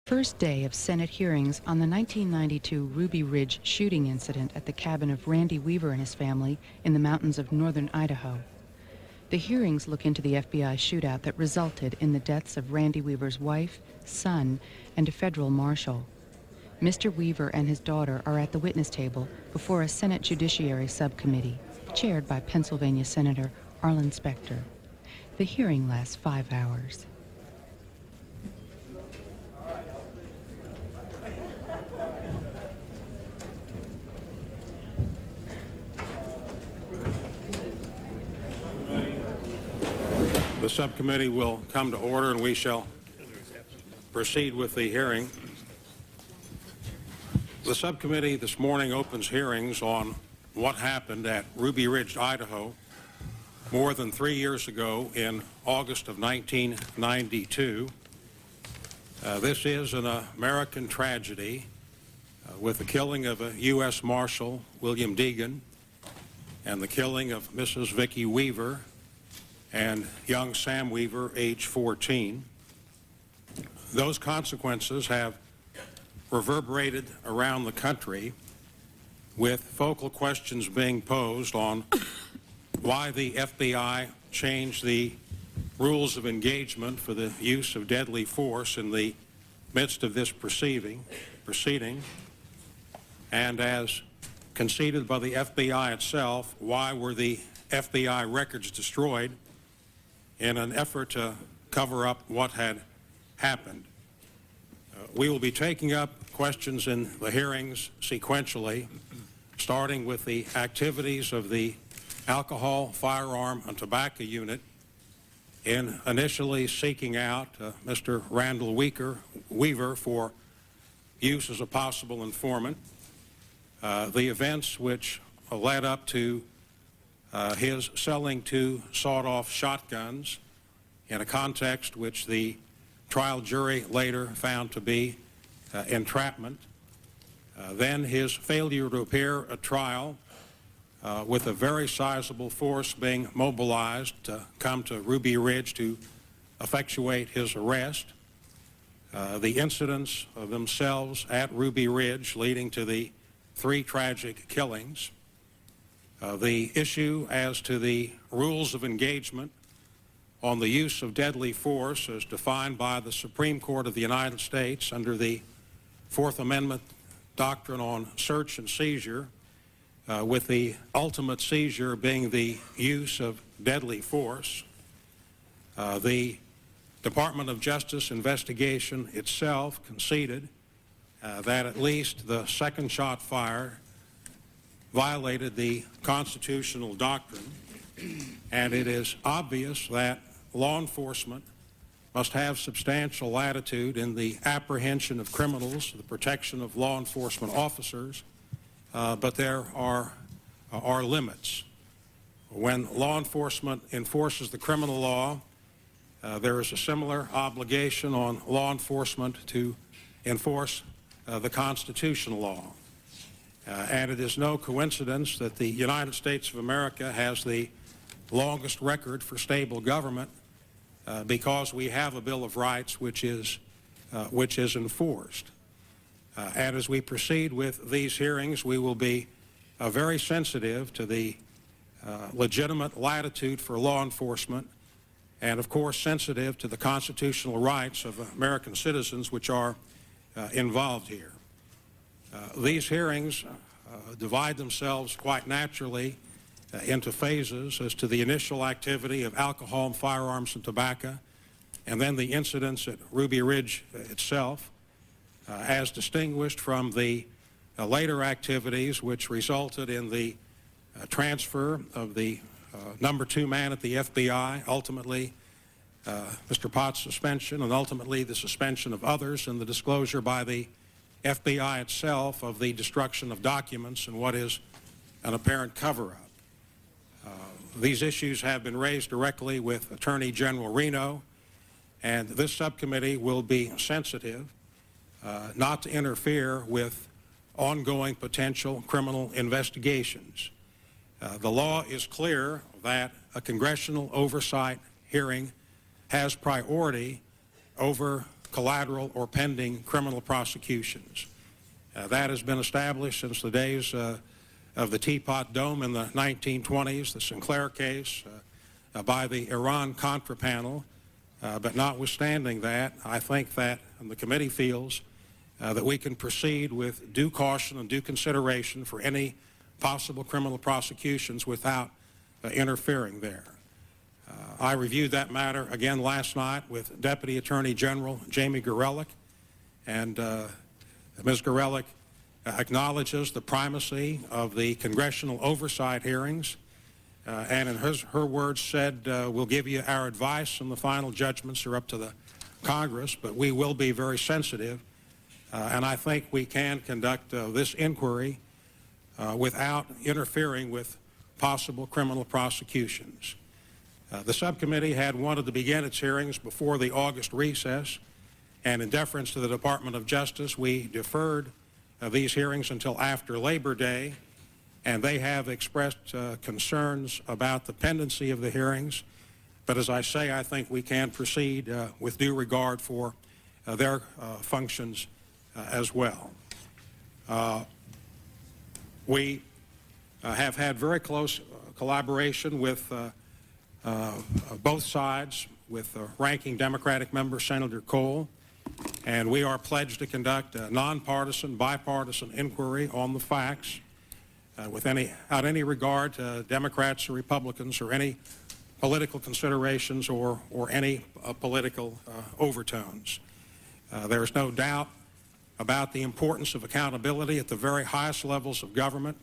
First day of Senate hearings on the 1992 Ruby Ridge shooting incident at the cabin of Randy Weaver and his family in the mountains of northern Idaho. The hearings look into the FBI shootout that resulted in the deaths of Randy Weaver's wife, son, and a federal marshal. Mr. Weaver and his daughter are at the witness table before a Senate Judiciary Subcommittee, chaired by Pennsylvania Senator Arlen Specter. The hearing lasts 5 hours. The subcommittee will come to order and we shall proceed with the hearing. The subcommittee this morning opens hearings on what happened at Ruby Ridge, Idaho, more than 3 years ago in August of 1992. This is an American tragedy with the killing of a U.S. Marshal, William Deegan, and the killing of Mrs. Vicki Weaver and young Sam Weaver, age 14. Those consequences have reverberated around the country, with focal questions being posed on why the FBI changed the rules of engagement for the use of deadly force in the midst of this proceeding, and as conceded by the FBI itself, why were the FBI records destroyed in an effort to cover up what had happened. We will be taking up questions in the hearings sequentially, starting with the activities of the Alcohol, Firearm, and Tobacco Unit in initially seeking out Mr. Randall Weaver for use as a possible informant, the events which led up to his selling 2 sawed-off shotguns in a context which the trial jury later found to be entrapment. Then his failure to appear at trial with a very sizable force being mobilized to come to Ruby Ridge to effectuate his arrest. The incidents themselves at Ruby Ridge leading to the 3 tragic killings. The issue as to the rules of engagement on the use of deadly force as defined by the Supreme Court of the United States under the Fourth Amendment doctrine on search and seizure, with the ultimate seizure being the use of deadly force. The Department of Justice investigation itself conceded that at least the second shot fired violated the constitutional doctrine, and it is obvious that law enforcement must have substantial latitude in the apprehension of criminals, the protection of law enforcement officers, but there are limits. When law enforcement enforces the criminal law, there is a similar obligation on law enforcement to enforce the constitutional law. And it is no coincidence that the United States of America has the longest record for stable government because we have a Bill of Rights which is enforced. And as we proceed with these hearings, we will be very sensitive to the legitimate latitude for law enforcement and, of course, sensitive to the constitutional rights of American citizens which are involved here. These hearings divide themselves quite naturally into phases as to the initial activity of alcohol, firearms, and tobacco, and then the incidents at Ruby Ridge itself, as distinguished from the later activities which resulted in the transfer of the number 2 man at the FBI, ultimately Mr. Potts' suspension, and ultimately the suspension of others and the disclosure by the FBI itself of the destruction of documents and what is an apparent cover-up. These issues have been raised directly with Attorney General Reno, and this subcommittee will be sensitive not to interfere with ongoing potential criminal investigations. The law is clear that a congressional oversight hearing has priority over collateral or pending criminal prosecutions. That has been established since the days of the Teapot Dome in the 1920s, the Sinclair case, by the Iran-Contra panel. But notwithstanding that, I think that, and the committee feels, that we can proceed with due caution and due consideration for any possible criminal prosecutions without interfering there. I reviewed that matter again last night with Deputy Attorney General Jamie Gorelick, and Ms. Gorelick acknowledges the primacy of the congressional oversight hearings, and in her words said, we'll give you our advice, and the final judgments are up to the Congress, but we will be very sensitive, and I think we can conduct this inquiry without interfering with possible criminal prosecutions. The subcommittee had wanted to begin its hearings before the August recess, and in deference to the Department of Justice, we deferred these hearings until after Labor Day, and they have expressed concerns about the pendency of the hearings. But as I say, I think we can proceed with due regard for their functions as well. We have had very close collaboration with both sides, with ranking Democratic member Senator Cole, and we are pledged to conduct a nonpartisan, bipartisan inquiry on the facts without any regard to Democrats or Republicans or any political considerations or any political overtones. There is no doubt about the importance of accountability at the very highest levels of government.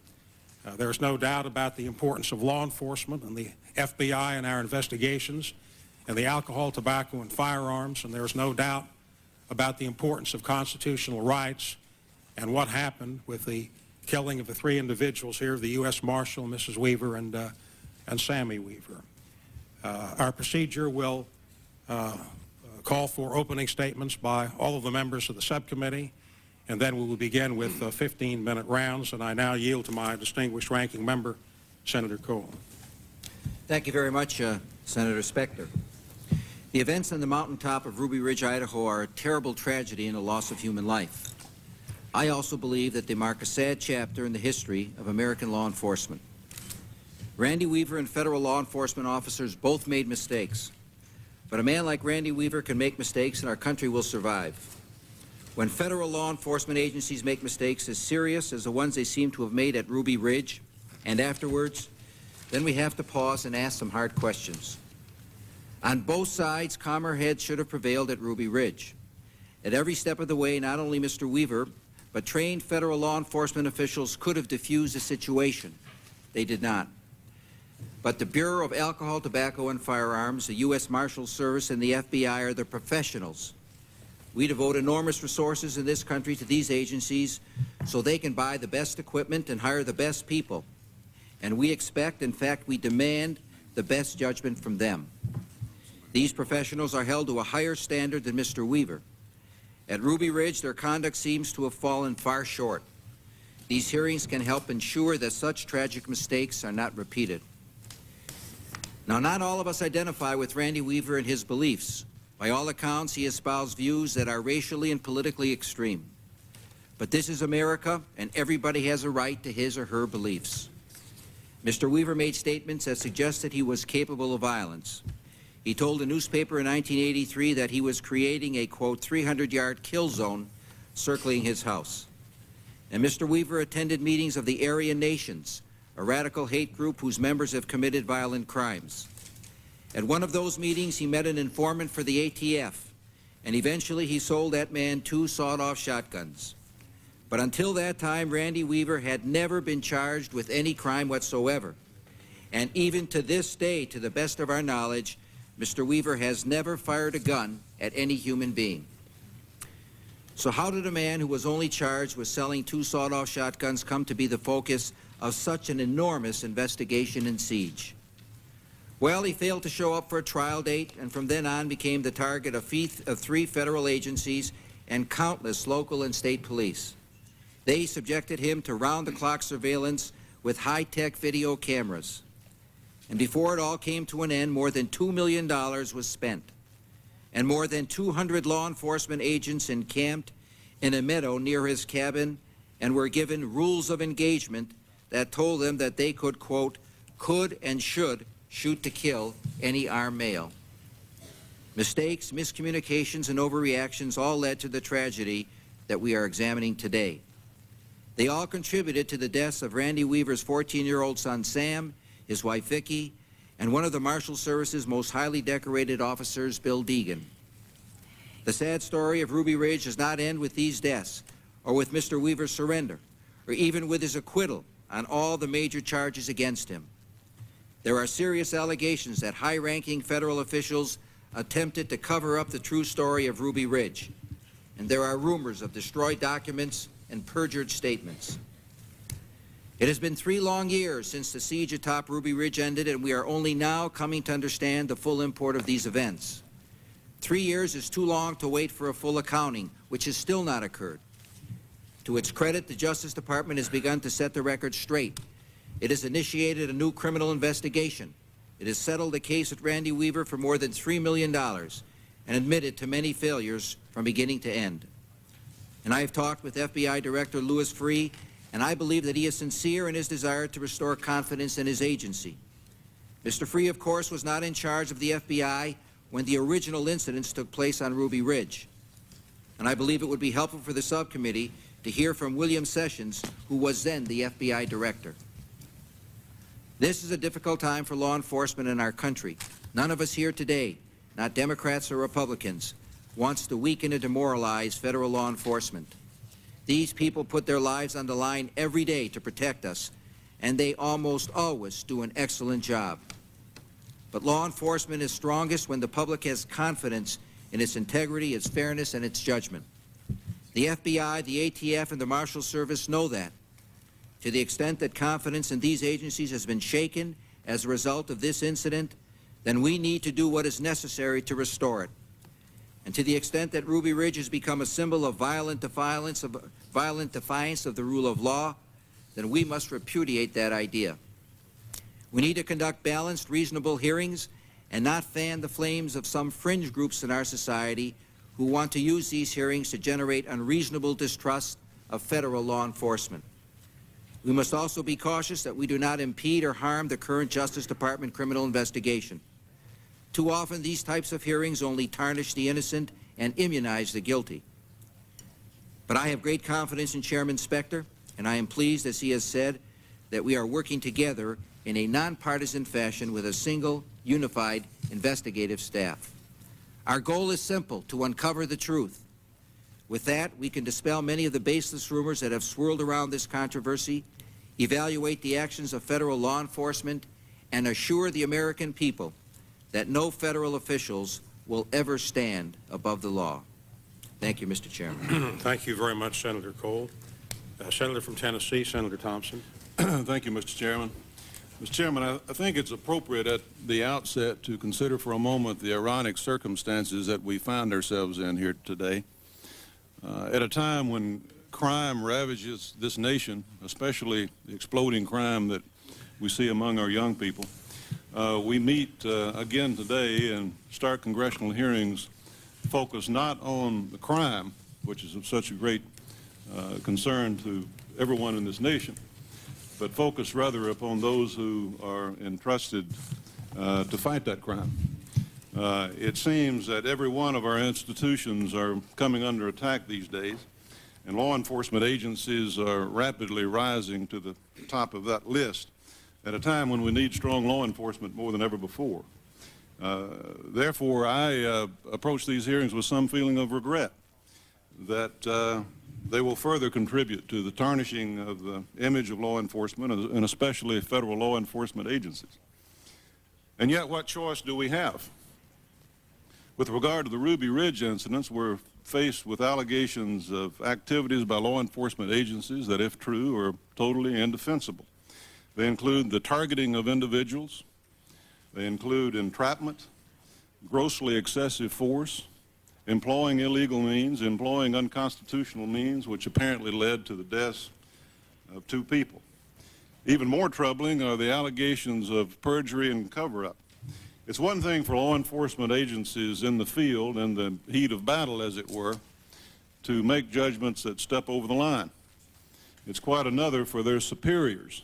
There is no doubt about the importance of law enforcement and the FBI in our investigations, and the alcohol, tobacco, and firearms, and there is no doubt about the importance of constitutional rights and what happened with the killing of the three individuals here, the U.S. Marshal, Mrs. Weaver, and Sammy Weaver. Our procedure will call for opening statements by all of the members of the subcommittee, and then we will begin with 15-minute rounds, and I now yield to my distinguished ranking member, Senator Cole. Thank you very much, Senator Specter. The events on the mountaintop of Ruby Ridge, Idaho are a terrible tragedy and a loss of human life. I also believe that they mark a sad chapter in the history of American law enforcement. Randy Weaver and federal law enforcement officers both made mistakes, but a man like Randy Weaver can make mistakes and our country will survive. When federal law enforcement agencies make mistakes as serious as the ones they seem to have made at Ruby Ridge and afterwards, then we have to pause and ask some hard questions. On both sides, calmer heads should have prevailed at Ruby Ridge. At every step of the way, not only Mr. Weaver, but trained federal law enforcement officials could have diffused the situation. They did not. But the Bureau of Alcohol, Tobacco, and Firearms, the U.S. Marshals Service, and the FBI are the professionals. We devote enormous resources in this country to these agencies so they can buy the best equipment and hire the best people. And we expect, in fact, we demand the best judgment from them. These professionals are held to a higher standard than Mr. Weaver. At Ruby Ridge, their conduct seems to have fallen far short. These hearings can help ensure that such tragic mistakes are not repeated. Now, not all of us identify with Randy Weaver and his beliefs. By all accounts, he espoused views that are racially and politically extreme. But this is America, and everybody has a right to his or her beliefs. Mr. Weaver made statements that suggested he was capable of violence. He told a newspaper in 1983 that he was creating a, quote, 300-yard kill zone circling his house. And Mr. Weaver attended meetings of the Aryan Nations, a radical hate group whose members have committed violent crimes. At one of those meetings, he met an informant for the ATF, and eventually he sold that man 2 sawed-off shotguns. But until that time, Randy Weaver had never been charged with any crime whatsoever. And even to this day, to the best of our knowledge, Mr. Weaver has never fired a gun at any human being. So how did a man who was only charged with selling 2 sawed-off shotguns come to be the focus of such an enormous investigation and siege? Well, he failed to show up for a trial date, and from then on became the target of 3 federal agencies and countless local and state police. They subjected him to round-the-clock surveillance with high-tech video cameras. And before it all came to an end, more than $2 million was spent. and more than 200 law enforcement agents encamped in a meadow near his cabin and were given rules of engagement that told them that they could, quote, could and should shoot to kill any armed male. Mistakes, miscommunications, and overreactions all led to the tragedy that we are examining today. They all contributed to the deaths of Randy Weaver's 14-year-old son Sam, his wife Vicki, and one of the Marshal Service's most highly decorated officers, Bill Deegan. The sad story of Ruby Ridge does not end with these deaths, or with Mr. Weaver's surrender, or even with his acquittal on all the major charges against him. There are serious allegations that high-ranking federal officials attempted to cover up the true story of Ruby Ridge, and there are rumors of destroyed documents and perjured statements. It has been 3 long years since the siege atop Ruby Ridge ended, and we are only now coming to understand the full import of these events. 3 years is too long to wait for a full accounting, which has still not occurred. To its credit, the Justice Department has begun to set the record straight. It has initiated a new criminal investigation. It has settled the case with Randy Weaver for more than $3 million and admitted to many failures from beginning to end. And I have talked with FBI Director Louis Freeh, and I believe that he is sincere in his desire to restore confidence in his agency. Mr. Freeh, of course, was not in charge of the FBI when the original incidents took place on Ruby Ridge. And I believe it would be helpful for the subcommittee to hear from William Sessions, who was then the FBI Director. This is a difficult time for law enforcement in our country. None of us here today, not Democrats or Republicans, wants to weaken and demoralize federal law enforcement. These people put their lives on the line every day to protect us, and they almost always do an excellent job. But law enforcement is strongest when the public has confidence in its integrity, its fairness, and its judgment. The FBI, the ATF, and the Marshal Service know that. To the extent that confidence in these agencies has been shaken as a result of this incident, then we need to do what is necessary to restore it. And to the extent that Ruby Ridge has become a symbol of violent defiance of the rule of law, then we must repudiate that idea. We need to conduct balanced, reasonable hearings and not fan the flames of some fringe groups in our society who want to use these hearings to generate unreasonable distrust of federal law enforcement. We must also be cautious that we do not impede or harm the current Justice Department criminal investigation. Too often, these types of hearings only tarnish the innocent and immunize the guilty. But I have great confidence in Chairman Specter, and I am pleased, as he has said, that we are working together in a nonpartisan fashion with a single, unified investigative staff. Our goal is simple: to uncover the truth. With that, we can dispel many of the baseless rumors that have swirled around this controversy, evaluate the actions of federal law enforcement, and assure the American people that no federal officials will ever stand above the law. Thank you, Mr. Chairman. Thank you very much, Senator Cole. Senator from Tennessee, Senator Thompson. Thank you, Mr. Chairman. Mr. Chairman, I think it's appropriate at the outset to consider for a moment the ironic circumstances that we find ourselves in here today. At a time when crime ravages this nation, especially the exploding crime that we see among our young people, we meet again today in stark congressional hearings focused not on the crime, which is of such a great concern to everyone in this nation, but focused rather upon those who are entrusted to fight that crime. It seems that every one of our institutions are coming under attack these days, and law enforcement agencies are rapidly rising to the top of that list at a time when we need strong law enforcement more than ever before. Therefore, I approach these hearings with some feeling of regret that they will further contribute to the tarnishing of the image of law enforcement, and especially federal law enforcement agencies. And yet, what choice do we have? With regard to the Ruby Ridge incidents, we're faced with allegations of activities by law enforcement agencies that, if true, are totally indefensible. They include the targeting of individuals. They include entrapment, grossly excessive force, employing illegal means, employing unconstitutional means, which apparently led to the deaths of 2 people. Even more troubling are the allegations of perjury and cover-up. It's one thing for law enforcement agencies in the field, in the heat of battle, as it were, to make judgments that step over the line. It's quite another for their superiors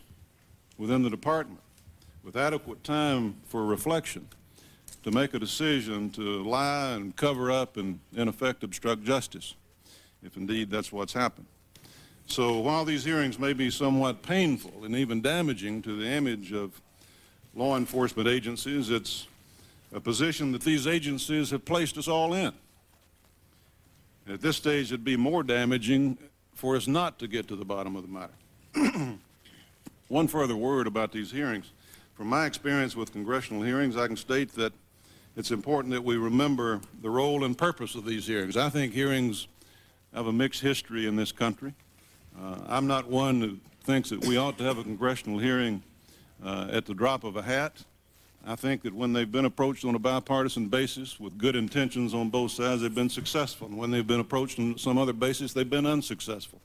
within the department, with adequate time for reflection, to make a decision to lie and cover up and, in effect, obstruct justice, if indeed that's what's happened. So while these hearings may be somewhat painful and even damaging to the image of law enforcement agencies, it's a position that these agencies have placed us all in. At this stage, it'd be more damaging for us not to get to the bottom of the matter. One further word about these hearings. From my experience with congressional hearings, I can state that it's important that we remember the role and purpose of these hearings. I think hearings have a mixed history in this country. I'm not one who thinks that we ought to have a congressional hearing at the drop of a hat. I think that when they've been approached on a bipartisan basis with good intentions on both sides, they've been successful. And when they've been approached on some other basis, they've been unsuccessful.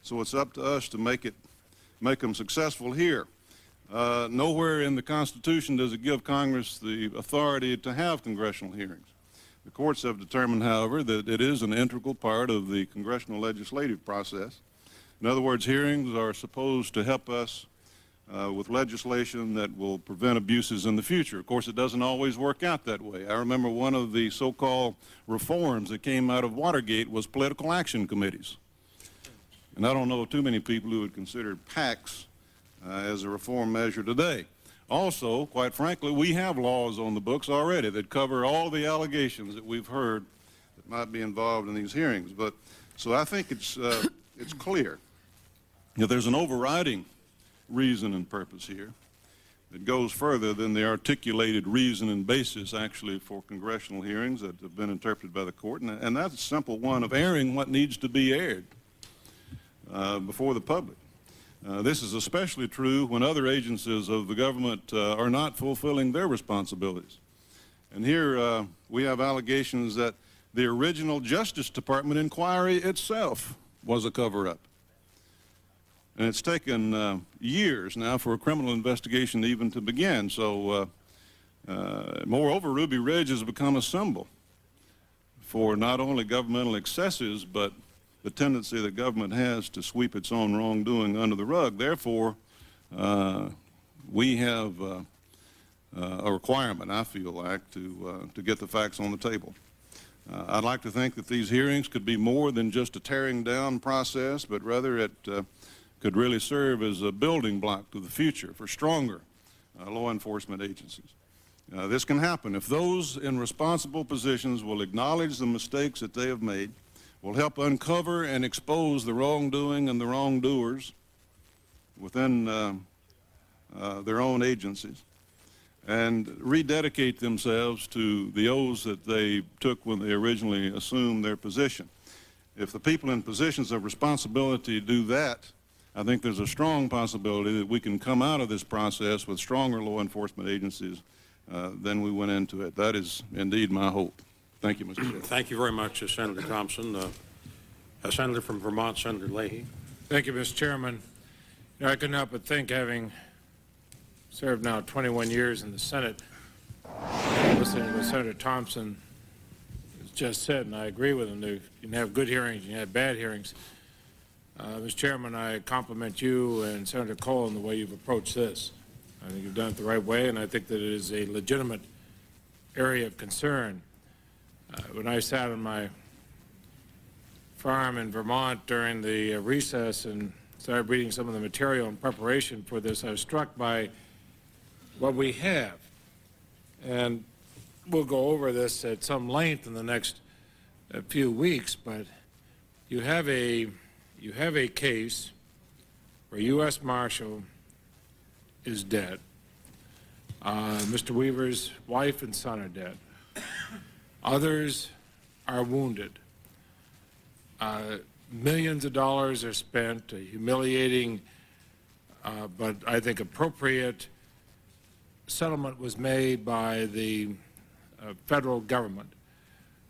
So it's up to us to make them successful here. Nowhere in the Constitution does it give Congress the authority to have congressional hearings. The courts have determined, however, that it is an integral part of the congressional legislative process. In other words, hearings are supposed to help us with legislation that will prevent abuses in the future. Of course, it doesn't always work out that way. I remember one of the so-called reforms that came out of Watergate was political action committees. And I don't know too many people who would consider PACs as a reform measure today. Also, quite frankly, we have laws on the books already that cover all the allegations that we've heard that might be involved in these hearings. So I think it's clear that there's an overriding reason and purpose here that goes further than the articulated reason and basis actually for congressional hearings that have been interpreted by the court, and that's a simple one of airing what needs to be aired before the public. This is especially true when other agencies of the government are not fulfilling their responsibilities. And here we have allegations that the original Justice Department inquiry itself was a cover-up. And it's taken years now for a criminal investigation even to begin. So, moreover, Ruby Ridge has become a symbol for not only governmental excesses, but the tendency that government has to sweep its own wrongdoing under the rug. Therefore, we have a requirement, I feel like, to get the facts on the table. I'd like to think that these hearings could be more than just a tearing down process, but rather it could really serve as a building block to the future for stronger law enforcement agencies. This can happen if those in responsible positions will acknowledge the mistakes that they have made, will help uncover and expose the wrongdoing and the wrongdoers within their own agencies, and rededicate themselves to the oaths that they took when they originally assumed their position. If the people in positions of responsibility do that, I think there's a strong possibility that we can come out of this process with stronger law enforcement agencies than we went into it. That is indeed my hope. Thank you, Mr. Chairman. Thank you very much, Senator Thompson. A senator from Vermont, Senator Leahy. Thank you, Mr. Chairman. You know, I couldn't help but think, having served now 21 years in the Senate, listening to what Senator Thompson has just said, and I agree with him. You can have good hearings, you can have bad hearings. Mr. Chairman, I compliment you and Senator Cole on the way you've approached this. I think you've done it the right way, and I think that it is a legitimate area of concern. When I sat on my farm in Vermont during the recess and started reading some of the material in preparation for this, I was struck by what we have. And we'll go over this at some length in the next few weeks, but you have a case where a U.S. Marshal is dead. Mr. Weaver's wife and son are dead. Others are wounded. Millions of dollars are spent, a humiliating but I think appropriate settlement was made by the federal government.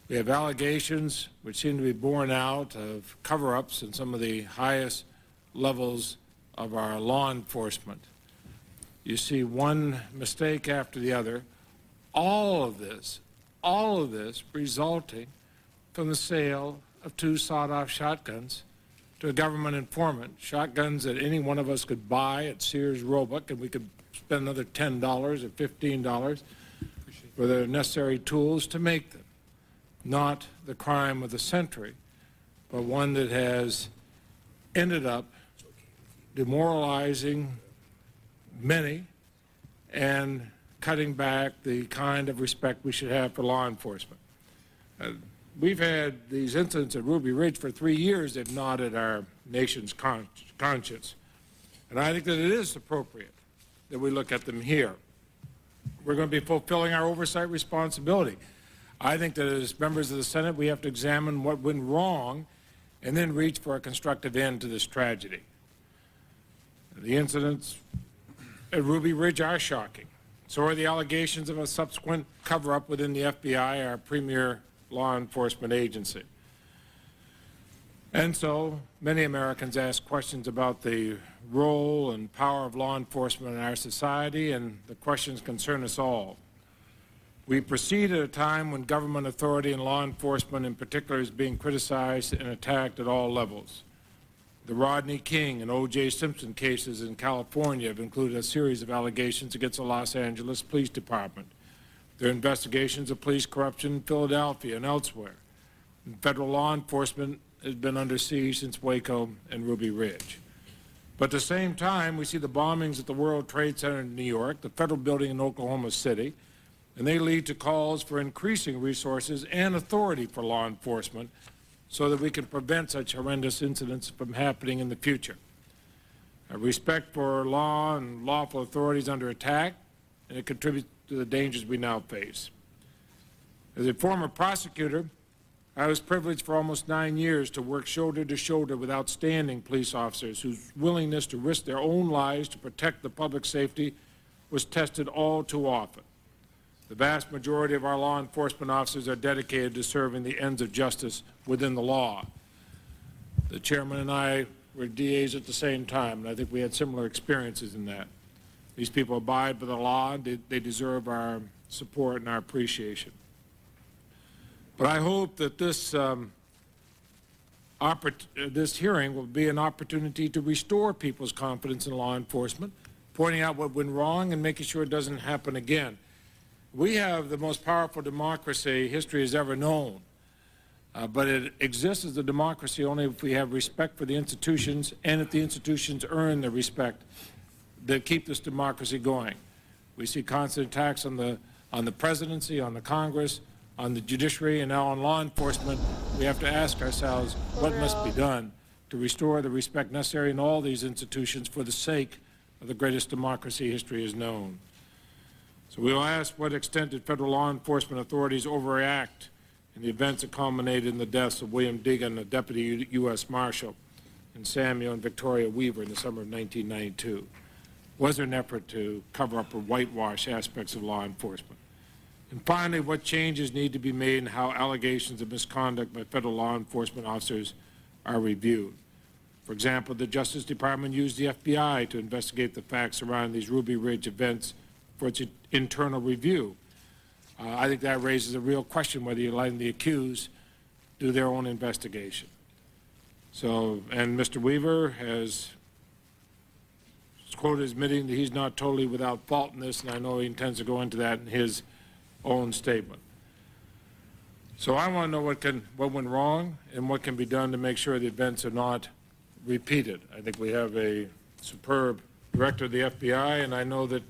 We have allegations which seem to be borne out of cover-ups in some of the highest levels of our law enforcement. You see one mistake after the other, all of this resulting from the sale of 2 sawed-off shotguns to a government informant, shotguns that any one of us could buy at Sears Roebuck, and we could spend another $10 or $15 for the necessary tools to make them. Not the crime of the century, but one that has ended up demoralizing many and cutting back the kind of respect we should have for law enforcement. We've had these incidents at Ruby Ridge for 3 years that gnawed at our nation's conscience. And I think that it is appropriate that we look at them here. We're going to be fulfilling our oversight responsibility. I think that as members of the Senate, we have to examine what went wrong and then reach for a constructive end to this tragedy. The incidents at Ruby Ridge are shocking. So are the allegations of a subsequent cover-up within the FBI, our premier law enforcement agency. And so many Americans ask questions about the role and power of law enforcement in our society, and the questions concern us all. We proceed at a time when government authority and law enforcement in particular is being criticized and attacked at all levels. The Rodney King and O.J. Simpson cases in California have included a series of allegations against the Los Angeles Police Department. There are investigations of police corruption in Philadelphia and elsewhere. And federal law enforcement has been under siege since Waco and Ruby Ridge. But at the same time, we see the bombings at the World Trade Center in New York, the federal building in Oklahoma City, and they lead to calls for increasing resources and authority for law enforcement so that we can prevent such horrendous incidents from happening in the future. Respect for law and lawful authorities under attack, and it contributes to the dangers we now face. As a former prosecutor, I was privileged for almost 9 years to work shoulder to shoulder with outstanding police officers whose willingness to risk their own lives to protect the public safety was tested all too often. The vast majority of our law enforcement officers are dedicated to serving the ends of justice within the law. The chairman and I were DAs at the same time, and I think we had similar experiences in that. These people abide by the law, and they deserve our support and our appreciation. But I hope that this hearing will be an opportunity to restore people's confidence in law enforcement, pointing out what went wrong and making sure it doesn't happen again. We have the most powerful democracy history has ever known, but it exists as a democracy only if we have respect for the institutions and if the institutions earn the respect that keep this democracy going. We see constant attacks on the presidency, on the Congress, on the judiciary, and now on law enforcement. We have to ask ourselves what must be done to restore the respect necessary in all these institutions for the sake of the greatest democracy history has known. So we will ask what extent did federal law enforcement authorities overreact in the events that culminated in the deaths of William Deegan, a deputy U.S. Marshal, and Samuel and Victoria Weaver in the summer of 1992. Was there an effort to cover up or whitewash aspects of law enforcement? And finally, what changes need to be made in how allegations of misconduct by federal law enforcement officers are reviewed? For example, the Justice Department used the FBI to investigate the facts surrounding these Ruby Ridge events for its internal review. I think that raises a real question whether you're letting the accused do their own investigation. So, and Mr. Weaver has quoted admitting that he's not totally without fault in this, and I know he intends to go into that in his own statement. So I want to know what went wrong and what can be done to make sure the events are not repeated. I think we have a superb director of the FBI, and I know that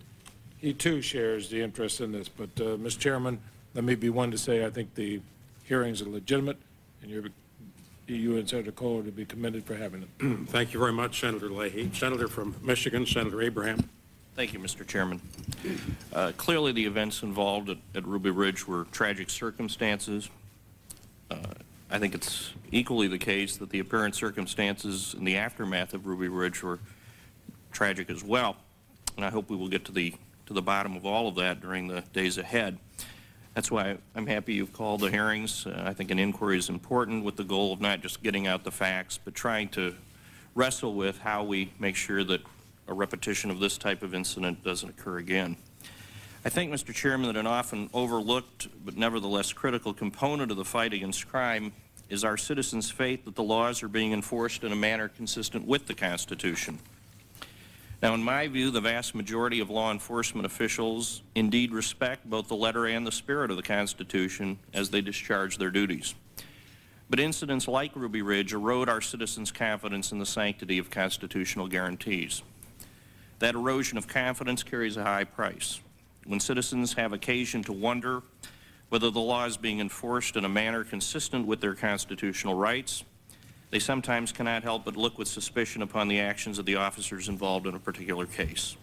he too shares the interest in this. But, Mr. Chairman, let me be one to say I think the hearings are legitimate, and you and Senator Cole are to be commended for having them. Thank you very much, Senator Leahy. Senator from Michigan, Senator Abraham. Thank you, Mr. Chairman. Clearly, the events involved at Ruby Ridge were tragic circumstances. I think it's equally the case that the apparent circumstances in the aftermath of Ruby Ridge were tragic as well. And I hope we will get to the bottom of all of that during the days ahead. That's why I'm happy you've called the hearings. I think an inquiry is important with the goal of not just getting out the facts, but trying to wrestle with how we make sure that a repetition of this type of incident doesn't occur again. I think, Mr. Chairman, that an often overlooked but nevertheless critical component of the fight against crime is our citizens' faith that the laws are being enforced in a manner consistent with the Constitution. Now, in my view, the vast majority of law enforcement officials indeed respect both the letter and the spirit of the Constitution as they discharge their duties. But incidents like Ruby Ridge erode our citizens' confidence in the sanctity of constitutional guarantees. That erosion of confidence carries a high price. When citizens have occasion to wonder whether the law is being enforced in a manner consistent with their constitutional rights, they sometimes cannot help but look with suspicion upon the actions of the officers involved in a particular case.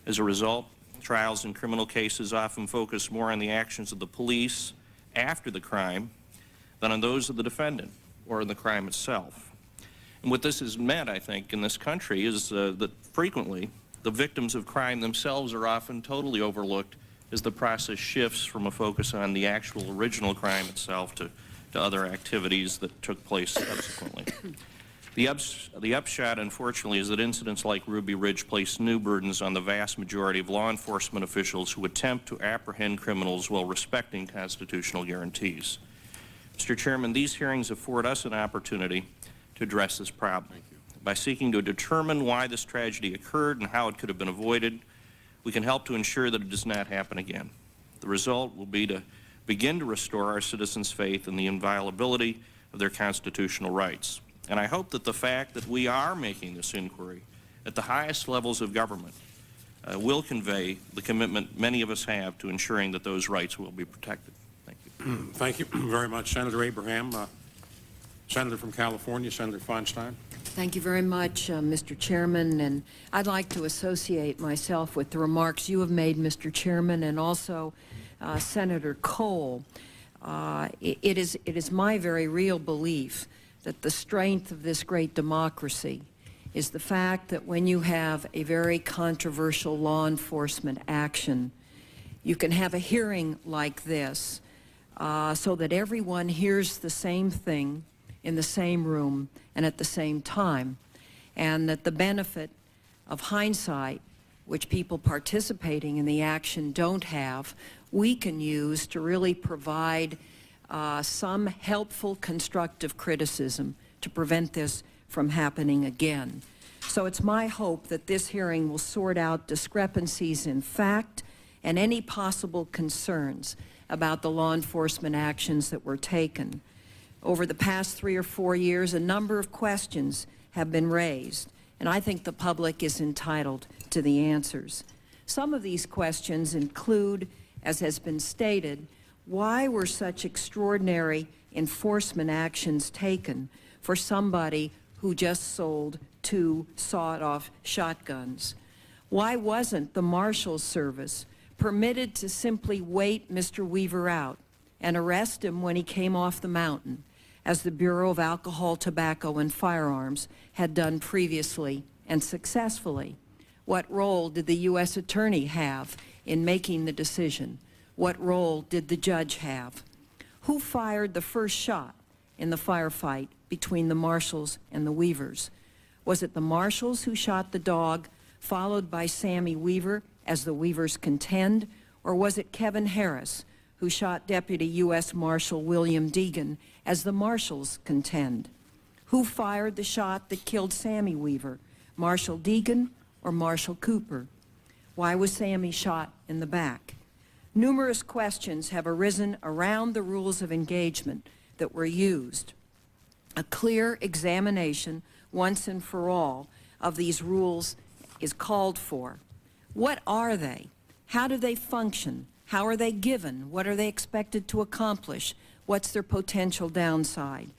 As a result, trials in criminal cases often focus more on the actions of the police after the crime than on those of the defendant or in the crime itself. And what this has meant, I think, in this country is that frequently the victims of crime themselves are often totally overlooked as the process shifts from a focus on the actual original crime itself to other activities that took place subsequently. The upshot, unfortunately, is that incidents like Ruby Ridge place new burdens on the vast majority of law enforcement officials who attempt to apprehend criminals while respecting constitutional guarantees. Mr. Chairman, these hearings afford us an opportunity to address this problem. By seeking to determine why this tragedy occurred and how it could have been avoided, we can help to ensure that it does not happen again. The result will be to begin to restore our citizens' faith in the inviolability of their constitutional rights. And I hope that the fact that we are making this inquiry at the highest levels of government will convey the commitment many of us have to ensuring that those rights will be protected. Thank you. Thank you very much, Senator Abraham. Senator from California, Senator Feinstein. Thank you very much, Mr. Chairman, and I'd like to associate myself with the remarks you have made, Mr. Chairman, and also Senator Cole. It is my very real belief that the strength of this great democracy is the fact that when you have a very controversial law enforcement action, you can have a hearing like this so that everyone hears the same thing in the same room and at the same time, and that the benefit of hindsight, which people participating in the action don't have, we can use to really provide some helpful, constructive criticism to prevent this from happening again. So it's my hope that this hearing will sort out discrepancies in fact and any possible concerns about the law enforcement actions that were taken. Over the past 3 or 4 years, a number of questions have been raised, and I think the public is entitled to the answers. Some of these questions include, as has been stated, why were such extraordinary enforcement actions taken for somebody who just sold 2 sawed-off shotguns? Why wasn't the Marshals Service permitted to simply wait Mr. Weaver out and arrest him when he came off the mountain, as the Bureau of Alcohol, Tobacco, and Firearms had done previously and successfully? What role did the U.S. Attorney have in making the decision? What role did the judge have? Who fired the first shot in the firefight between the Marshals and the Weavers? Was it the Marshals who shot the dog, followed by Sammy Weaver, as the Weavers contend, or was it Kevin Harris, who shot Deputy U.S. Marshal William Deegan, as the Marshals contend? Who fired the shot that killed Sammy Weaver, Marshal Deegan or Marshal Cooper? Why was Sammy shot in the back? Numerous questions have arisen around the rules of engagement that were used. A clear examination, once and for all, of these rules is called for. What are they? How do they function? How are they given? What are they expected to accomplish? What's their potential downside?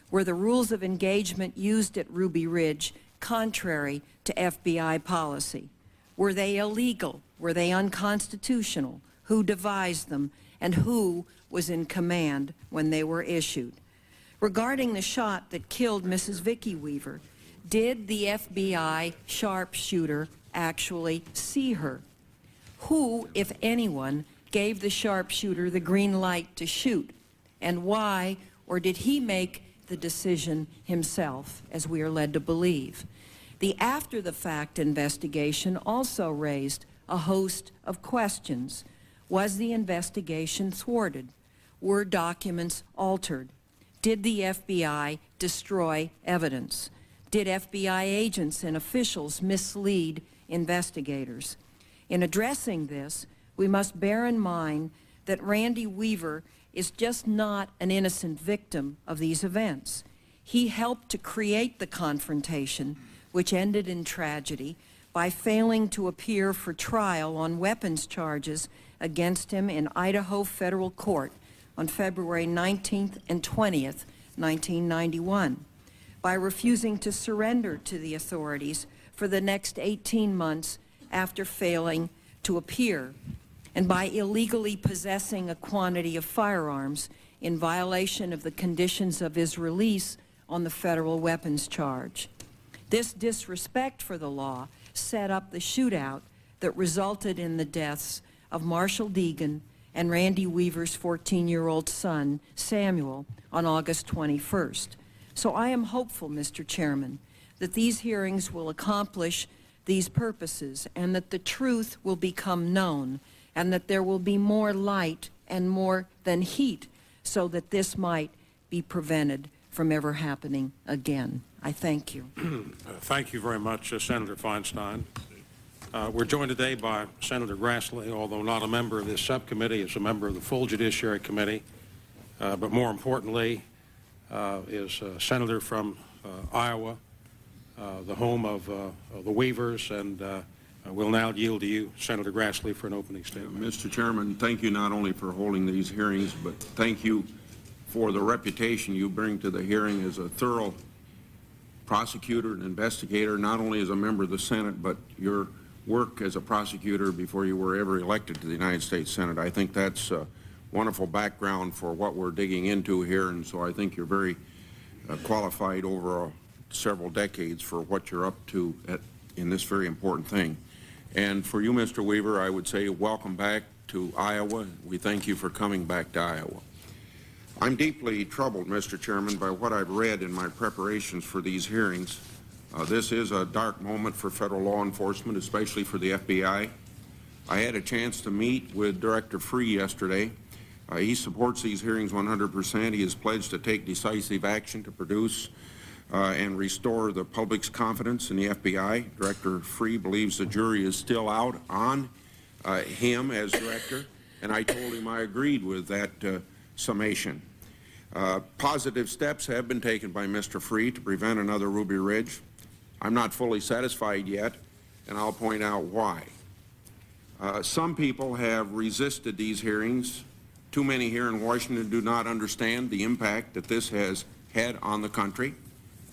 Were the rules of engagement used at Ruby Ridge contrary to FBI policy? Were they illegal? Were they unconstitutional? Who devised them? And who was in command when they were issued? Regarding the shot that killed Mrs. Vicki Weaver, did the FBI sharpshooter actually see her? Who, if anyone, gave the sharpshooter the green light to shoot? And why, or did he make the decision himself, as we are led to believe? The after-the-fact investigation also raised a host of questions. Was the investigation thwarted? Were documents altered? Did the FBI destroy evidence? Did FBI agents and officials mislead investigators? In addressing this, we must bear in mind that Randy Weaver is just not an innocent victim of these events. He helped to create the confrontation, which ended in tragedy, by failing to appear for trial on weapons charges against him in Idaho federal court on February 19th and 20th, 1991, by refusing to surrender to the authorities for the next 18 months after failing to appear, and by illegally possessing a quantity of firearms in violation of the conditions of his release on the federal weapons charge. This disrespect for the law set up the shootout that resulted in the deaths of Marshall Deegan and Randy Weaver's 14-year-old son, Samuel, on August 21st. So I am hopeful, Mr. Chairman, that these hearings will accomplish these purposes and that the truth will become known and that there will be more light and more than heat so that this might be prevented from ever happening again. I thank you. Thank you very much, Senator Feinstein. We're joined today by Senator Grassley, although not a member of this subcommittee, is a member of the full Judiciary Committee, but more importantly is a senator from Iowa, the home of the Weavers, and we'll now yield to you, Senator Grassley, for an opening statement. Mr. Chairman, thank you not only for holding these hearings, but thank you for the reputation you bring to the hearing as a thorough prosecutor and investigator, not only as a member of the Senate, but your work as a prosecutor before you were ever elected to the United States Senate. I think that's a wonderful background for what we're digging into here, and so I think you're very qualified over several decades for what you're up to in this very important thing. And for you, Mr. Weaver, I would say welcome back to Iowa. We thank you for coming back to Iowa. I'm deeply troubled, Mr. Chairman, by what I've read in my preparations for these hearings. This is a dark moment for federal law enforcement, especially for the FBI. I had a chance to meet with Director Free yesterday. He supports these hearings 100%. He has pledged to take decisive action to produce and restore the public's confidence in the FBI. Director Free believes the jury is still out on him as director, and I told him I agreed with that summation. Positive steps have been taken by Mr. Free to prevent another Ruby Ridge. I'm not fully satisfied yet, and I'll point out why. Some people have resisted these hearings. Too many here in Washington do not understand the impact that this has had on the country.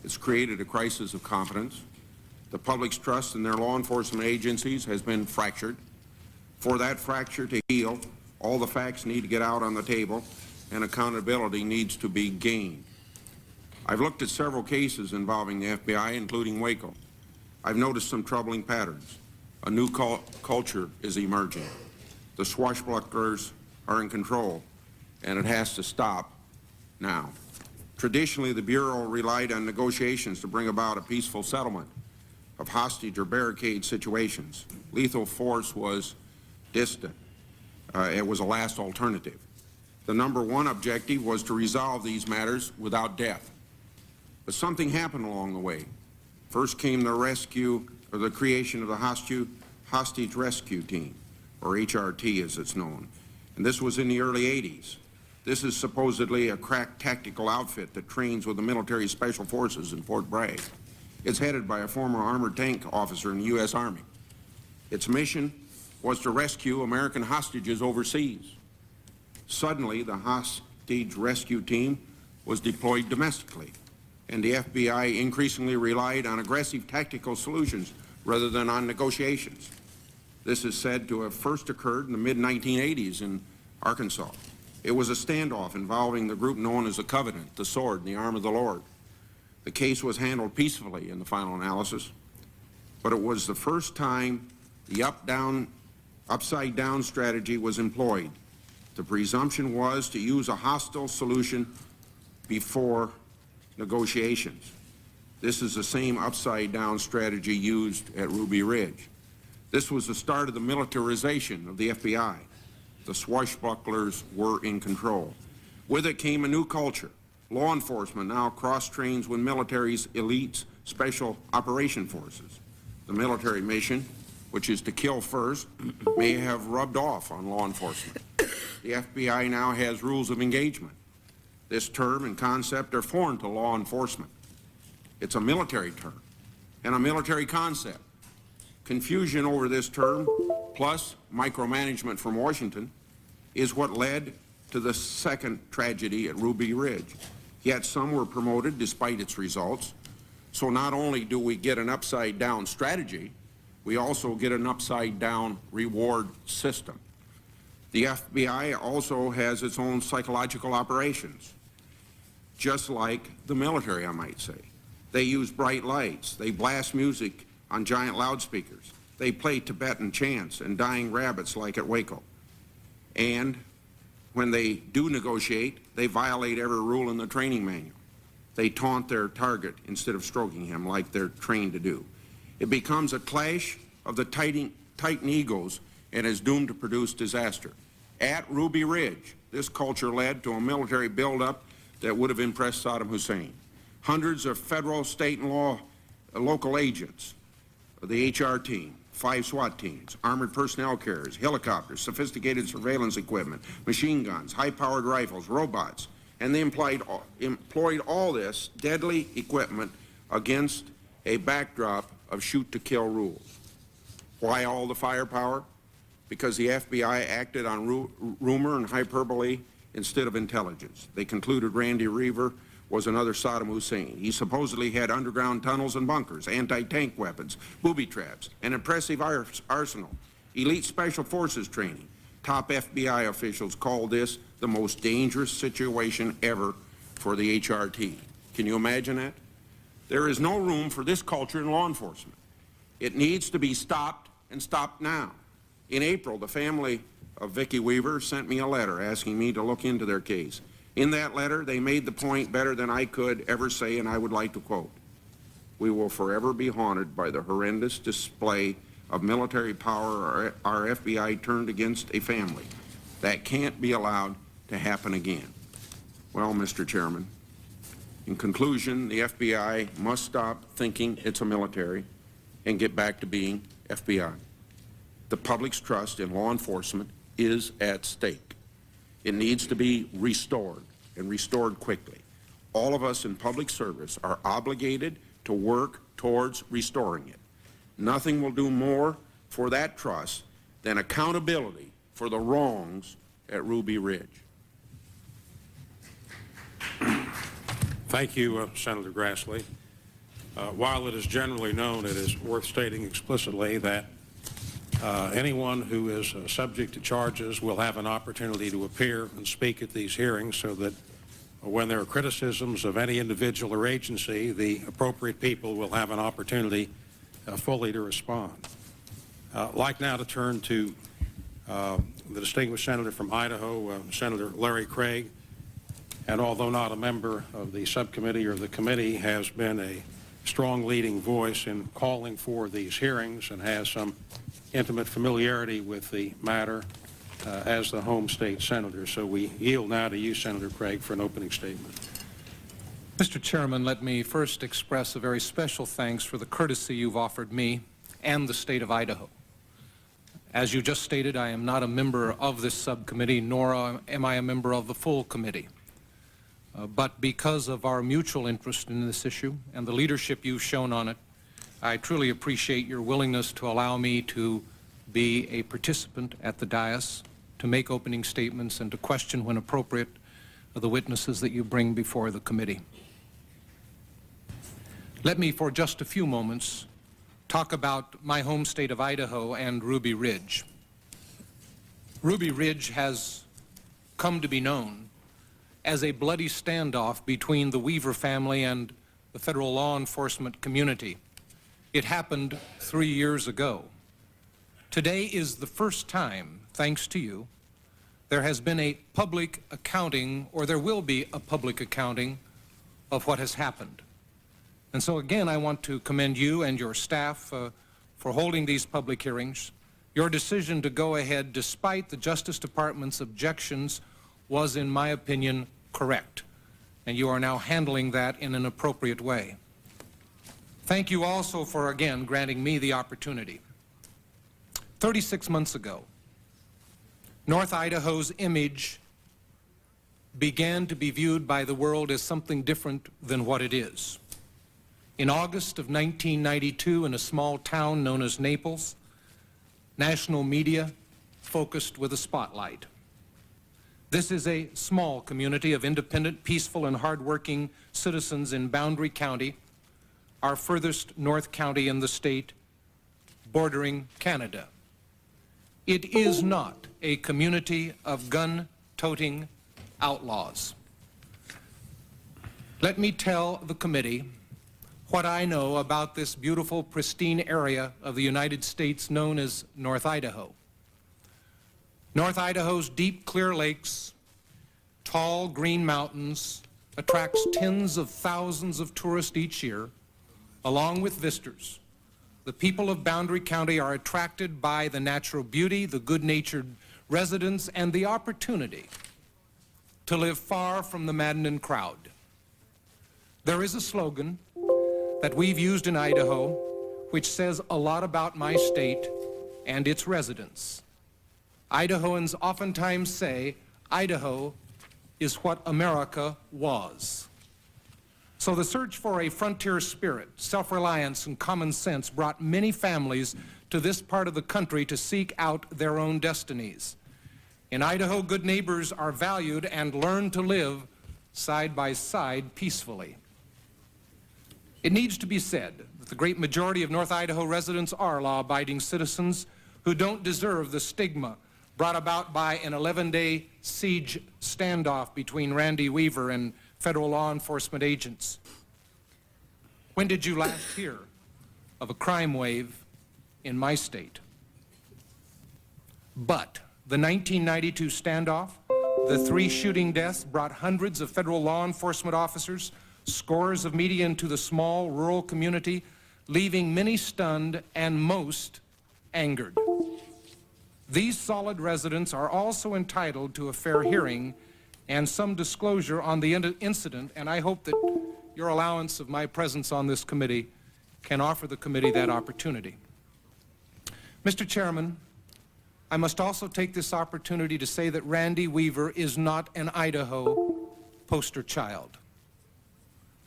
It's created a crisis of confidence. The public's trust in their law enforcement agencies has been fractured. For that fracture to heal, all the facts need to get out on the table, and accountability needs to be gained. I've looked at several cases involving the FBI, including Waco. I've noticed some troubling patterns. A new culture is emerging. The swashbucklers are in control, and it has to stop now. Traditionally, the Bureau relied on negotiations to bring about a peaceful settlement of hostage or barricade situations. Lethal force was distant. It was a last alternative. The number one objective was to resolve these matters without death. But something happened along the way. First came the rescue, or the creation of the Hostage Rescue Team, or HRT as it's known. And this was in the early 80s. This is supposedly a crack tactical outfit that trains with the military special forces in Fort Bragg. It's headed by a former armored tank officer in the U.S. Army. Its mission was to rescue American hostages overseas. Suddenly, the Hostage Rescue Team was deployed domestically, and the FBI increasingly relied on aggressive tactical solutions rather than on negotiations. This is said to have first occurred in the mid-1980s in Arkansas. It was a standoff involving the group known as the Covenant, the Sword, and the Arm of the Lord. The case was handled peacefully in the final analysis, but it was the first time the upside-down strategy was employed. The presumption was to use a hostile solution before negotiations. This is the same upside-down strategy used at Ruby Ridge. This was the start of the militarization of the FBI. the swashbucklers were in control. With it came a new culture. Law enforcement now cross-trains with military's elite special operation forces. The military mission, which is to kill first, may have rubbed off on law enforcement. The FBI now has rules of engagement. This term and concept are foreign to law enforcement. It's a military term and a military concept. Confusion over this term, plus micromanagement from Washington, is what led to the second tragedy at Ruby Ridge. Yet some were promoted despite its results. So not only do we get an upside-down strategy, we also get an upside-down reward system. The FBI also has its own psychological operations, just like the military, I might say. They use bright lights. They blast music on giant loudspeakers. They play Tibetan chants and dying rabbits like at Waco. And when they do negotiate, they violate every rule in the training manual. They taunt their target instead of stroking him like they're trained to do. It becomes a clash of the titan egos and is doomed to produce disaster. At Ruby Ridge, this culture led to a military buildup that would have impressed Saddam Hussein. Hundreds of federal, state, and local agents, the HR team, 5 SWAT teams, armored personnel carriers, helicopters, sophisticated surveillance equipment, machine guns, high-powered rifles, robots, and they employed all this deadly equipment against a backdrop of shoot-to-kill rules. Why all the firepower? Because the FBI acted on rumor and hyperbole instead of intelligence. They concluded Randy Weaver was another Saddam Hussein. He supposedly had underground tunnels and bunkers, anti-tank weapons, booby traps, an impressive arsenal, elite special forces training. Top FBI officials called this the most dangerous situation ever for the HRT. Can you imagine that? There is no room for this culture in law enforcement. It needs to be stopped, and stopped now. In April, the family of Vicki Weaver sent me a letter asking me to look into their case. In that letter, they made the point better than I could ever say, and I would like to quote, "We will forever be haunted by the horrendous display of military power our FBI turned against a family. That can't be allowed to happen again." Well, Mr. Chairman, in conclusion, the FBI must stop thinking it's a military and get back to being FBI. The public's trust in law enforcement is at stake. It needs to be restored, and restored quickly. All of us in public service are obligated to work towards restoring it. Nothing will do more for that trust than accountability for the wrongs at Ruby Ridge. Thank you, Senator Grassley. While it is generally known, it is worth stating explicitly that anyone who is subject to charges will have an opportunity to appear and speak at these hearings, so that when there are criticisms of any individual or agency, the appropriate people will have an opportunity fully to respond. I'd like now to turn to the distinguished senator from Idaho, Senator Larry Craig, and although not a member of the subcommittee or the committee, has been a strong leading voice in calling for these hearings and has some intimate familiarity with the matter as the home state senator. So we yield now to you, Senator Craig, for an opening statement. Mr. Chairman, let me first express a very special thanks for the courtesy you've offered me and the state of Idaho. As you just stated, I am not a member of this subcommittee, nor am I a member of the full committee. But because of our mutual interest in this issue and the leadership you've shown on it, I truly appreciate your willingness to allow me to be a participant at the dais, to make opening statements and to question when appropriate the witnesses that you bring before the committee. Let me for just a few moments talk about my home state of Idaho and Ruby Ridge. Ruby Ridge has come to be known as a bloody standoff between the Weaver family and the federal law enforcement community. It happened 3 years ago. Today is the first time, thanks to you, there has been a public accounting, or there will be a public accounting, of what has happened. And so again, I want to commend you and your staff for holding these public hearings Your decision to go ahead despite the Justice Department's objections was, in my opinion, correct, and you are now handling that in an appropriate way. Thank you also for, again, granting me the opportunity. 36 months ago, North Idaho's image began to be viewed by the world as something different than what it is. In August of 1992, in a small town known as Naples, national media focused with a spotlight. This is a small community of independent, peaceful, and hardworking citizens in Boundary County, our furthest north county in the state, bordering Canada. It is not a community of gun-toting outlaws. Let me tell the committee what I know about this beautiful, pristine area of the United States known as North Idaho. North Idaho's deep, clear lakes, tall, green mountains attracts tens of thousands of tourists each year, along with visitors. The people of Boundary County are attracted by the natural beauty, the good-natured residents, and the opportunity to live far from the maddening crowd. There is a slogan that we've used in Idaho which says a lot about my state and its residents. Idahoans oftentimes say, Idaho is what America was. So the search for a frontier spirit, self-reliance, and common sense brought many families to this part of the country to seek out their own destinies. In Idaho, good neighbors are valued and learn to live side by side peacefully. It needs to be said that the great majority of North Idaho residents are law-abiding citizens who don't deserve the stigma brought about by an 11-day siege standoff between Randy Weaver and federal law enforcement agents. When did you last hear of a crime wave in my state? But the 1992 standoff, the 3 shooting deaths brought hundreds of federal law enforcement officers, scores of media into the small rural community, leaving many stunned and most angered. These solid residents are also entitled to a fair hearing and some disclosure on the incident, and I hope that your allowance of my presence on this committee can offer the committee that opportunity. Mr. Chairman, I must also take this opportunity to say that Randy Weaver is not an Idaho poster child,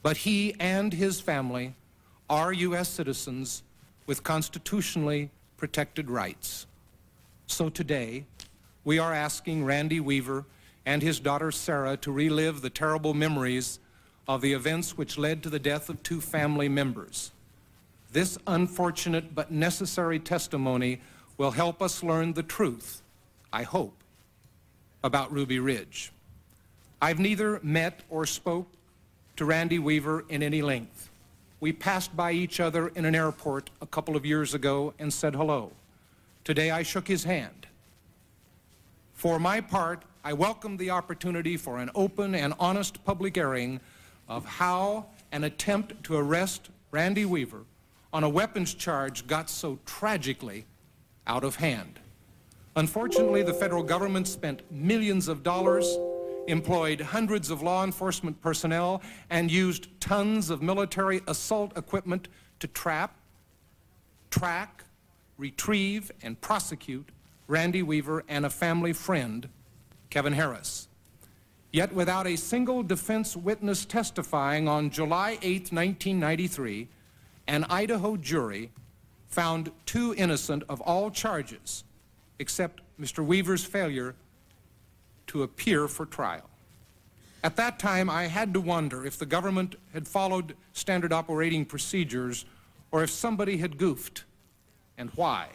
but he and his family are U.S. citizens with constitutionally protected rights. So today, we are asking Randy Weaver and his daughter Sarah to relive the terrible memories of the events which led to the death of 2 family members. This unfortunate but necessary testimony will help us learn the truth, I hope, about Ruby Ridge. I've neither met or spoke to Randy Weaver in any length. We passed by each other in an airport a couple of years ago and said hello. Today I shook his hand. For my part, I welcome the opportunity for an open and honest public airing of how an attempt to arrest Randy Weaver on a weapons charge got so tragically out of hand. Unfortunately, the federal government spent millions of dollars, employed hundreds of law enforcement personnel, and used tons of military assault equipment to trap, track, retrieve, and prosecute Randy Weaver and a family friend, Kevin Harris. Yet without a single defense witness testifying on July 8, 1993, an Idaho jury found 2 innocent of all charges except Mr. Weaver's failure to appear for trial. At that time, I had to wonder if the government had followed standard operating procedures or if somebody had goofed, and why.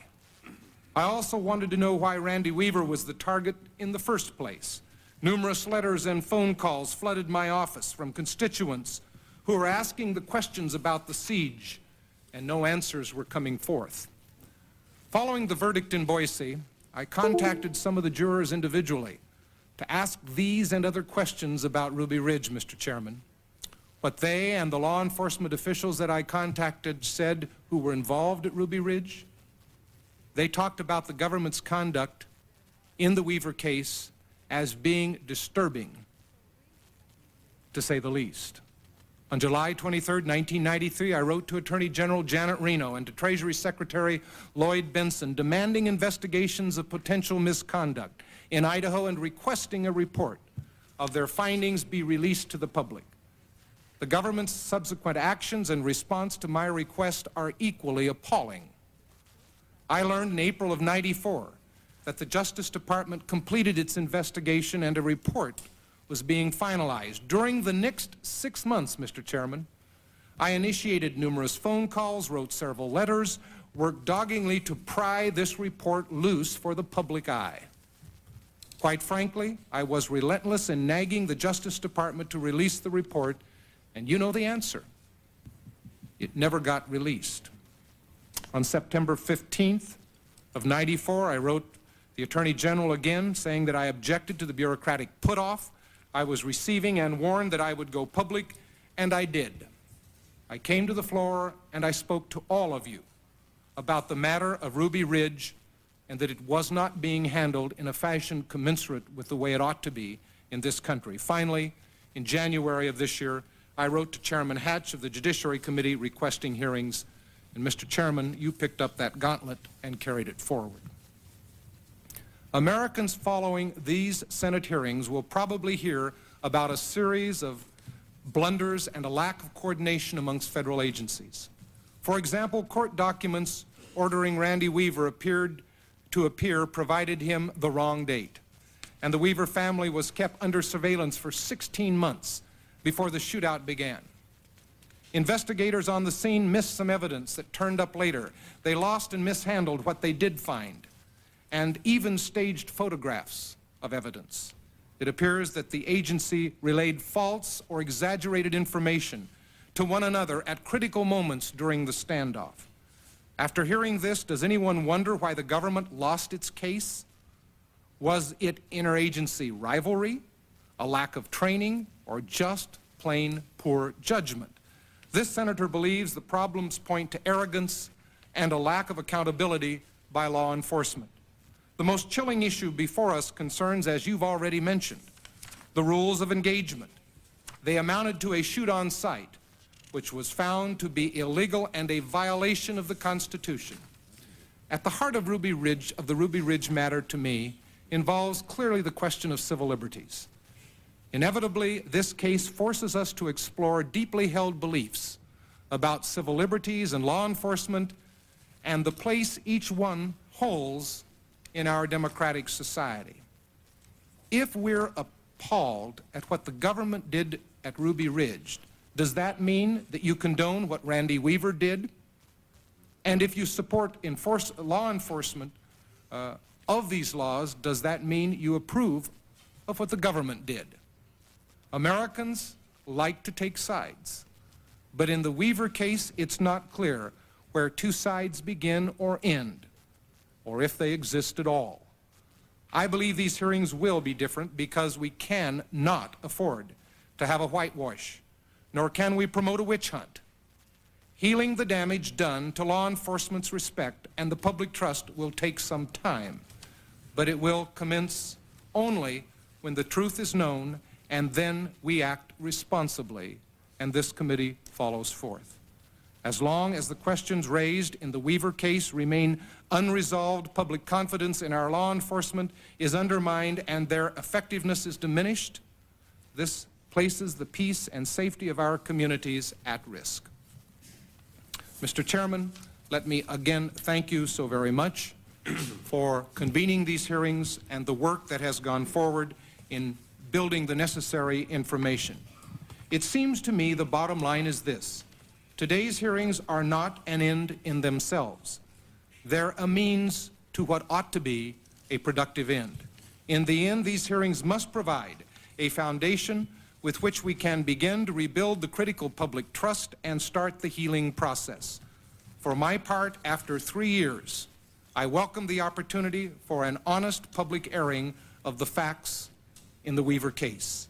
I also wanted to know why Randy Weaver was the target in the first place. Numerous letters and phone calls flooded my office from constituents who were asking the questions about the siege, and no answers were coming forth. Following the verdict in Boise, I contacted some of the jurors individually to ask these and other questions about Ruby Ridge, Mr. Chairman. What they and the law enforcement officials that I contacted said who were involved at Ruby Ridge They talked about the government's conduct in the Weaver case as being disturbing, to say the least. On July 23, 1993, I wrote to Attorney General Janet Reno and to Treasury Secretary Lloyd Benson demanding investigations of potential misconduct in Idaho and requesting a report of their findings be released to the public. The government's subsequent actions in response to my request are equally appalling. I learned in April of '94 that the Justice Department completed its investigation and a report was being finalized. During the next 6 months, Mr. Chairman, I initiated numerous phone calls, wrote several letters, worked doggedly to pry this report loose for the public eye. Quite frankly, I was relentless in nagging the Justice Department to release the report, and you know the answer. It never got released. On September 15th of '94, I wrote the Attorney General again, saying that I objected to the bureaucratic put-off I was receiving and warned that I would go public, and I did. I came to the floor and I spoke to all of you about the matter of Ruby Ridge and that it was not being handled in a fashion commensurate with the way it ought to be in this country. Finally, in January of this year, I wrote to Chairman Hatch of the Judiciary Committee requesting hearings, and Mr. Chairman, you picked up that gauntlet and carried it forward. Americans following these Senate hearings will probably hear about a series of blunders and a lack of coordination amongst federal agencies. For example, court documents ordering Randy Weaver appeared to appear provided him the wrong date, and the Weaver family was kept under surveillance for 16 months before the shootout began. Investigators on the scene missed some evidence that turned up later. They lost and mishandled what they did find, and even staged photographs of evidence. It appears that the agency relayed false or exaggerated information to one another at critical moments during the standoff. After hearing this, does anyone wonder why the government lost its case? Was it interagency rivalry, a lack of training, or just plain poor judgment? This senator believes the problems point to arrogance and a lack of accountability by law enforcement. The most chilling issue before us concerns, as you've already mentioned, the rules of engagement. They amounted to a shoot on sight, which was found to be illegal and a violation of the Constitution. At the heart of the Ruby Ridge matter to me involves clearly the question of civil liberties. Inevitably, this case forces us to explore deeply held beliefs about civil liberties and law enforcement and the place each one holds in our democratic society. If we're appalled at what the government did at Ruby Ridge, does that mean that you condone what Randy Weaver did? And if you support law enforcement of these laws, does that mean you approve of what the government did? Americans like to take sides, but in the Weaver case, it's not clear where two sides begin or end, or if they exist at all. I believe these hearings will be different because we can not afford to have a whitewash, nor can we promote a witch hunt. Healing the damage done to law enforcement's respect and the public trust will take some time, but it will commence only when the truth is known, and then we act responsibly, and this committee follows forth. As long as the questions raised in the Weaver case remain unresolved, public confidence in our law enforcement is undermined and their effectiveness is diminished, this places the peace and safety of our communities at risk. Mr. Chairman, let me again thank you so very much for convening these hearings and the work that has gone forward in building the necessary information. It seems to me the bottom line is this: today's hearings are not an end in themselves. They're a means to what ought to be a productive end. In the end, these hearings must provide a foundation with which we can begin to rebuild the critical public trust and start the healing process. For my part, after 3 years, I welcome the opportunity for an honest public airing of the facts in the Weaver case.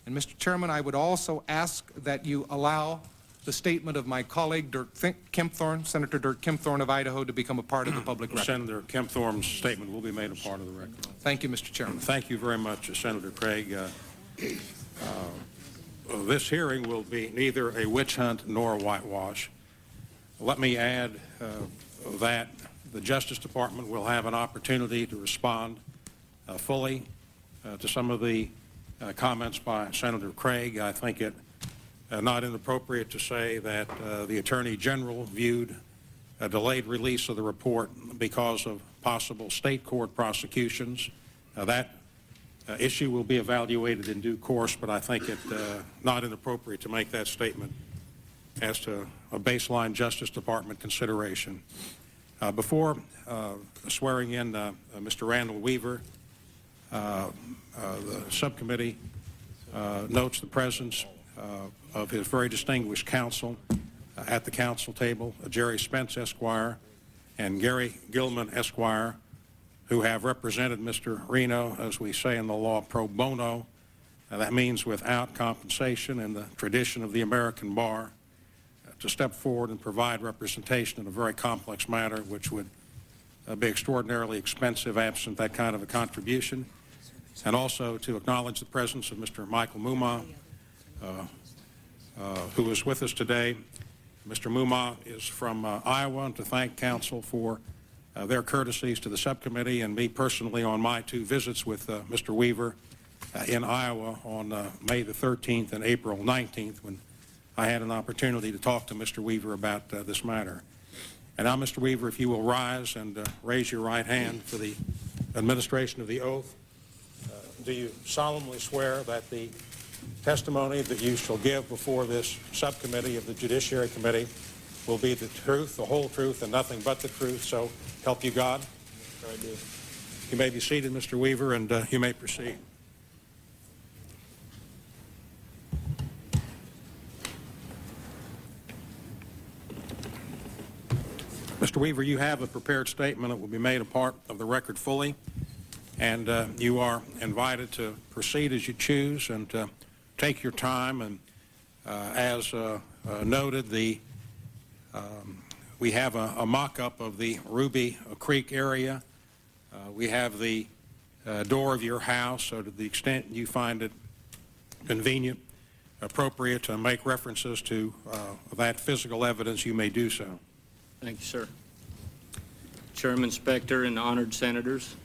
And Mr. Chairman, I would also ask that you allow the statement of my colleague, Senator Dirk Kempthorne of Idaho, to become a part of the public record. Senator Kempthorne's statement will be made a part of the record. Thank you, Mr. Chairman. Thank you very much, Senator Craig. This hearing will be neither a witch hunt nor a whitewash. Let me add that the Justice Department will have an opportunity to respond fully to some of the comments by Senator Craig. I think it not inappropriate to say that the Attorney General viewed a delayed release of the report because of possible state court prosecutions. That issue will be evaluated in due course, but I think it not inappropriate to make that statement as to a baseline Justice Department consideration. Before swearing in Mr. Randall Weaver, the subcommittee notes the presence of his very distinguished counsel at the council table, Jerry Spence, Esquire, and Gary Gilman, Esquire, who have represented Mr. Reno, as we say in the law, pro bono. That means without compensation in the tradition of the American bar, to step forward and provide representation in a very complex matter, which would be extraordinarily expensive absent that kind of a contribution, and also to acknowledge the presence of Mr. Michael Mumma, who is with us today. Mr. Mumma is from Iowa, and to thank counsel for their courtesies to the subcommittee and me personally on my 2 visits with Mr. Weaver in Iowa on May the 13th and April 19th, when I had an opportunity to talk to Mr. Weaver about this matter. And now, Mr. Weaver, if you will rise and raise your right hand for the administration of the oath. Do you solemnly swear that the testimony that you shall give before this subcommittee of the Judiciary Committee will be the truth, the whole truth, and nothing but the truth, so help you God? I do. You may be seated, Mr. Weaver, and you may proceed. Mr. Weaver, you have a prepared statement that will be made a part of the record fully, and you are invited to proceed as you choose and take your time. And as noted, we have a mock-up of the Ruby Creek area. We have the door of your house, so to the extent you find it convenient, appropriate to make references to that physical evidence, you may do so. Thank you, sir. Chairman, Specter, and honored senators,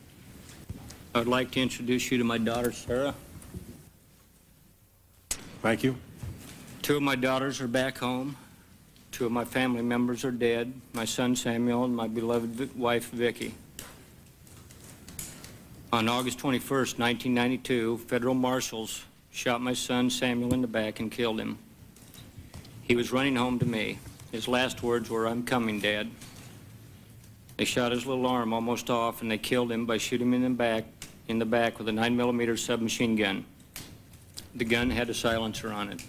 I would like to introduce you to my daughter, Sarah. Thank you. 2 of my daughters are back home. 2 of my family members are dead, my son Samuel and my beloved wife Vicki. On August 21st, 1992, federal marshals shot my son Samuel in the back and killed him. He was running home to me. His last words were, "I'm coming, Dad." They shot his little arm almost off, and they killed him by shooting him in the back with a 9mm submachine gun. The gun had a silencer on it.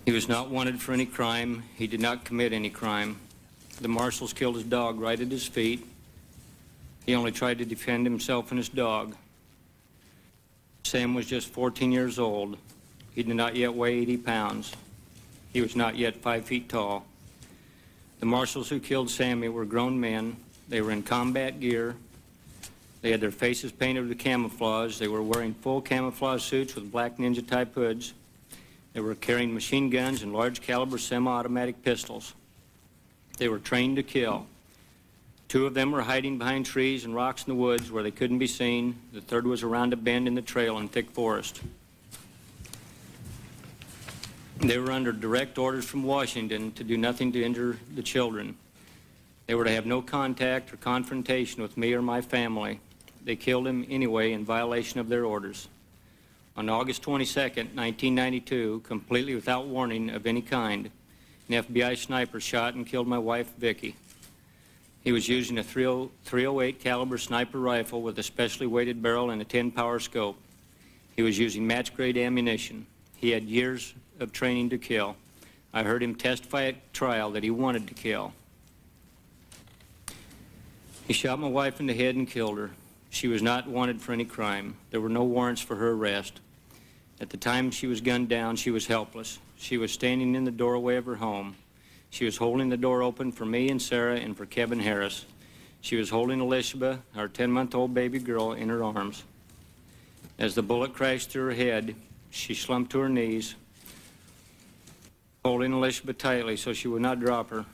He was not wanted for any crime. He did not commit any crime. The marshals killed his dog right at his feet. He only tried to defend himself and his dog. Sam was just 14 years old. He did not yet weigh 80 pounds. He was not yet 5 feet tall. The marshals who killed Sammy were grown men. They were in combat gear. They had their faces painted with camouflage. They were wearing full camouflage suits with black ninja-type hoods. They were carrying machine guns and large-caliber semi-automatic pistols. They were trained to kill. 2 of them were hiding behind trees and rocks in the woods where they couldn't be seen. The 3rd was around a bend in the trail in thick forest. They were under direct orders from Washington to do nothing to injure the children. They were to have no contact or confrontation with me or my family. They killed him anyway in violation of their orders. On August 22nd, 1992, completely without warning of any kind, an FBI sniper shot and killed my wife, Vicki. He was using a .308 caliber sniper rifle with a specially weighted barrel and a 10-power scope. He was using match-grade ammunition. He had years of training to kill. I heard him testify at trial that he wanted to kill. He shot my wife in the head and killed her. She was not wanted for any crime. There were no warrants for her arrest. At the time she was gunned down, she was helpless. She was standing in the doorway of her home. She was holding the door open for me and Sarah and for Kevin Harris. She was holding Elishba, our 10-month-old baby girl, in her arms. As the bullet crashed through her head, she slumped to her knees, holding Elishba tightly so she would not drop her.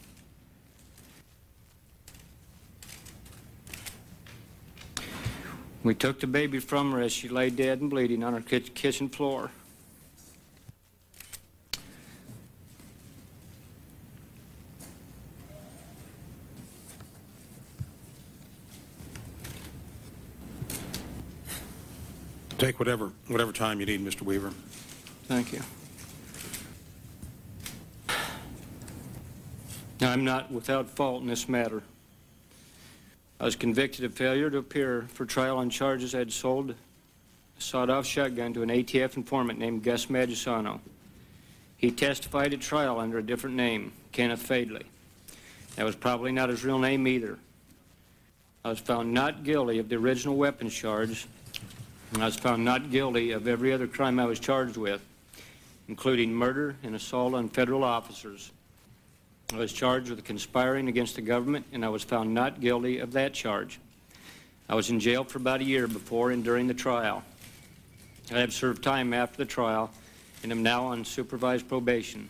We took the baby from her as she lay dead and bleeding on our kitchen floor. Take whatever time you need, Mr. Weaver. Thank you. Now, I'm not without fault in this matter. I was convicted of failure to appear for trial on charges I had sold a sawed-off shotgun to an ATF informant named Gus Magisano. He testified at trial under a different name, Kenneth Fadley. That was probably not his real name either. I was found not guilty of the original weapons charge, and I was found not guilty of every other crime I was charged with, including murder and assault on federal officers. I was charged with conspiring against the government, and I was found not guilty of that charge. I was in jail for about a year before and during the trial. I have served time after the trial and am now on supervised probation.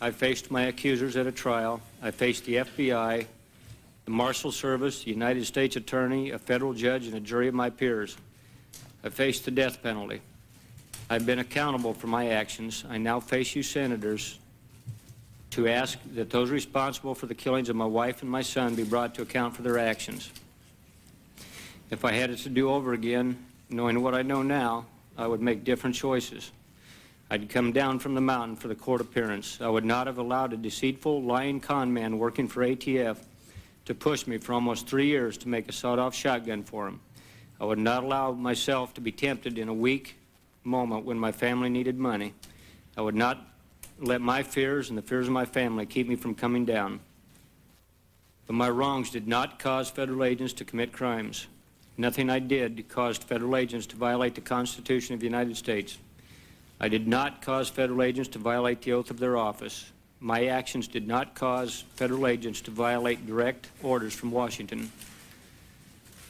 I faced my accusers at a trial. I faced the FBI, the Marshal Service, the United States Attorney, a federal judge, and a jury of my peers. I faced the death penalty. I've been accountable for my actions. I now face you senators to ask that those responsible for the killings of my wife and my son be brought to account for their actions. If I had it to do over again, knowing what I know now, I would make different choices. I'd come down from the mountain for the court appearance. I would not have allowed a deceitful, lying con man working for ATF to push me for almost 3 years to make a sawed-off shotgun for him. I would not allow myself to be tempted in a weak moment when my family needed money. I would not let my fears and the fears of my family keep me from coming down. But my wrongs did not cause federal agents to commit crimes. Nothing I did caused federal agents to violate the Constitution of the United States. I did not cause federal agents to violate the oath of their office. My actions did not cause federal agents to violate direct orders from Washington.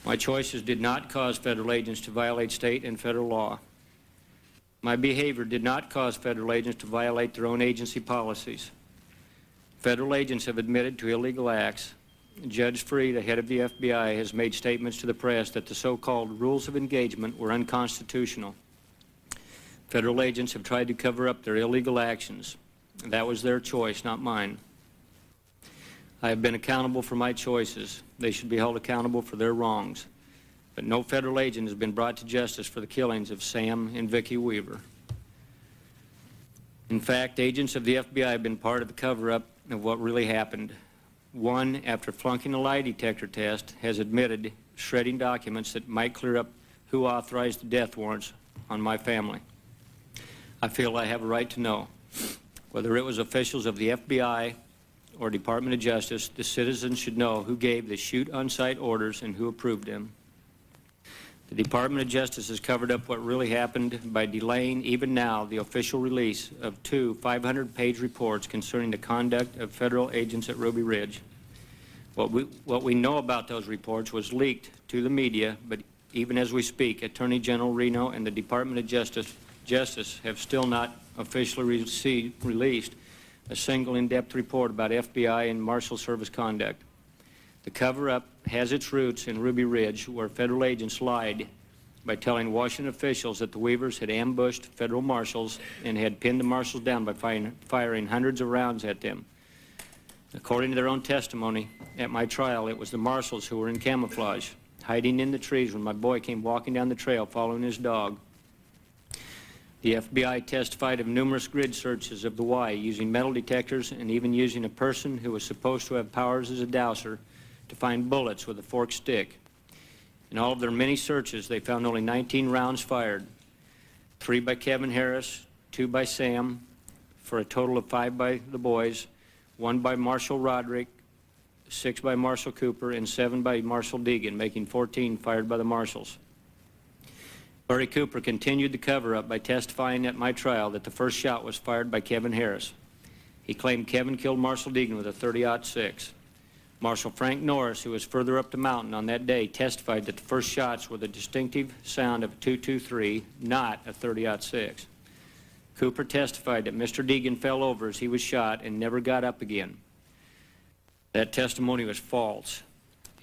My choices did not cause federal agents to violate state and federal law. My behavior did not cause federal agents to violate their own agency policies. Federal agents have admitted to illegal acts. Judge Free, the head of the FBI, has made statements to the press that the so-called rules of engagement were unconstitutional. Federal agents have tried to cover up their illegal actions. That was their choice, not mine. I have been accountable for my choices. They should be held accountable for their wrongs. But no federal agent has been brought to justice for the killings of Sam and Vicki Weaver. In fact, agents of the FBI have been part of the cover-up of what really happened. One, after flunking a lie detector test, has admitted shredding documents that might clear up who authorized the death warrants on my family. I feel I have a right to know. Whether it was officials of the FBI or Department of Justice, the citizens should know who gave the shoot-on-sight orders and who approved them. The Department of Justice has covered up what really happened by delaying, even now, the official release of 2 500-page reports concerning the conduct of federal agents at Ruby Ridge. What we know about those reports was leaked to the media, but even as we speak, Attorney General Reno and the Department of Justice have still not officially released a single in-depth report about FBI and Marshal Service conduct. The cover-up has its roots in Ruby Ridge, where federal agents lied by telling Washington officials that the Weavers had ambushed federal marshals and had pinned the marshals down by firing hundreds of rounds at them. According to their own testimony at my trial, it was the marshals who were in camouflage, hiding in the trees when my boy came walking down the trail following his dog. The FBI testified of numerous grid searches of the Y using metal detectors and even using a person who was supposed to have powers as a dowser to find bullets with a forked stick. In all of their many searches, they found only 19 rounds fired, 3 by Kevin Harris, 2 by Sam, for a total of 5 by the boys, 1 by Marshal Roderick, 6 by Marshal Cooper, and 7 by Marshal Deegan, making 14 fired by the marshals. Corey Cooper continued the cover-up by testifying at my trial that the first shot was fired by Kevin Harris. He claimed Kevin killed Marshal Deegan with a .30-06. Marshal Frank Norris, who was further up the mountain on that day, testified that the first shots were the distinctive sound of a .223, not a .30-06. Cooper testified that Mr. Deegan fell over as he was shot and never got up again. That testimony was false.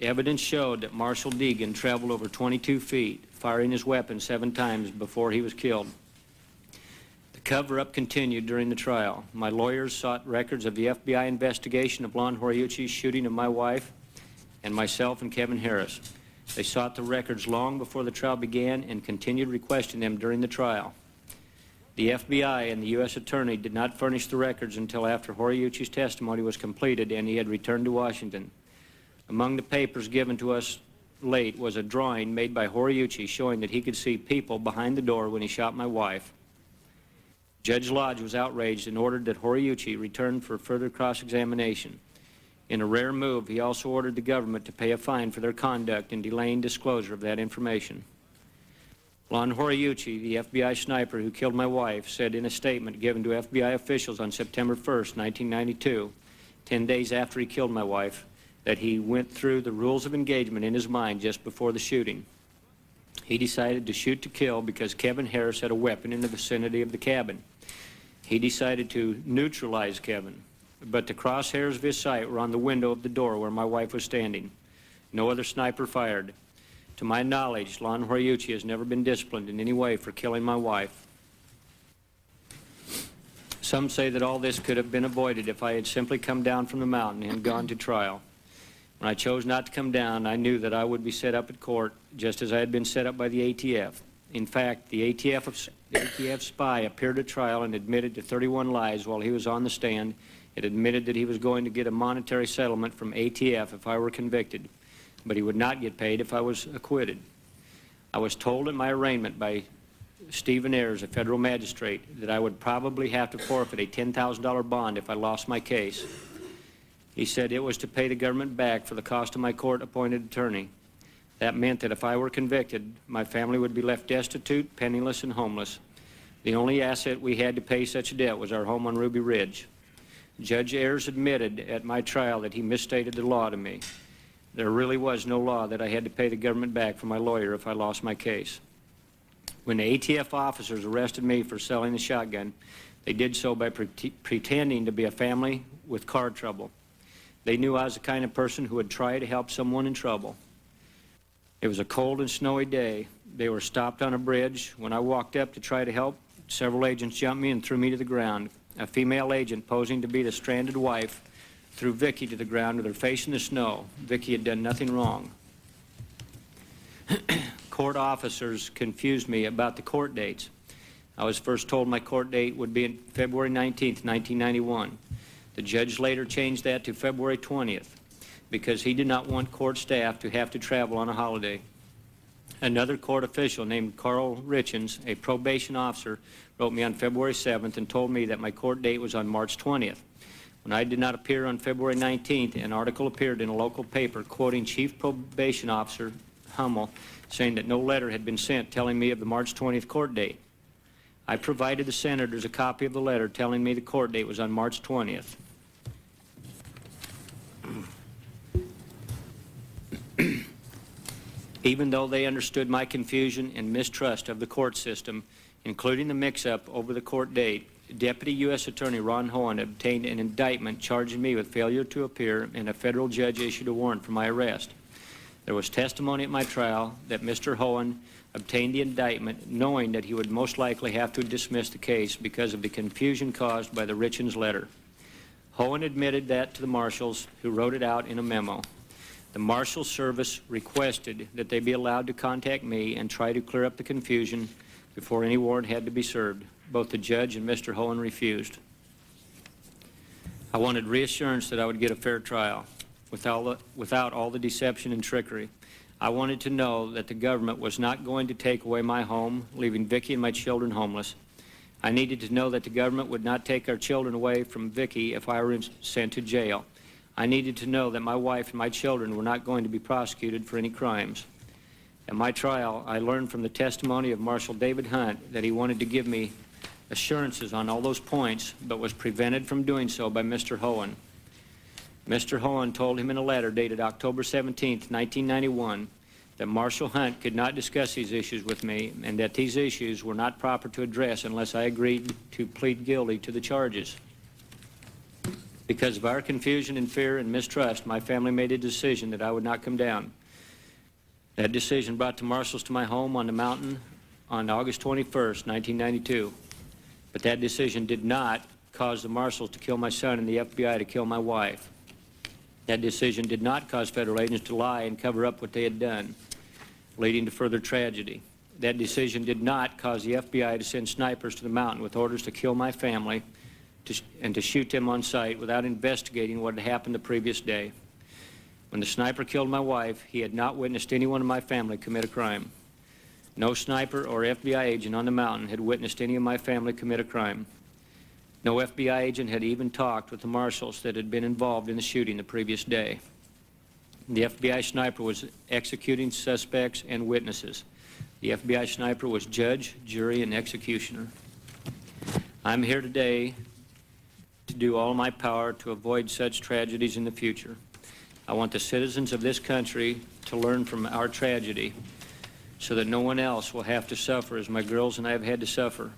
Evidence showed that Marshal Deegan traveled over 22 feet, firing his weapon 7 times before he was killed. The cover-up continued during the trial. My lawyers sought records of the FBI investigation of Lon Horiuchi's shooting of my wife and myself and Kevin Harris. They sought the records long before the trial began and continued requesting them during the trial. The FBI and the U.S. Attorney did not furnish the records until after Horiuchi's testimony was completed and he had returned to Washington. Among the papers given to us late was a drawing made by Horiuchi showing that he could see people behind the door when he shot my wife. Judge Lodge was outraged and ordered that Horiuchi return for further cross-examination. In a rare move, he also ordered the government to pay a fine for their conduct in delaying disclosure of that information. Lon Horiuchi, the FBI sniper who killed my wife, said in a statement given to FBI officials on September 1st, 1992, 10 days after he killed my wife, that he went through the rules of engagement in his mind just before the shooting. He decided to shoot to kill because Kevin Harris had a weapon in the vicinity of the cabin. He decided to neutralize Kevin, but the crosshairs of his sight were on the window of the door where my wife was standing. No other sniper fired. To my knowledge, Lon Horiuchi has never been disciplined in any way for killing my wife. Some say that all this could have been avoided if I had simply come down from the mountain and gone to trial. When I chose not to come down, I knew that I would be set up at court just as I had been set up by the ATF. In fact, the ATF spy appeared at trial and admitted to 31 lies while he was on the stand. It admitted that he was going to get a monetary settlement from ATF if I were convicted, but he would not get paid if I was acquitted. I was told in my arraignment by Stephen Ayers, a federal magistrate, that I would probably have to forfeit a $10,000 bond if I lost my case. He said it was to pay the government back for the cost of my court-appointed attorney. That meant that if I were convicted, my family would be left destitute, penniless, and homeless. The only asset we had to pay such a debt was our home on Ruby Ridge. Judge Ayers admitted at my trial that he misstated the law to me. There really was no law that I had to pay the government back for my lawyer if I lost my case. When the ATF officers arrested me for selling the shotgun, they did so by pretending to be a family with car trouble. They knew I was the kind of person who would try to help someone in trouble. It was a cold and snowy day. They were stopped on a bridge. When I walked up to try to help, several agents jumped me and threw me to the ground. A female agent posing to be the stranded wife threw Vicky to the ground with her face in the snow. Vicky had done nothing wrong. Court officers confused me about the court dates. I was first told my court date would be February 19th, 1991. The judge later changed that to February 20th because he did not want court staff to have to travel on a holiday. Another court official named Carl Richens, a probation officer, wrote me on February 7th and told me that my court date was on March 20th. When I did not appear on February 19th, an article appeared in a local paper quoting Chief Probation Officer Hummel, saying that no letter had been sent telling me of the March 20th court date. I provided the senators a copy of the letter telling me the court date was on March 20th. Even though they understood my confusion and mistrust of the court system, including the mix-up over the court date, Deputy U.S. Attorney Ron Hohen obtained an indictment charging me with failure to appear, and a federal judge issued a warrant for my arrest. There was testimony at my trial that Mr. Hohen obtained the indictment knowing that he would most likely have to dismiss the case because of the confusion caused by the Richens letter. Hohen admitted that to the marshals, who wrote it out in a memo. The Marshal Service requested that they be allowed to contact me and try to clear up the confusion before any warrant had to be served. Both the judge and Mr. Hohen refused. I wanted reassurance that I would get a fair trial without all the deception and trickery. I wanted to know that the government was not going to take away my home, leaving Vicki and my children homeless. I needed to know that the government would not take our children away from Vicki if I were sent to jail. I needed to know that my wife and my children were not going to be prosecuted for any crimes. At my trial, I learned from the testimony of Marshal David Hunt that he wanted to give me assurances on all those points, but was prevented from doing so by Mr. Hohen. Mr. Hohen told him in a letter dated October 17, 1991, that Marshal Hunt could not discuss these issues with me and that these issues were not proper to address unless I agreed to plead guilty to the charges. Because of our confusion and fear and mistrust, my family made a decision that I would not come down. That decision brought the marshals to my home on the mountain on August 21st, 1992. But that decision did not cause the marshals to kill my son and the FBI to kill my wife. That decision did not cause federal agents to lie and cover up what they had done, leading to further tragedy. That decision did not cause the FBI to send snipers to the mountain with orders to kill my family and to shoot them on sight without investigating what had happened the previous day. When the sniper killed my wife, he had not witnessed anyone in my family commit a crime. No sniper or FBI agent on the mountain had witnessed any of my family commit a crime. No FBI agent had even talked with the marshals that had been involved in the shooting the previous day. The FBI sniper was executing suspects and witnesses. The FBI sniper was judge, jury, and executioner. I'm here today to do all my power to avoid such tragedies in the future. I want the citizens of this country to learn from our tragedy so that no one else will have to suffer as my girls and I have had to suffer.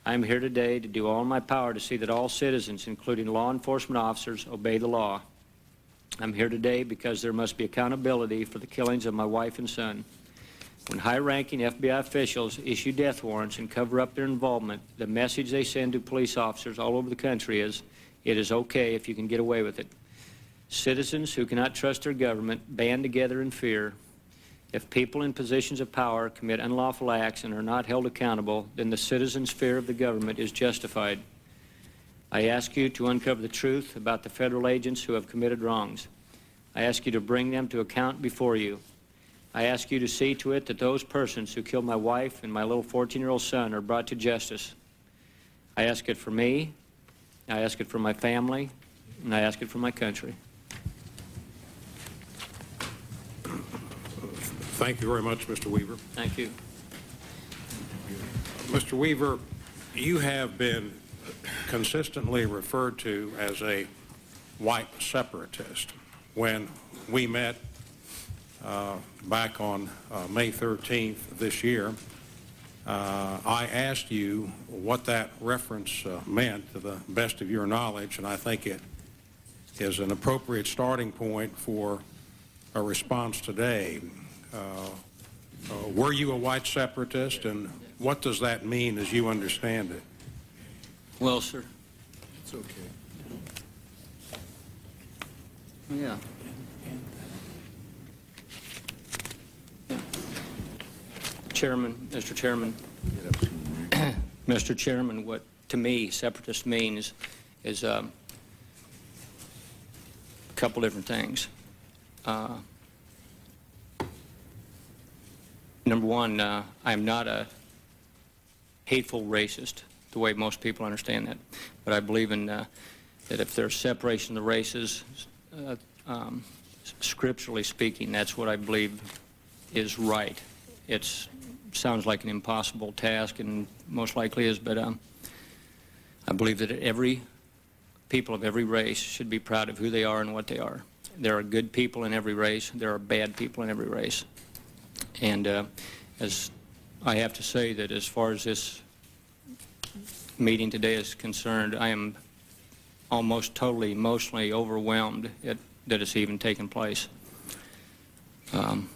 I'm here today to do all in my power to see that all citizens, including law enforcement officers, obey the law. I'm here today because there must be accountability for the killings of my wife and son. When high-ranking FBI officials issue death warrants and cover up their involvement, the message they send to police officers all over the country is, it is okay if you can get away with it. Citizens who cannot trust their government band together in fear. If people in positions of power commit unlawful acts and are not held accountable, then the citizens' fear of the government is justified. I ask you to uncover the truth about the federal agents who have committed wrongs. I ask you to bring them to account before you. I ask you to see to it that those persons who killed my wife and my little 14-year-old son are brought to justice. I ask it for me, I ask it for my family, and I ask it for my country. Thank you very much, Mr. Weaver. Thank you. Mr. Weaver, you have been consistently referred to as a white separatist. When we met back on May 13th this year, I asked you what that reference meant to the best of your knowledge, and I think it is an appropriate starting point for a response today. Were you a white separatist, and what does that mean as you understand it? Well, sir. It's okay. Yeah. Chairman, Mr. Chairman, Mr. Chairman, what to me separatist means is a couple different things. Number one, I'm not a hateful racist, the way most people understand that. But I believe in that if there's separation of the races, scripturally speaking, that's what I believe is right. It sounds like an impossible task, and most likely is, but I believe that every people of every race should be proud of who they are and what they are. There are good people in every race. There are bad people in every race. And as I have to say that as far as this meeting today is concerned, I am almost totally emotionally overwhelmed that it's even taken place. And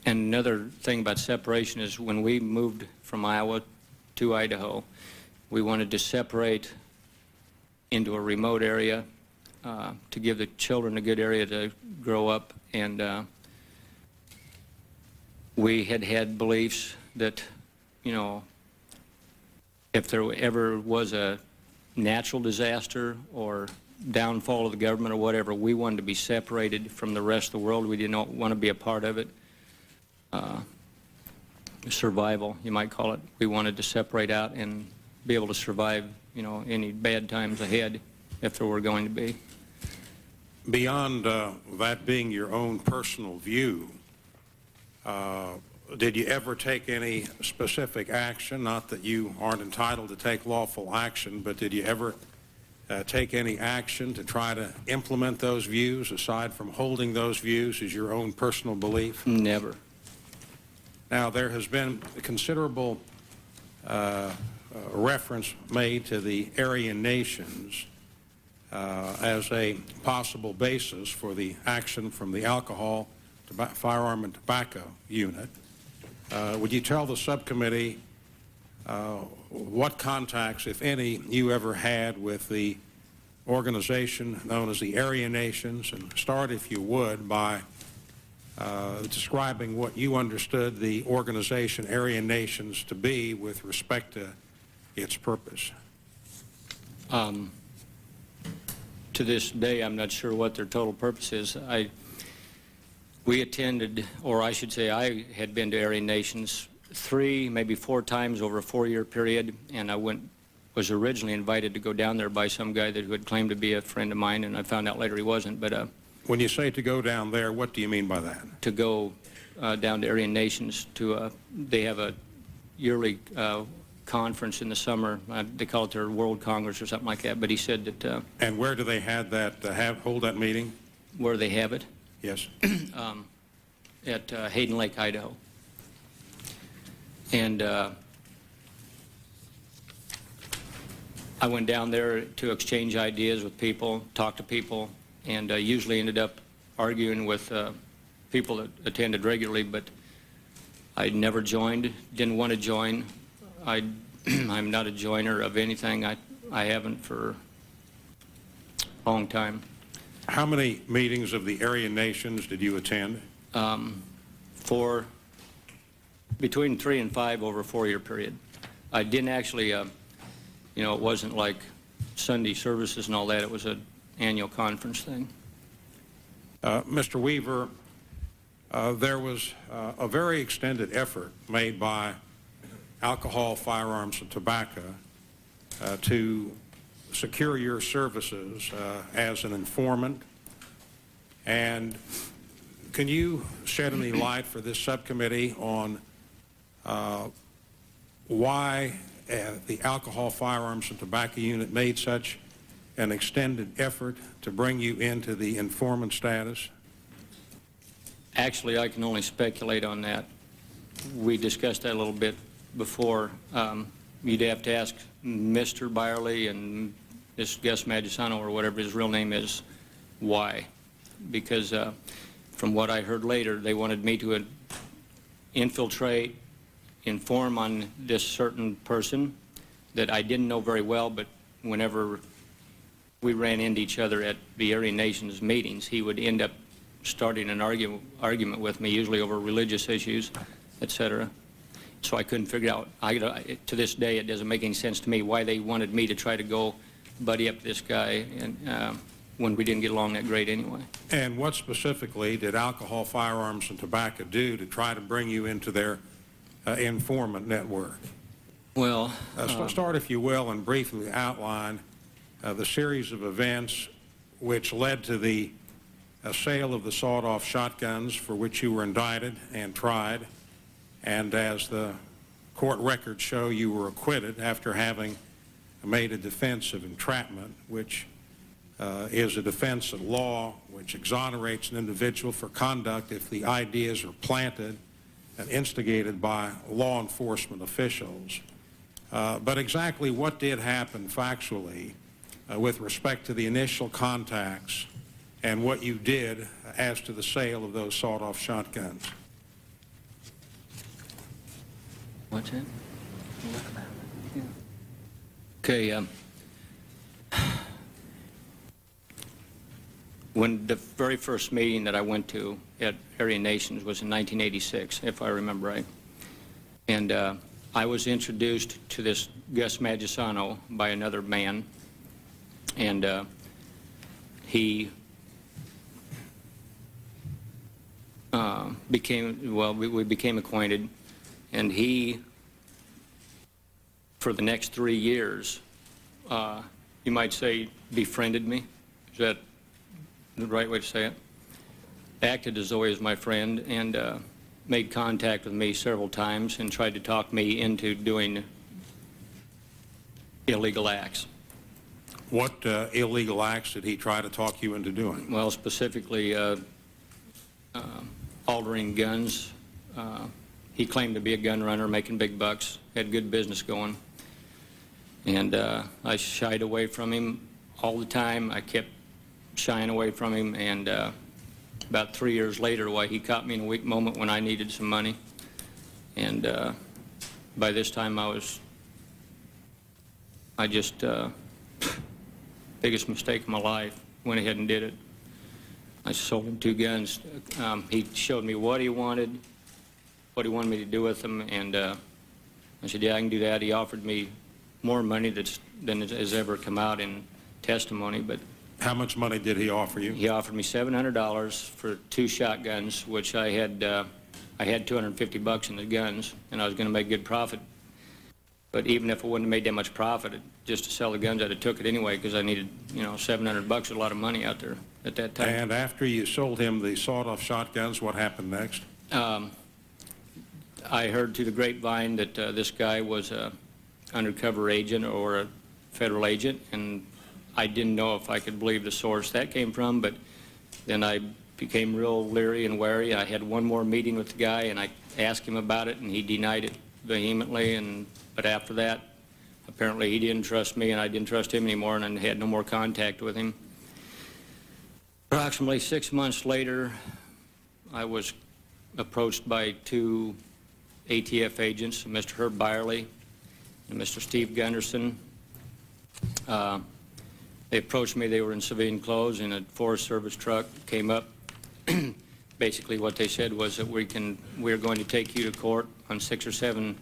another thing about separation is when we moved from Iowa to Idaho, we wanted to separate into a remote area to give the children a good area to grow up, and we had beliefs that, you know, if there ever was a natural disaster or downfall of the government or whatever, we wanted to be separated from the rest of the world. We didn't want to be a part of it. Survival, you might call it. We wanted to separate out and be able to survive, you know, any bad times ahead if there were going to be. Beyond that being your own personal view, did you ever take any specific action? Not that you aren't entitled to take lawful action, but did you ever take any action to try to implement those views, aside from holding those views as your own personal belief? Never. Now, there has been a considerable reference made to the Aryan nations as a possible basis for the action from the Alcohol, Firearm, and Tobacco Unit. Would you tell the subcommittee what contacts, if any, you ever had with the organization known as the Aryan Nations, and start, if you would, by describing what you understood the organization Aryan Nations to be with respect to its purpose? To this day, I'm not sure what their total purpose is. We attended, or I should say I had been to Aryan Nations 3, maybe 4 times over a 4-year period, and I was originally invited to go down there by some guy that had claimed to be a friend of mine, and I found out later he wasn't. But when you say to go down there, what do you mean by that? To go down to Aryan Nations they have a yearly conference in the summer. They call it their World Congress or something like that. But he said that. And where do they hold that meeting? Where they have it? Yes. At Hayden Lake, Idaho. And I went down there to exchange ideas with people, talk to people, and usually ended up arguing with people that attended regularly, but I never joined, didn't want to join. I'm not a joiner of anything. I haven't for a long time. How many meetings of the Aryan Nations did you attend? Between 3 and 5 over a 4-year period. I didn't actually, it wasn't like Sunday services and all that. It was an annual conference thing. Mr. Weaver, there was a very extended effort made by Alcohol, Firearms, and Tobacco to secure your services as an informant. And can you shed any light for this subcommittee on why the Alcohol, Firearms, and Tobacco Unit made such an extended effort to bring you into the informant status? Actually, I can only speculate on that. We discussed that a little bit before. You'd have to ask Mr. Byerly and this Gus Magisano, or whatever his real name is, why. Because from what I heard later, they wanted me to infiltrate, inform on this certain person that I didn't know very well, but whenever we ran into each other at the Aryan Nations meetings, he would end up starting an argument with me, usually over religious issues, etc. So I couldn't figure out, to this day, it doesn't make any sense to me why they wanted me to try to go buddy up this guy and when we didn't get along that great anyway. And what specifically did Alcohol, Firearms, and Tobacco do to try to bring you into their informant network? Well, start, if you will, and briefly outline the series of events which led to the sale of the sawed-off shotguns for which you were indicted and tried, and as the court records show, you were acquitted after having made a defense of entrapment, which is a defense of law which exonerates an individual for conduct if the ideas are planted and instigated by law enforcement officials. But exactly what did happen factually with respect to the initial contacts and what you did as to the sale of those sawed-off shotguns? What's it? Okay. When the very first meeting that I went to at Aryan Nations was in 1986, if I remember right. And I was introduced to this Gus Magisano by another man. And he we became acquainted. And he, for the next 3 years, you might say, befriended me. Is that the right way to say it, acted as though he was my friend and made contact with me several times and tried to talk me into doing illegal acts. What illegal acts did he try to talk you into doing? Well, specifically altering guns. He claimed to be a gun runner, making big bucks, had good business going. And I shied away from him all the time. I kept shying away from him, and about 3 years later, why, he caught me in a weak moment when I needed some money. And by this time, I just, biggest mistake of my life, went ahead and did it. I sold him 2 guns. He showed me what he wanted me to do with them, and I said, yeah, I can do that. He offered me more money than has ever come out in testimony. But how much money did he offer you? He offered me $700 for 2 shotguns, which I had $250 in the guns, and I was going to make good profit. But even if I wouldn't have made that much profit, just to sell the guns, I'd have took it anyway, because I needed, $700 was a lot of money out there at that time. And after you sold him the sawed-off shotguns, what happened next? I heard through the grapevine that this guy was an undercover agent or a federal agent, and I didn't know if I could believe the source that came from, but then I became real leery and wary. I had one more meeting with the guy, and I asked him about it, and he denied it vehemently. But after that, apparently he didn't trust me, and I didn't trust him anymore, and I had no more contact with him. Approximately 6 months later, I was approached by 2 ATF agents, Mr. Herb Byerly and Mr. Steve Gunderson. They approached me. They were in civilian clothes, and a Forest Service truck came up. Basically what they said was that we're going to take you to court on 6 or 7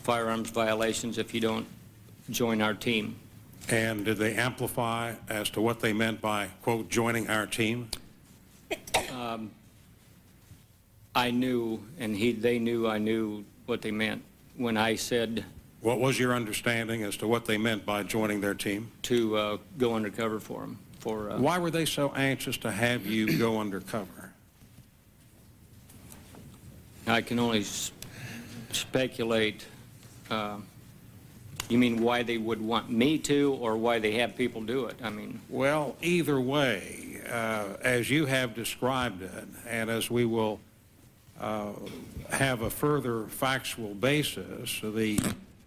firearms violations if you don't join our team. And did they amplify as to what they meant by, quote, joining our team? I knew, and they knew I knew what they meant when I said... What was your understanding as to what they meant by joining their team? To go undercover for them. Why were they so anxious to have you go undercover? I can only speculate. You mean why they would want me to, or why they have people do it? I mean... Well, either way, as you have described it, and as we will have a further factual basis, the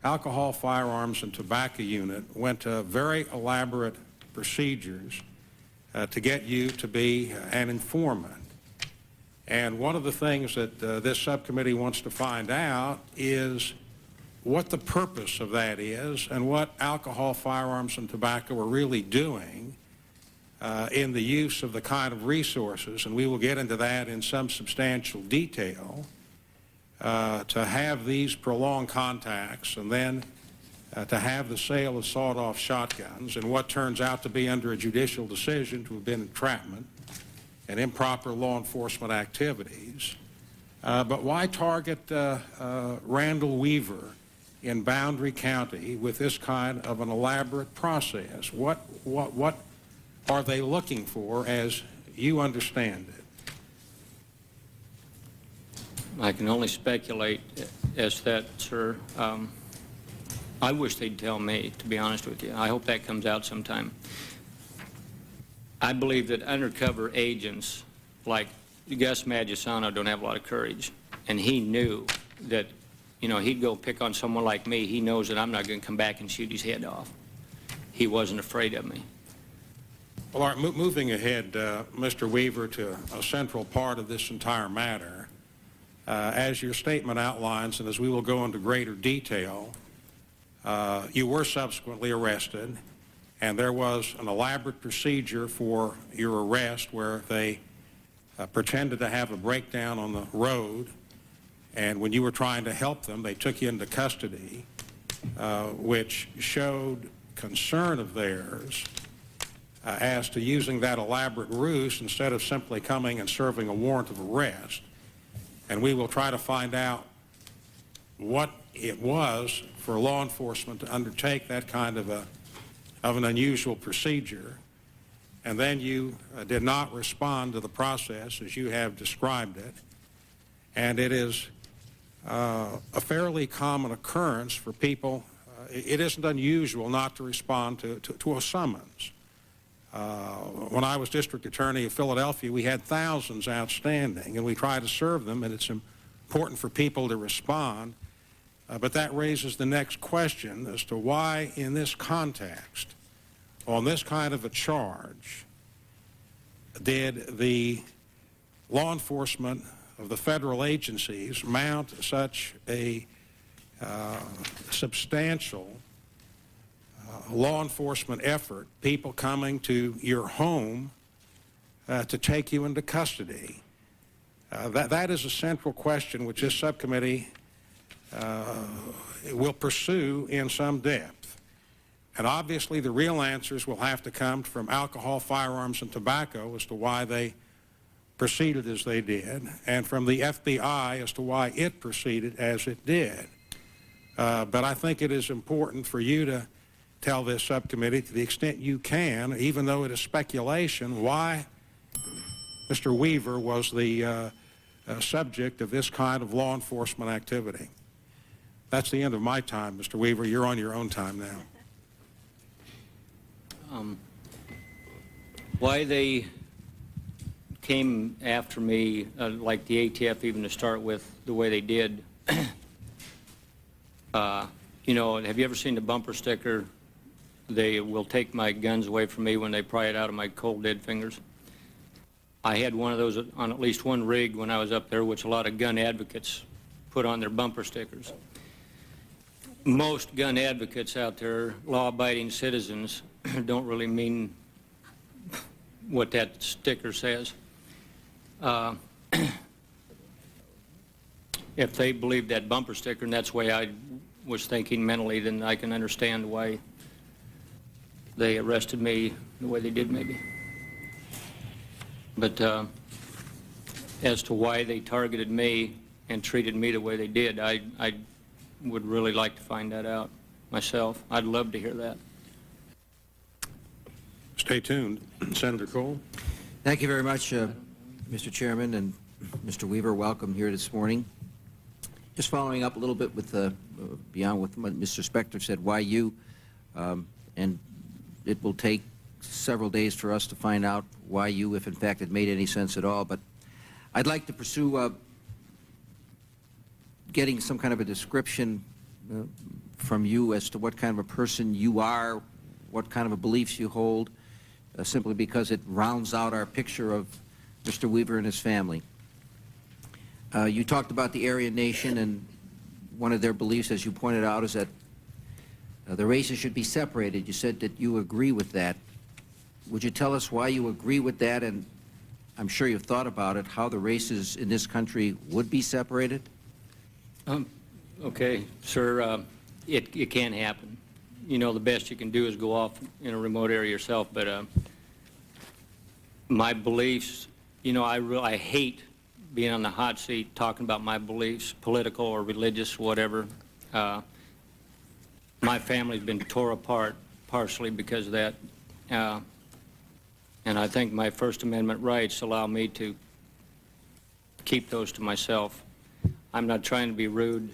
Alcohol, Firearms, and Tobacco Unit went to very elaborate procedures to get you to be an informant. And one of the things that this subcommittee wants to find out is what the purpose of that is and what Alcohol, Firearms, and Tobacco are really doing in the use of the kind of resources, and we will get into that in some substantial detail, to have these prolonged contacts and then to have the sale of sawed-off shotguns and what turns out to be under a judicial decision to have been entrapment and improper law enforcement activities. But why target Randall Weaver in Boundary County with this kind of an elaborate process? What are they looking for as you understand it? I can only speculate as to that, sir. I wish they'd tell me, to be honest with you. I hope that comes out sometime. I believe that undercover agents like Gus Magisano don't have a lot of courage, and he knew that, he'd go pick on someone like me. He knows that I'm not going to come back and shoot his head off. He wasn't afraid of me. Well, all right, moving ahead, Mr. Weaver, to a central part of this entire matter. As your statement outlines, and as we will go into greater detail, you were subsequently arrested, and there was an elaborate procedure for your arrest where they pretended to have a breakdown on the road, and when you were trying to help them, they took you into custody, which showed concern of theirs as to using that elaborate ruse instead of simply coming and serving a warrant of arrest. And we will try to find out what it was for law enforcement to undertake that kind of an unusual procedure. and then you did not respond to the process as you have described it. And it is a fairly common occurrence for people. It isn't unusual not to respond to a summons. When I was district attorney of Philadelphia, we had thousands outstanding, and we try to serve them, and it's important for people to respond. But that raises the next question as to why, in this context, on this kind of a charge, did the law enforcement of the federal agencies mount such a substantial law enforcement effort, people coming to your home to take you into custody? That is a central question which this subcommittee will pursue in some depth. And obviously the real answers will have to come from alcohol, firearms, and tobacco as to why they proceeded as they did, and from the FBI as to why it proceeded as it did. But I think it is important for you to tell this subcommittee, to the extent you can, even though it is speculation, why Mr. Weaver was the subject of this kind of law enforcement activity. That's the end of my time, Mr. Weaver. You're on your own time now. Why they came after me, like the ATF even to start with, the way they did, you know, have you ever seen the bumper sticker, "They will take my guns away from me when they pry it out of my cold dead fingers"? I had one of those on at least one rig when I was up there, which a lot of gun advocates put on their bumper stickers. Most gun advocates out there, law-abiding citizens, don't really mean what that sticker says. If they believe that bumper sticker, and that's the way I was thinking mentally, then I can understand why they arrested me the way they did, maybe. But as to why they targeted me and treated me the way they did, I would really like to find that out myself. I'd love to hear that. Stay tuned. Senator Cole. Thank you very much, Mr. Chairman, and Mr. Weaver, welcome here this morning. Just following up a little bit with beyond what Mr. Spector said, why you, and it will take several days for us to find out why you, if in fact it made any sense at all. But I'd like to pursue getting some kind of a description from you as to what kind of a person you are, what kind of a beliefs you hold, simply because it rounds out our picture of Mr. Weaver and his family. You talked about the Aryan Nation, and one of their beliefs, as you pointed out, is that the races should be separated. You said that you agree with that. Would you tell us why you agree with that, and I'm sure you've thought about it, how the races in this country would be separated? Okay, sir, it can happen. You know, the best you can do is go off in a remote area yourself, but my beliefs, you know, I hate being on the hot seat talking about my beliefs, political or religious, whatever. My family's been tore apart partially because of that, and I think my First Amendment rights allow me to keep those to myself. I'm not trying to be rude.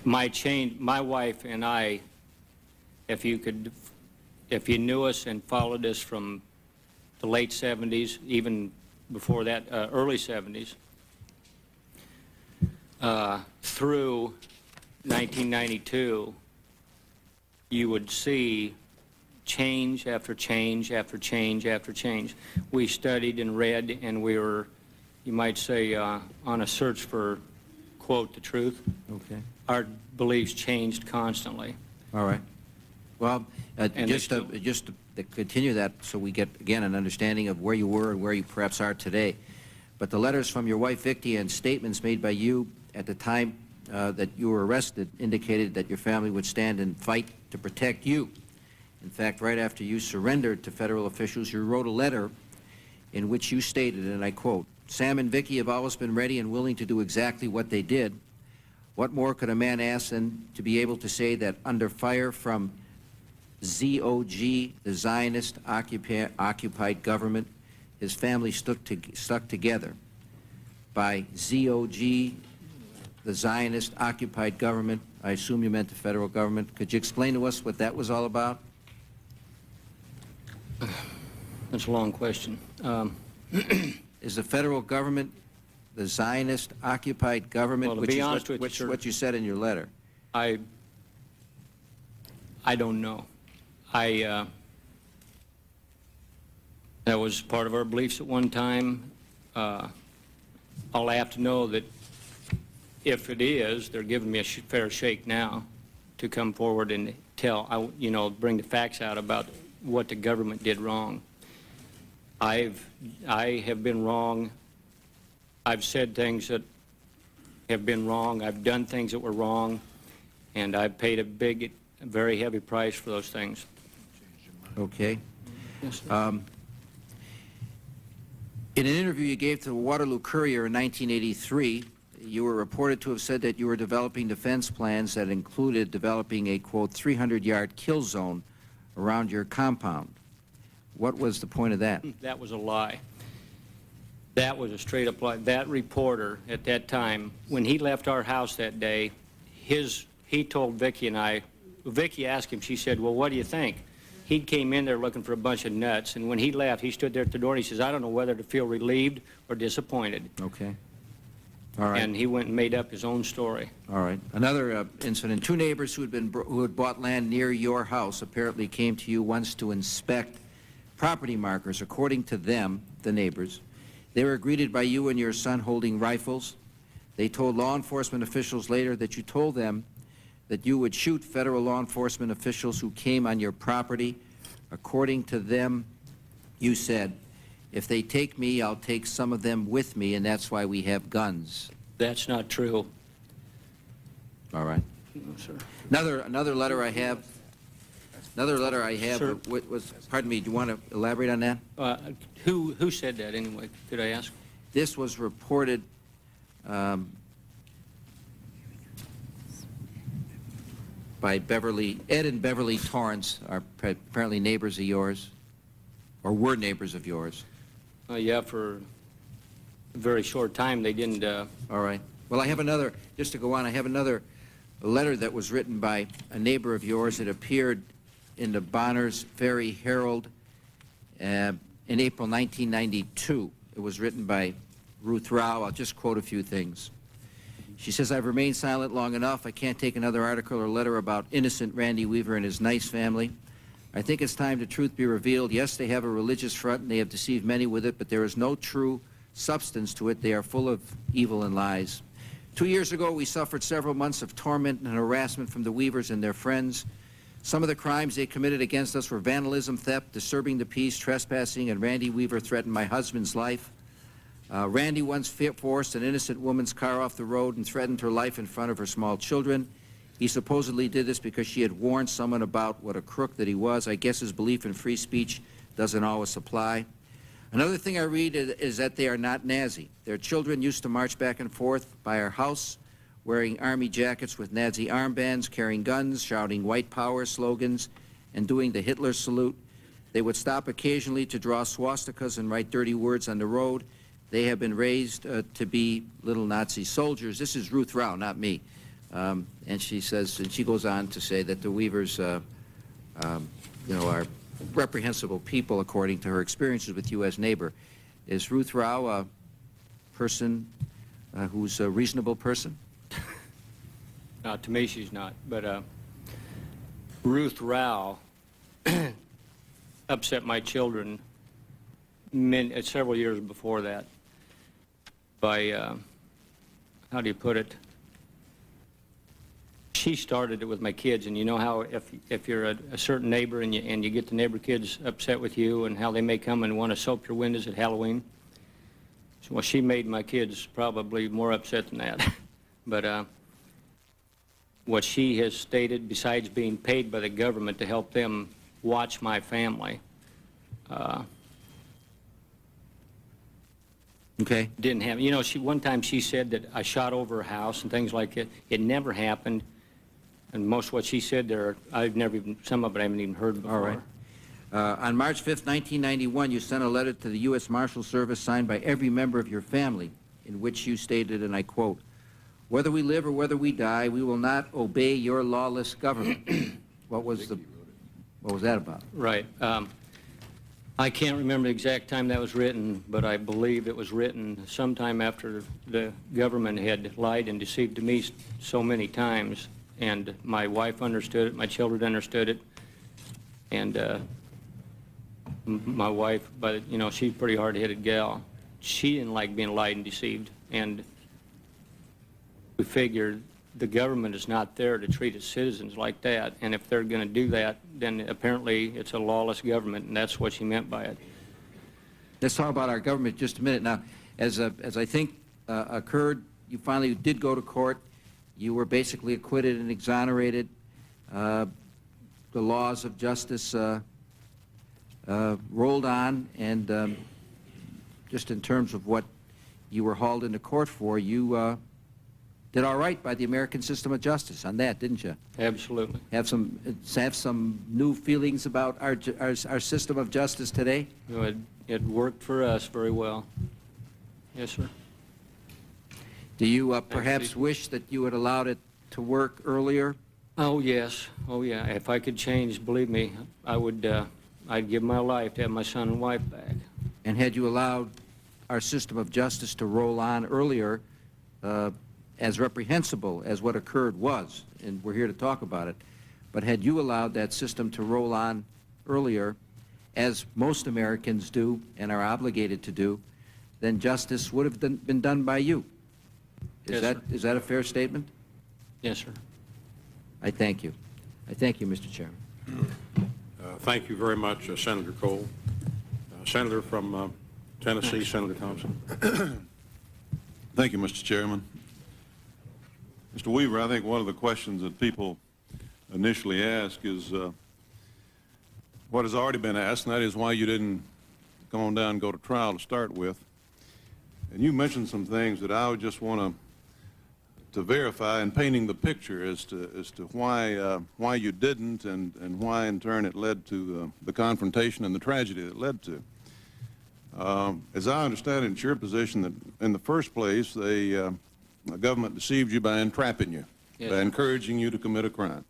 My wife and I, if you knew us and followed us from the late 70s, even before that, early 70s, through 1992, you would see change after change after change after change. We studied and read, and we were, you might say, on a search for, quote, the truth. Okay. Our beliefs changed constantly. All right. Well, just to continue that so we get, again, an understanding of where you were and where you perhaps are today. But the letters from your wife, Vicki, and statements made by you at the time that you were arrested indicated that your family would stand and fight to protect you. In fact, right after you surrendered to federal officials, you wrote a letter in which you stated, and I quote, "Sam and Vicki have always been ready and willing to do exactly what they did. What more could a man ask than to be able to say that under fire from ZOG, the Zionist occupied government, his family stuck together by ZOG, the Zionist occupied government. I assume you meant the federal government. Could you explain to us what that was all about? That's a long question. Is the federal government the Zionist occupied government, Well, to which be is honest with you, sir, what you said in your letter? I don't know. That was part of our beliefs at one time. All I have to know that if it is, they're giving me a fair shake now to come forward and tell, bring the facts out about what the government did wrong. I have been wrong. I've said things that have been wrong. I've done things that were wrong, and I've paid a very heavy price for those things. Okay. Yes, sir. In an interview you gave to the Waterloo Courier in 1983, you were reported to have said that you were developing defense plans that included developing a, quote, 300-yard kill zone around your compound. What was the point of that? That was a lie. That was a straight-up lie. That reporter at that time, when he left our house that day, he told Vicki and I, Vicki asked him, she said, well, what do you think? He came in there looking for a bunch of nuts, and when he left, he stood there at the door and he says, I don't know whether to feel relieved or disappointed. Okay. All right. And he went and made up his own story. All right. Another incident. Two neighbors who had bought land near your house apparently came to you once to inspect property markers. According to them, the neighbors, they were greeted by you and your son holding rifles. They told law enforcement officials later that you told them that you would shoot federal law enforcement officials who came on your property. According to them, you said, if they take me, I'll take some of them with me, and that's why we have guns. That's not true. All right. No, sir. Another letter I have. Another letter I have Sir. was, pardon me, do you want to elaborate on that? Who said that anyway? Could I ask? This was reported by Ed and Beverly Torrance, are apparently neighbors of yours, or were neighbors of yours. Yeah, for a very short time they didn't. All right. Well, I have another, just to go on, I have another letter that was written by a neighbor of yours. It appeared in the Bonners Ferry Herald in April 1992. It was written by Ruth Rao. I'll just quote a few things. She says, I've remained silent long enough. I can't take another article or letter about innocent Randy Weaver and his nice family. I think it's time the truth be revealed. Yes, they have a religious front and they have deceived many with it, but there is no true substance to it. They are full of evil and lies. 2 years ago, we suffered several months of torment and harassment from the Weavers and their friends. Some of the crimes they committed against us were vandalism, theft, disturbing the peace, trespassing, and Randy Weaver threatened my husband's life. Randy once forced an innocent woman's car off the road and threatened her life in front of her small children. He supposedly did this because she had warned someone about what a crook that he was. I guess his belief in free speech doesn't always apply. Another thing I read is that they are not Nazi. Their children used to march back and forth by our house, wearing army jackets with Nazi armbands, carrying guns, shouting white power slogans, and doing the Hitler salute. They would stop occasionally to draw swastikas and write dirty words on the road. They have been raised to be little Nazi soldiers. This is Ruth Rao, not me. And she says, and she goes on to say that the Weavers, are reprehensible people according to her experiences with you as neighbor. Is Ruth Rao a person who's a reasonable person? To me, she's not. But Ruth Rao upset my children several years before that by, how do you put it? She started it with my kids, and you know how if you're a certain neighbor and you get the neighbor kids upset with you and how they may come and want to soap your windows at Halloween? So, well, she made my kids probably more upset than that. But what she has stated, besides being paid by the government to help them watch my family, okay. didn't happen. You know, one time she said that I shot over her house and things like that. It never happened. And most of what she said there, I've never even, some of it I haven't even heard before. All right. On March 5th, 1991, you sent a letter to the U.S. Marshal Service signed by every member of your family in which you stated, and I quote, "Whether we live or whether we die, we will not obey your lawless government." What was that about? Right. I can't remember the exact time that was written, but I believe it was written sometime after the government had lied and deceived to me so many times, and my wife understood it, my children understood it, and my wife, but you know, she's a pretty hard-headed gal. She didn't like being lied and deceived, and we figured the government is not there to treat its citizens like that, and if they're going to do that, then apparently it's a lawless government, and that's what she meant by it. Let's talk about our government just a minute. Now, as I think occurred, you finally did go to court. You were basically acquitted and exonerated. The laws of justice rolled on, and just in terms of what you were hauled into court for, you did all right by the American system of justice on that, didn't you? Absolutely. Have some new feelings about our system of justice today? You know, it worked for us very well. Yes, sir. Do you perhaps wish that you had allowed it to work earlier? Oh, yes. Oh, yeah. If I could change, believe me, I would, I'd give my life to have my son and wife back. And had you allowed our system of justice to roll on earlier, as reprehensible as what occurred was, and we're here to talk about it, but had you allowed that system to roll on earlier, as most Americans do and are obligated to do, then justice would have been done by you. Yes, sir. Is that a fair statement? Yes, sir. I thank you. I thank you, Mr. Chairman. Thank you very much, Senator Cole. Senator from Tennessee, Senator Thompson. Thank you, Mr. Chairman. Mr. Weaver, I think one of the questions that people initially ask is what has already been asked, and that is why you didn't come on down and go to trial to start with. And you mentioned some things that I would just want to verify in painting the picture as to why you didn't, and why in turn it led to the confrontation and the tragedy that led to. As I understand it, it's your position that in the first place the government deceived you by entrapping you, Yes, by sir. encouraging you to commit a crime.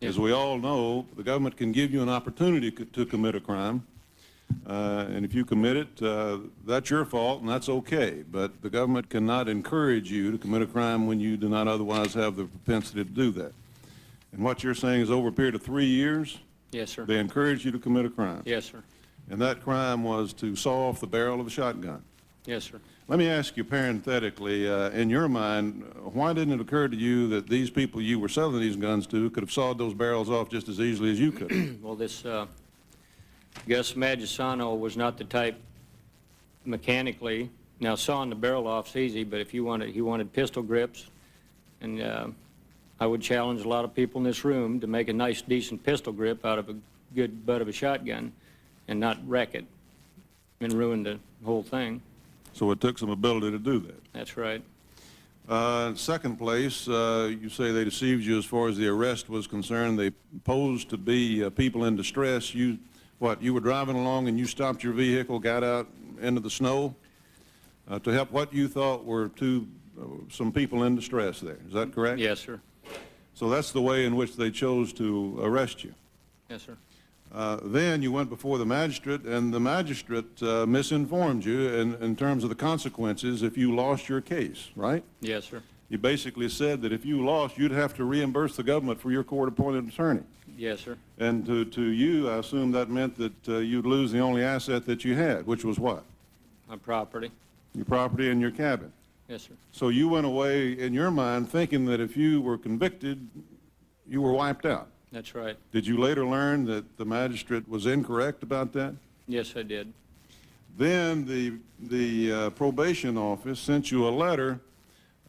Yes. As we all know, the government can give you an opportunity to commit a crime, and if you commit it, that's your fault and that's okay, but the government cannot encourage you to commit a crime when you do not otherwise have the propensity to do that. And what you're saying is over a period of 3 years, Yes, sir. they encouraged you to commit a crime. Yes, sir. And that crime was to saw off the barrel of a shotgun. Yes, sir. Let me ask you parenthetically, in your mind, why didn't it occur to you that these people you were selling these guns to could have sawed those barrels off just as easily as you could? Well, this Gus Magisano was not the type mechanically. Now, sawing the barrel off's easy, but if he wanted pistol grips, and I would challenge a lot of people in this room to make a nice, decent pistol grip out of a good butt of a shotgun and not wreck it and ruin the whole thing. So it took some ability to do that. That's right. Second place, you say they deceived you as far as the arrest was concerned. They posed to be people in distress. You were driving along and you stopped your vehicle, got out into the snow to help what you thought were some people in distress there. Is that correct? Yes, sir. So that's the way in which they chose to arrest you. Yes, sir. Then you went before the magistrate, and the magistrate misinformed you in terms of the consequences if you lost your case, right? Yes, sir. He basically said that if you lost, you'd have to reimburse the government for your court-appointed attorney. Yes, sir. And to you, I assume that meant that you'd lose the only asset that you had, which was what? My property. Your property and your cabin. Yes, sir. So you went away, in your mind, thinking that if you were convicted, you were wiped out. That's right. Did you later learn that the magistrate was incorrect about that? Yes, I did. Then the probation office sent you a letter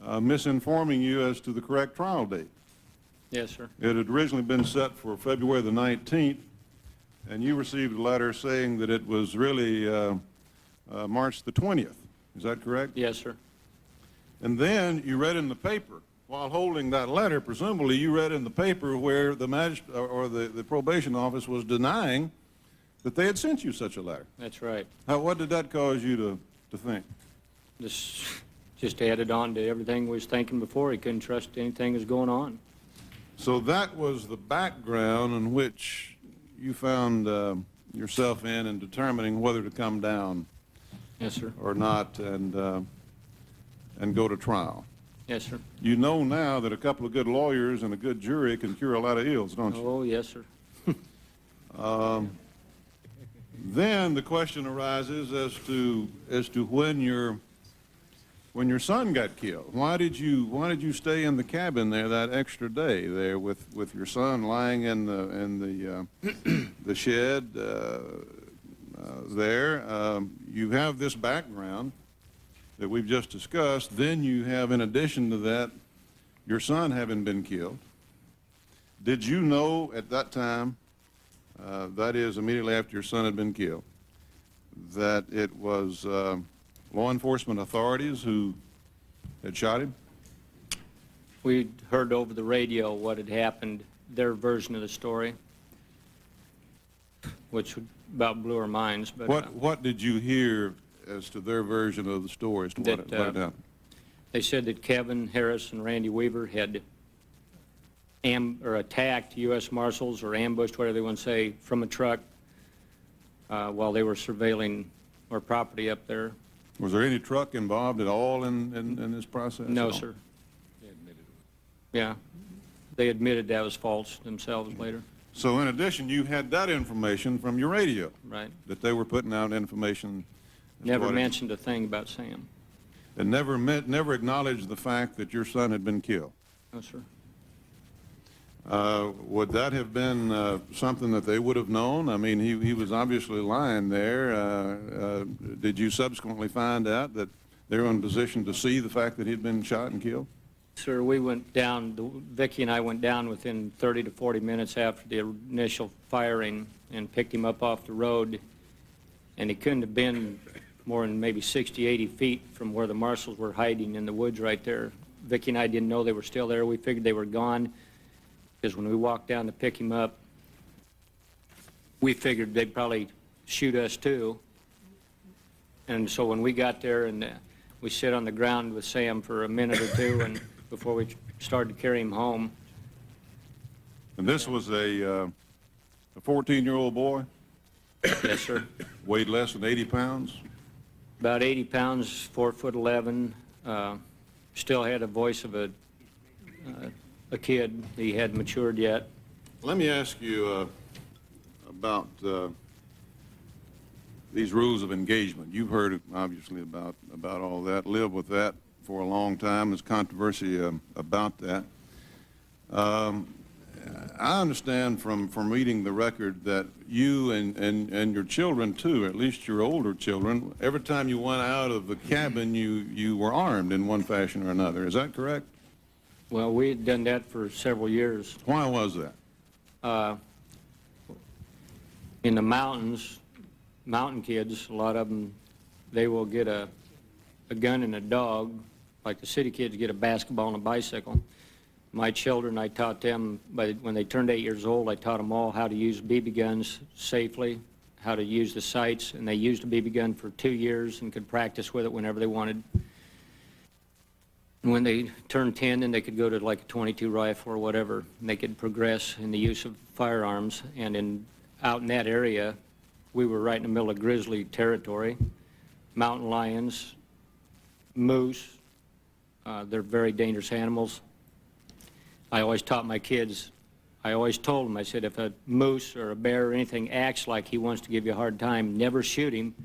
misinforming you as to the correct trial date. Yes, sir. It had originally been set for February the 19th, and you received a letter saying that it was really March the 20th. Is that correct? Yes, sir. And then you read in the paper while holding that letter, presumably you read in the paper where the the probation office was denying that they had sent you such a letter. That's right. What did that cause you to think? This just added on to everything we was thinking before. He couldn't trust anything that was going on. So that was the background in which you found yourself in determining whether to come down Yes, sir. or not and go to trial. Yes, sir. You know now that a couple of good lawyers and a good jury can cure a lot of ills, don't you? Oh, yes, sir. Then the question arises as to when your son got killed. Why did you stay in the cabin there that extra day there with your son lying in the shed there? You have this background that we've just discussed. Then you have, in addition to that, your son having been killed. Did you know at that time, that is immediately after your son had been killed, that it was law enforcement authorities who had shot him? We heard over the radio what had happened, their version of the story, which about blew our minds. But What did you hear as to their version of the story as to what had happened? they said that Kevin Harris and Randy Weaver had attacked U.S. Marshals or ambushed, whatever they want to say, from a truck while they were surveilling our property up there. Was there any truck involved at all in this process? No, sir. Yeah, they admitted that was false themselves later. So in addition, you had that information from your radio, Right. that they were putting out information. Never mentioned a thing about Sam. And never acknowledged the fact that your son had been killed. No, sir. Would that have been something that they would have known? I mean, he was obviously lying there. Did you subsequently find out that they were in position to see the fact that he'd been shot and killed? Sir, we went down, Vicki and I went down within 30 to 40 minutes after the initial firing and picked him up off the road, and he couldn't have been more than maybe 60, 80 feet from where the marshals were hiding in the woods right there. Vicki and I didn't know they were still there. We figured they were gone, because when we walked down to pick him up, we figured they'd probably shoot us too. And so when we got there and we sit on the ground with Sam for a minute or two and before we started to carry him home. And this was a 14-year-old boy? Yes, sir. Weighed less than 80 pounds? About 80 pounds, 4'11", still had a voice of a kid. He hadn't matured yet. Let me ask you about these rules of engagement. You've heard, obviously, about all that, lived with that for a long time. There's controversy about that. I understand from reading the record that you and your children, too, at least your older children, every time you went out of the cabin, you were armed in one fashion or another. Is that correct? Well, we had done that for several years. Why was that? In the mountains, mountain kids, a lot of them, they will get a gun and a dog, like the city kids get a basketball and a bicycle. My children, I taught them, when they turned 8 years old, I taught them all how to use BB guns safely, how to use the sights, and they used a BB gun for 2 years and could practice with it whenever they wanted. And when they turned 10, then they could go to like a .22 rifle or whatever, and they could progress in the use of firearms. And out in that area, we were right in the middle of grizzly territory, mountain lions, moose. They're very dangerous animals. I always taught my kids, I always told them, I said, if a moose or a bear or anything acts like he wants to give you a hard time, never shoot him,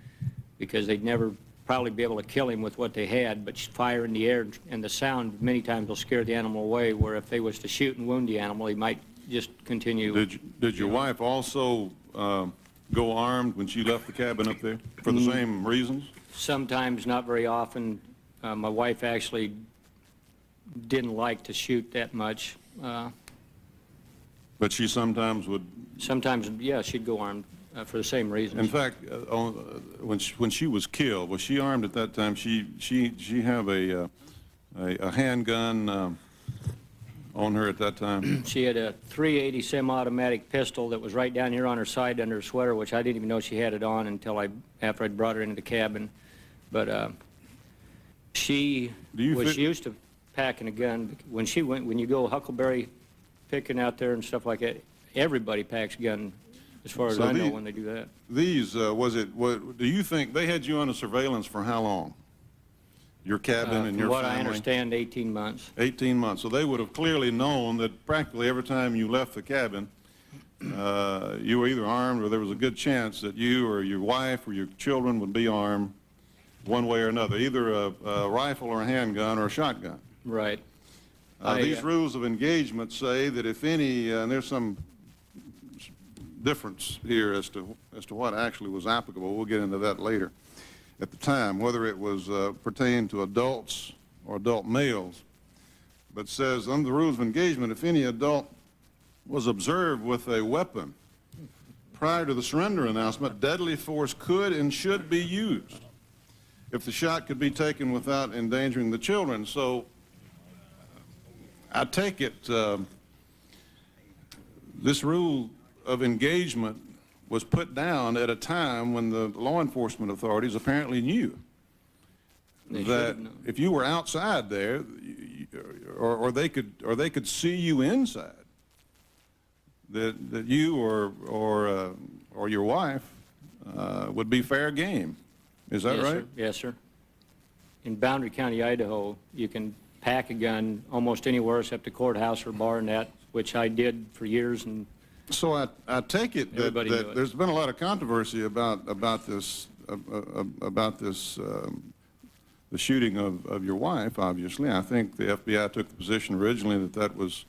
because they'd never probably be able to kill him with what they had, but fire in the air, and the sound many times will scare the animal away, where if they was to shoot and wound the animal, he might just continue. Did your wife also go armed when she left the cabin up there for the same reasons? Sometimes, not very often. My wife actually didn't like to shoot that much. But she sometimes would? Sometimes, yeah, she'd go armed for the same reasons. In fact, when she was killed, was she armed at that time? She have a handgun on her at that time? She had a .380 semi-automatic pistol that was right down here on her side under her sweater, which I didn't even know she had it on until after I'd brought her into the cabin. But she was used to packing a gun. When you go huckleberry picking out there and stuff like that, everybody packs a gun, as far as I know, when they do that. These, do you think they had you under surveillance for how long? Your cabin and your family? From what I understand, 18 months. 18 months. So they would have clearly known that practically every time you left the cabin, you were either armed or there was a good chance that you or your wife or your children would be armed one way or another, either a rifle or a handgun or a shotgun. Right. These rules of engagement say that if any, and there's some difference here as to what actually was applicable. We'll get into that later. At the time, whether it was pertained to adults or adult males, but says under the rules of engagement, if any adult was observed with a weapon prior to the surrender announcement, deadly force could and should be used if the shot could be taken without endangering the children. So I take it this rule of engagement was put down at a time when the law enforcement authorities apparently knew that if you were outside there, or they could see you inside, that you or your wife would be fair game. Is that Yes, right? Sir. Yes, sir. In Boundary County, Idaho, you can pack a gun almost anywhere except a courthouse or bar and that, which I did for years. And so I take it that there's been a lot of controversy about this the shooting of your wife. Obviously, I think the FBI took the position originally that was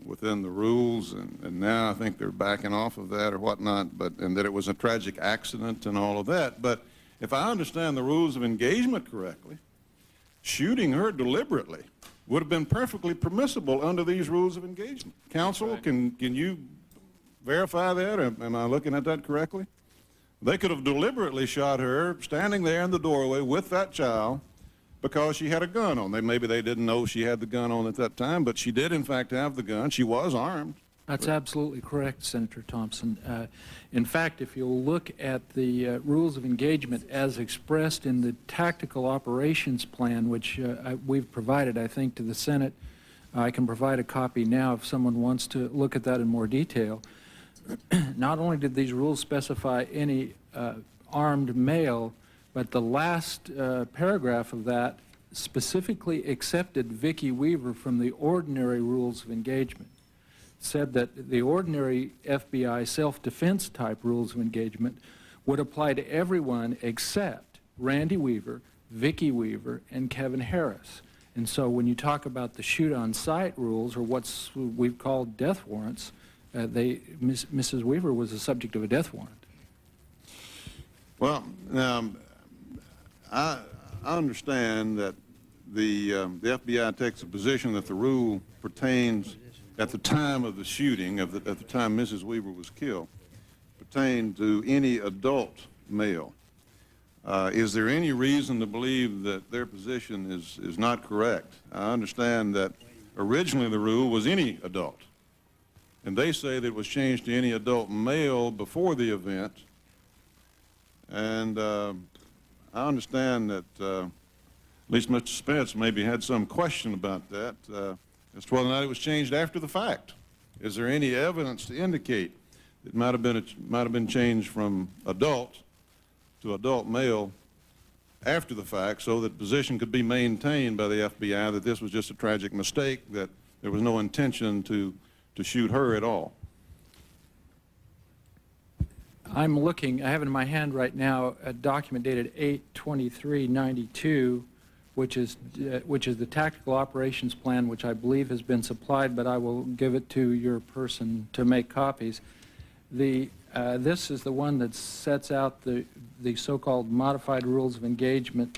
within the rules, and now I think they're backing off of that or whatnot. And that it was a tragic accident and all of that. But if I understand the rules of engagement correctly, shooting her deliberately would have been perfectly permissible under these rules of engagement. Counsel, right. Can you verify that? Am I looking at that correctly? They could have deliberately shot her standing there in the doorway with that child because she had a gun on. Maybe they didn't know she had the gun on at that time, but she did in fact have the gun. She was armed. That's absolutely correct, Senator Thompson. In fact, if you'll look at the rules of engagement as expressed in the tactical operations plan, which we've provided, I think, to the Senate, I can provide a copy now if someone wants to look at that in more detail. Not only did these rules specify any armed male, but the last paragraph of that specifically accepted Vicki Weaver from the ordinary rules of engagement. Said that the ordinary FBI self-defense type rules of engagement would apply to everyone except Randy Weaver, Vicki Weaver, and Kevin Harris. And so when you talk about the shoot-on-sight rules, or what's we've called death warrants, Mrs. Weaver was the subject of a death warrant. Well, I understand that the FBI takes a position that the rule pertains at the time of the shooting, at the time Mrs. Weaver was killed, pertained to any adult male. Is there any reason to believe that their position is not correct? I understand that originally the rule was any adult, and they say that it was changed to any adult male before the event. And I understand that at least Mr. Spence maybe had some question about that. As to whether or not it was changed after the fact. Is there any evidence to indicate it might have been changed from adult to adult male after the fact, so that position could be maintained by the FBI that this was just a tragic mistake, that there was no intention to shoot her at all? I'm looking, I have in my hand right now a document dated 8/23/92, which is the tactical operations plan, which I believe has been supplied, but I will give it to your person to make copies. This is the one that sets out the so-called modified rules of engagement.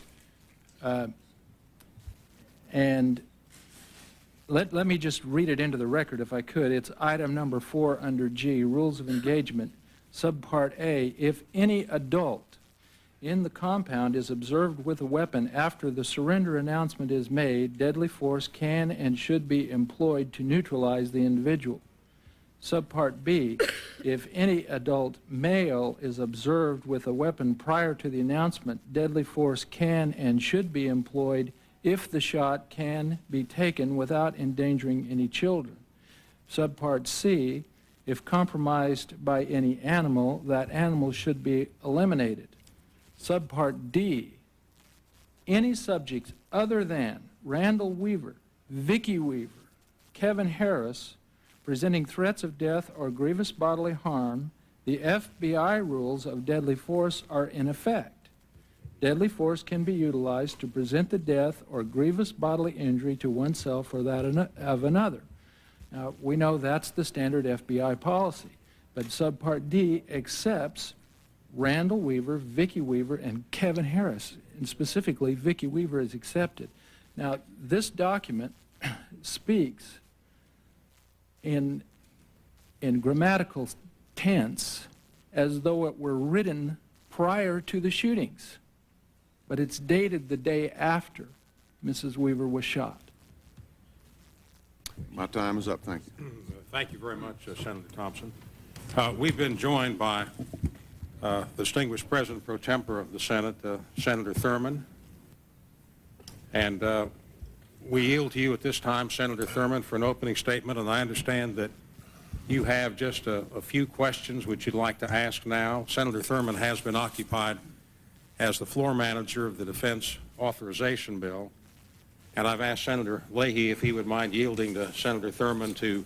And let me just read it into the record if I could. It's item number 4 under G, rules of engagement, subpart A. If any adult in the compound is observed with a weapon after the surrender announcement is made, deadly force can and should be employed to neutralize the individual. Subpart B, if any adult male is observed with a weapon prior to the announcement, deadly force can and should be employed if the shot can be taken without endangering any children. Subpart C, if compromised by any animal, that animal should be eliminated. Subpart D, any subjects other than Randall Weaver, Vicky Weaver, Kevin Harris, presenting threats of death or grievous bodily harm, the FBI rules of deadly force are in effect. Deadly force can be utilized to present the death or grievous bodily injury to oneself or that of another. Now, we know that's the standard FBI policy, but Subpart D accepts Randall Weaver, Vicky Weaver, and Kevin Harris, and specifically Vicky Weaver is accepted. Now, this document speaks in grammatical tense as though it were written prior to the shootings, but it's dated the day after Mrs. Weaver was shot. My time is up. Thank you. Thank you very much, Senator Thompson. We've been joined by the distinguished President pro tempore of the Senate, Senator Thurman. And we yield to you at this time, Senator Thurman, for an opening statement. And I understand that you have just a few questions which you'd like to ask now. Senator Thurman has been occupied as the floor manager of the Defense Authorization Bill. And I've asked Senator Leahy if he would mind yielding to Senator Thurman to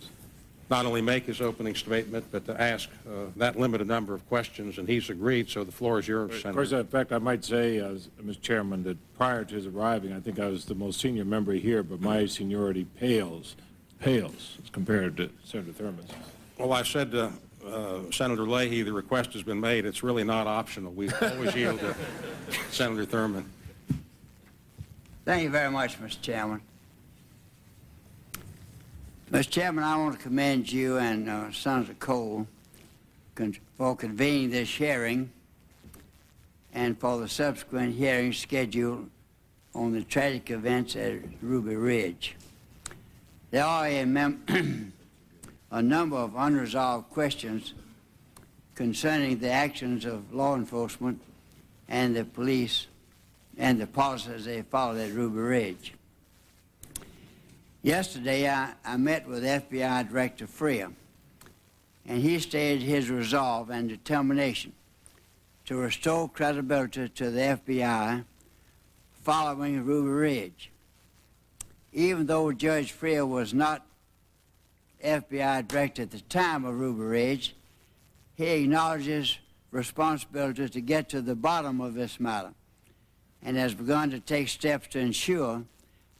not only make his opening statement, but to ask that limited number of questions, and he's agreed, so the floor is yours, Senator. Of course, in fact, I might say, Mr. Chairman, that prior to his arriving, I think I was the most senior member here, but my seniority pales as compared to Senator Thurman's. Well, I said to Senator Leahy, the request has been made. It's really not optional. We always yield to Senator Thurman. Thank you very much, Mr. Chairman. Mr. Chairman, I want to commend you and Senator Cole for convening this hearing and for the subsequent hearing scheduled on the tragic events at Ruby Ridge. There are a number of unresolved questions concerning the actions of law enforcement and the police and the policies they followed at Ruby Ridge. Yesterday, I met with FBI Director Freer, and he stated his resolve and determination to restore credibility to the FBI following Ruby Ridge. Even though Judge Freer was not FBI Director at the time of Ruby Ridge, he acknowledges responsibility to get to the bottom of this matter and has begun to take steps to ensure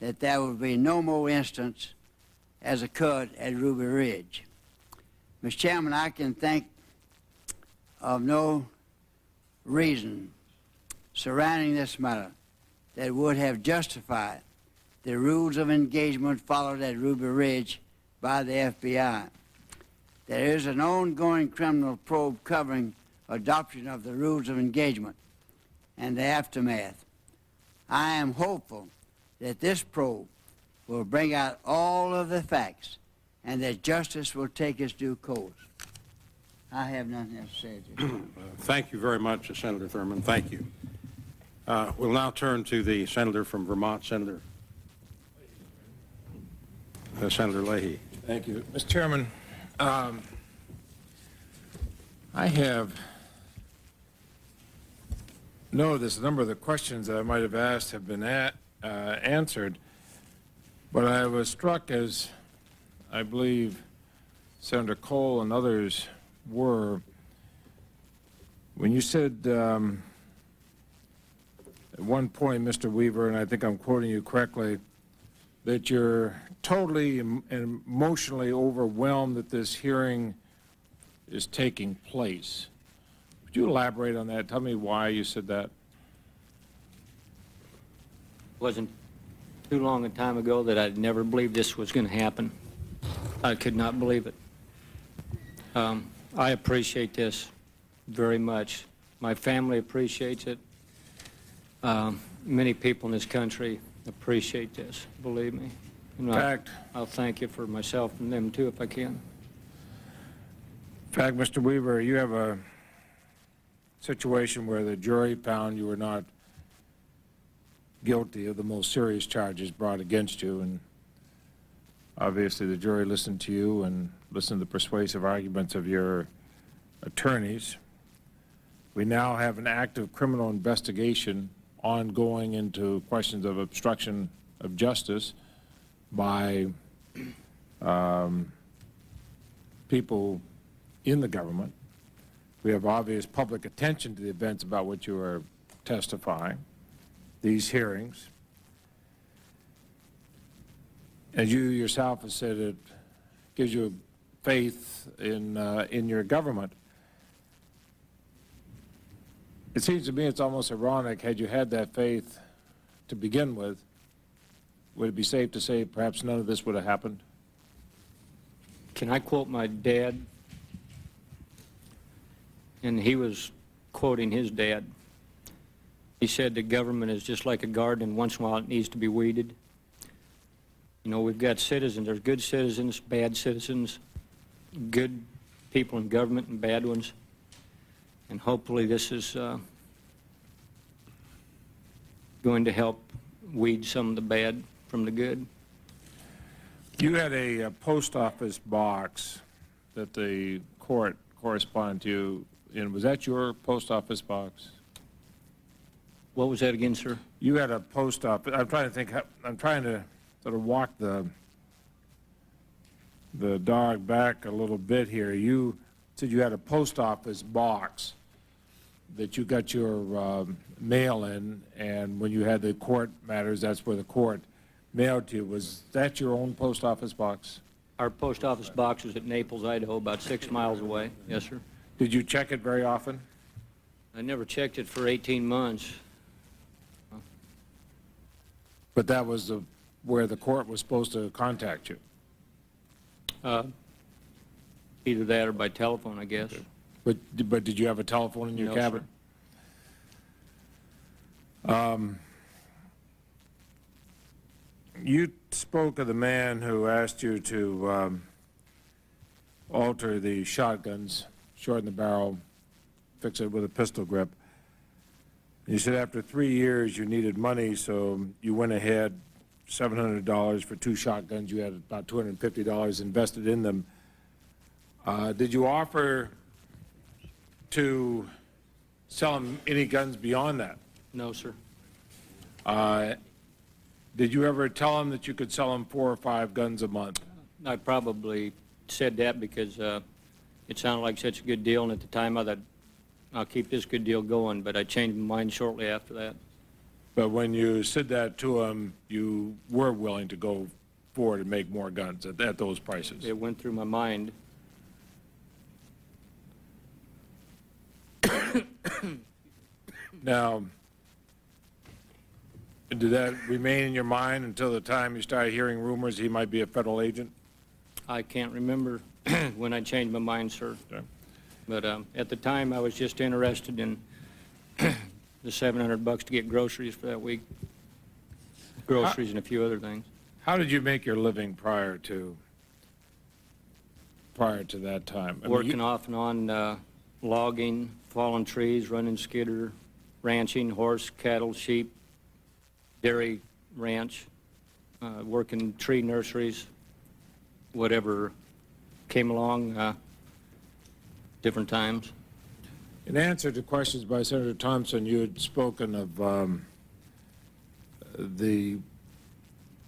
that there will be no more incidents as occurred at Ruby Ridge. Mr. Chairman, I can think of no reason surrounding this matter that would have justified the rules of engagement followed at Ruby Ridge by the FBI. There is an ongoing criminal probe covering adoption of the rules of engagement and the aftermath. I am hopeful that this probe will bring out all of the facts and that justice will take its due course. I have nothing else to say at this time. Thank you very much, Senator Thurman. Thank you. We'll now turn to the senator from Vermont, Senator Leahy. Thank you. Mr. Chairman, I have noticed a number of the questions that I might have asked have been answered, but I was struck, as I believe Senator Cole and others were, when you said at one point, Mr. Weaver, and I think I'm quoting you correctly, that you're totally and emotionally overwhelmed that this hearing is taking place. Would you elaborate on that? Tell me why you said that. Wasn't too long a time ago that I'd never believed this was going to happen. I could not believe it. I appreciate this very much. My family appreciates it. Many people in this country appreciate this, believe me. And In fact, I'll thank you for myself and them too if I can. In fact, Mr. Weaver, you have a situation where the jury found you were not guilty of the most serious charges brought against you, and obviously the jury listened to you and listened to the persuasive arguments of your attorneys. We now have an active criminal investigation ongoing into questions of obstruction of justice by people in the government. We have obvious public attention to the events about which you are testifying, these hearings. As you yourself have said, it gives you faith in your government. It seems to me it's almost ironic, had you had that faith to begin with, would it be safe to say perhaps none of this would have happened? Can I quote my dad? And he was quoting his dad. He said the government is just like a garden, and once in a while it needs to be weeded. You know, we've got citizens. There's good citizens, bad citizens, good people in government and bad ones. And hopefully this is going to help weed some of the bad from the good. You had a post office box that the court corresponded to you in. Was that your post office box? What was that again, sir? You had a post office. I'm trying to think. I'm trying to sort of walk the dog back a little bit here. You said you had a post office box that you got your mail in, and when you had the court matters, that's where the court mailed to you. Was that your own post office box? Our post office box is at Naples, Idaho, about 6 miles away. Yes, sir. Did you check it very often? I never checked it for 18 months. But that was where the court was supposed to contact you? Either that or by telephone, I guess. But did you have a telephone in your No, cabin? You spoke of the man who asked you to alter the shotguns, shorten the barrel, fix it with a pistol grip. You said after 3 years you needed money, so you went ahead, $700 for 2 shotguns. You had about $250 invested in them. Did you offer to sell them any guns beyond that? No, sir. Did you ever tell them that you could sell them 4 or 5 guns a month? I probably said that because it sounded like such a good deal, and at the time I thought, I'll keep this good deal going, but I changed my mind shortly after that. But when you said that to them, you were willing to go forward and make more guns at those prices? It went through my mind. Now, did that remain in your mind until the time you started hearing rumors he might be a federal agent? I can't remember when I changed my mind, sir. Okay. But at the time, I was just interested in the $700 to get groceries for that week. Groceries and a few other things. How did you make your living prior to that time? I mean, Working off and on logging, falling trees, running skidder, ranching, horse, cattle, sheep, dairy ranch, working tree nurseries, whatever came along, different times. In answer to questions by Senator Thompson, you had spoken of the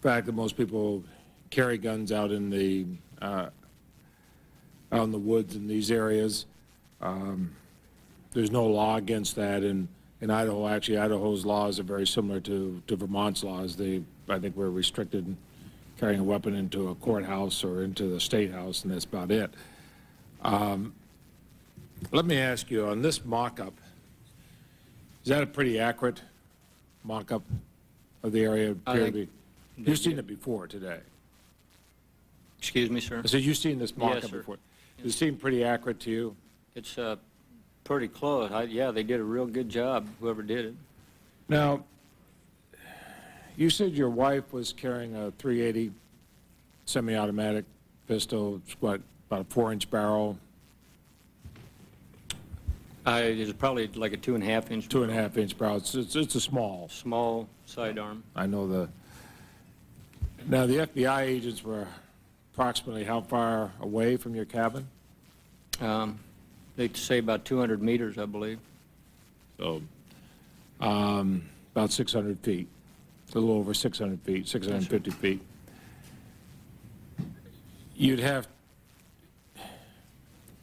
fact that most people carry guns out in the woods in these areas. There's no law against that in Idaho. Actually, Idaho's laws are very similar to Vermont's laws. I think we're restricted in carrying a weapon into a courthouse or into the state house, and that's about it. Let me ask you, on this mock-up, is that a pretty accurate mock-up of the area? You've seen it before today. Excuse me, sir? I said you've seen this mock-up Yes, sir. before. Does it seem pretty accurate to you? It's pretty close. Yeah, they did a real good job, whoever did it. Now, you said your wife was carrying a .380 semi-automatic pistol, what, about a 4-inch barrel? It's probably like a 2.5-inch. 2.5-inch barrel. It's a Small sidearm. I know the. Now, the FBI agents were approximately how far away from your cabin? They say about 200 meters, I believe. So, about 600 feet, a little over 600 feet, 650 feet. You'd have,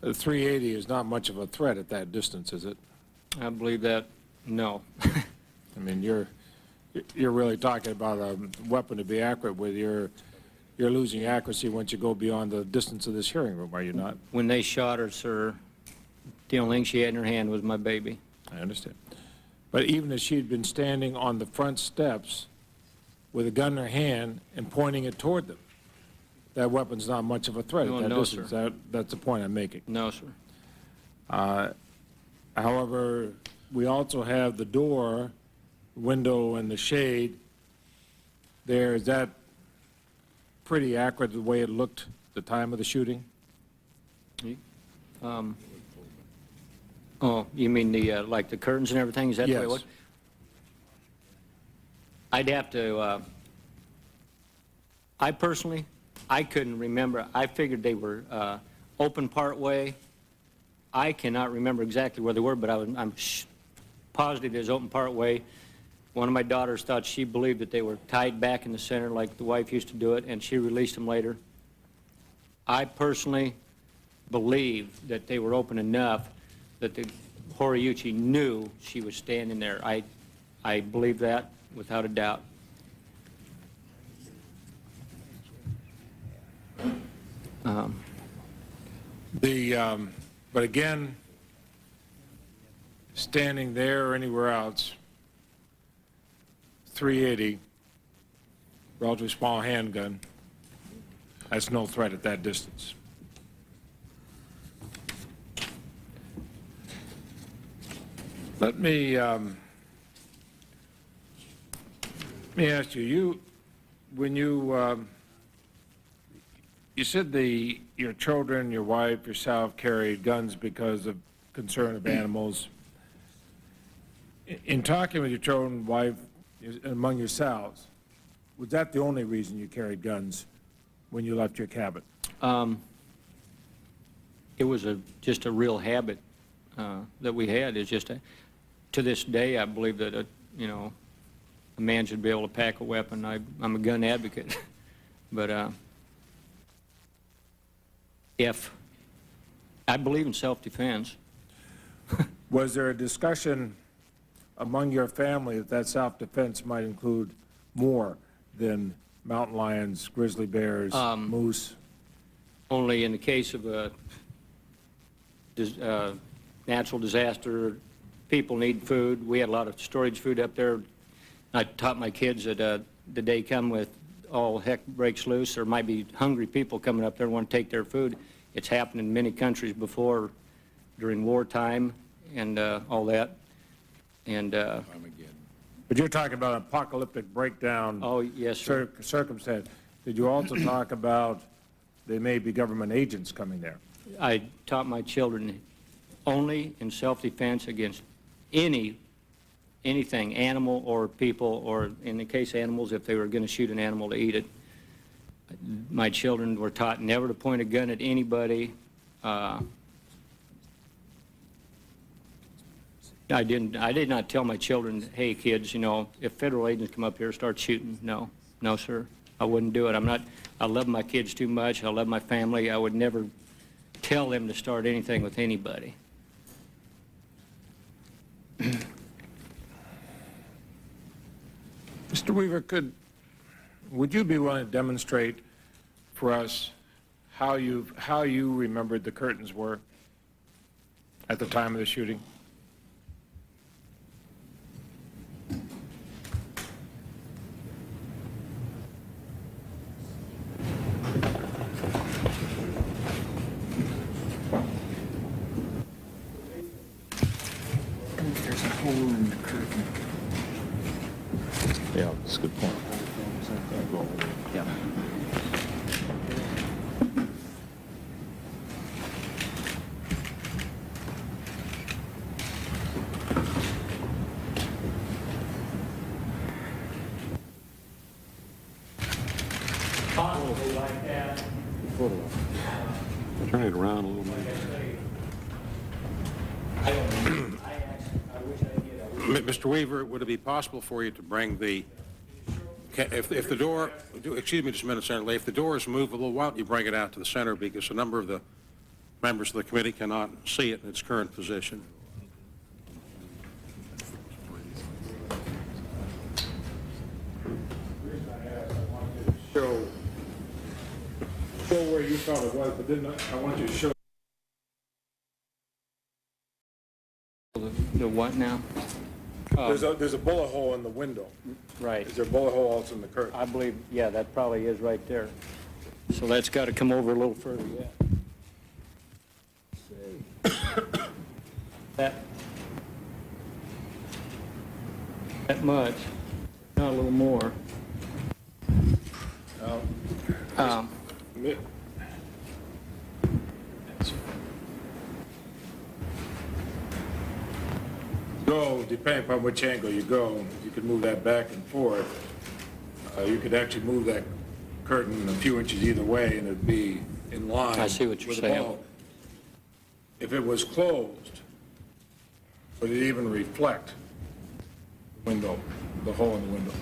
the .380 is not much of a threat at that distance, is it? I believe that, no. I mean, you're really talking about a weapon to be accurate with. You're losing accuracy once you go beyond the distance of this hearing room, are you not? When they shot her, sir, the only thing she had in her hand was my baby. I understand. But even if she'd been standing on the front steps with a gun in her hand and pointing it toward them, that weapon's not much of a threat at that distance. Sir. That's the point I'm making. No, sir. However, we also have the door, window, and the shade there. Is that pretty accurate the way it looked at the time of the shooting? Oh, you mean the, like the curtains and everything? Is that the way it was? I'd have to, I personally, I couldn't remember. I figured they were open part way. I cannot remember exactly where they were, but I'm positive they was open part way. One of my daughters thought she believed that they were tied back in the center like the wife used to do it, and she released them later. I personally believe that they were open enough that the Horiuchi knew she was standing there. I believe that without a doubt. But again, standing there or anywhere else, .380, relatively small handgun, that's no threat at that distance. Let me ask you, when you said your children, your wife, yourself carried guns because of concern of animals. In talking with your children, wife, among yourselves, was that the only reason you carried guns when you left your cabin? It was just a real habit that we had. It's just to this day, I believe that a man should be able to pack a weapon. I'm a gun advocate, but if I believe in self-defense. Was there a discussion among your family that self-defense might include more than mountain lions, grizzly bears, moose? Only in the case of a natural disaster, people need food. We had a lot of storage food up there. I taught my kids that the day come with all heck breaks loose, there might be hungry people coming up there and want to take their food. It's happened in many countries before during wartime and all that. And but you're talking about an apocalyptic breakdown. Oh, yes, sir. Circumstance. Did you also talk about there may be government agents coming there? I taught my children only in self-defense against anything, animal or people, or in the case of animals, if they were going to shoot an animal to eat it. My children were taught never to point a gun at anybody. I did not tell my children, hey kids, if federal agents come up here, start shooting. No, sir, I wouldn't do it. I love my kids too much. I love my family. I would never tell them to start anything with anybody. Mr. Weaver, would you be willing to demonstrate for us how you remembered the curtains were at the time of the shooting? There's a hole in the curtain. possibly like that. Turn it around a little bit. Mr. Weaver, would it be possible for you to bring the, if the door, excuse me just a minute, Senator Lee, if the door is movable, why don't you bring it out to the center, because a number of the members of the committee cannot see it in its current position. Show where you thought it was, but then I want you to show. The what now? There's a bullet hole in the window. Right. Is there a bullet hole also in the curtain? I believe, yeah, that probably is right there. So that's got to come over a little further, yeah. That much, not a little more. Go, depending upon which angle you go, you could move that back and forth. You could actually move that curtain a few inches either way, and it'd be in line. I see what you're with the saying. wall. If it was closed, would it even reflect the window, the hole in the window?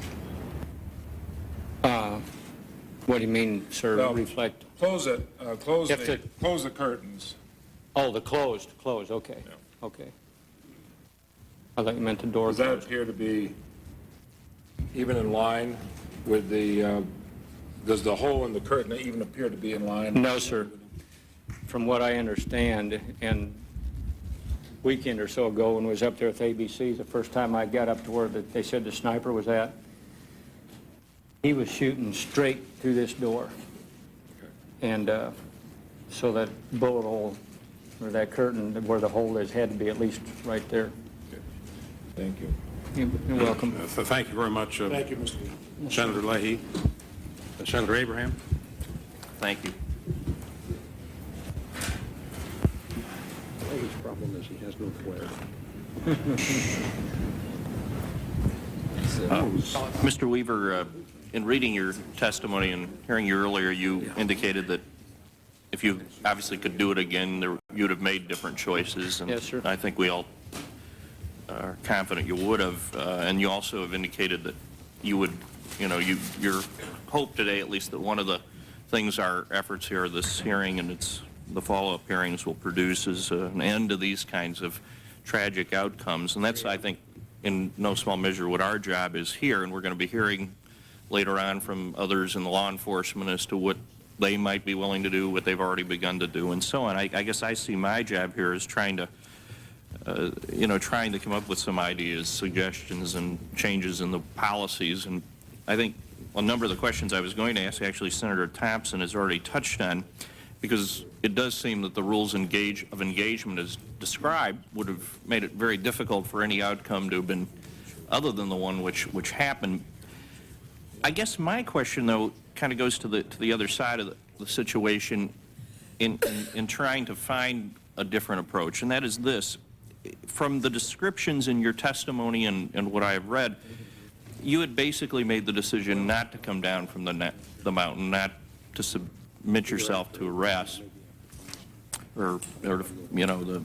What do you mean, sir, Well, reflect? Close it, close You have to- close the curtains. Oh, the closed, okay, Yeah. okay. I thought you meant the door Does that closed. appear to be even in line with the, does the hole in the curtain even appear to be in line? No, sir. From what I understand, and weekend or so ago when I was up there with ABC, the first time I got up to where they said the sniper was at, he was shooting straight through this door. And so that bullet hole, or that curtain where the hole is, had to be at least right there. Thank you. You're welcome. Thank you very much, Thank you, Mr. Senator Leahy. Senator Abraham? Thank you. Leahy's problem is he has no flair. Mr. Weaver, in reading your testimony and hearing you earlier, you indicated that if you obviously could do it again, you'd have made different choices. And Yes, sir. I think we all are confident you would have. And you also have indicated that you would, your hope today, at least, that one of the things our efforts here, this hearing and the follow-up hearings will produce is an end to these kinds of tragic outcomes. And that's, I think, in no small measure what our job is here. And we're going to be hearing later on from others in the law enforcement as to what they might be willing to do, what they've already begun to do, and so on. I guess I see my job here as trying to come up with some ideas, suggestions, and changes in the policies. And I think a number of the questions I was going to ask, actually, Senator Thompson has already touched on, because it does seem that the rules of engagement as described would have made it very difficult for any outcome to have been other than the one which happened. I guess my question, though, kind of goes to the other side of the situation in trying to find a different approach, and that is this. From the descriptions in your testimony and what I have read, you had basically made the decision not to come down from the mountain, not to submit yourself to arrest or the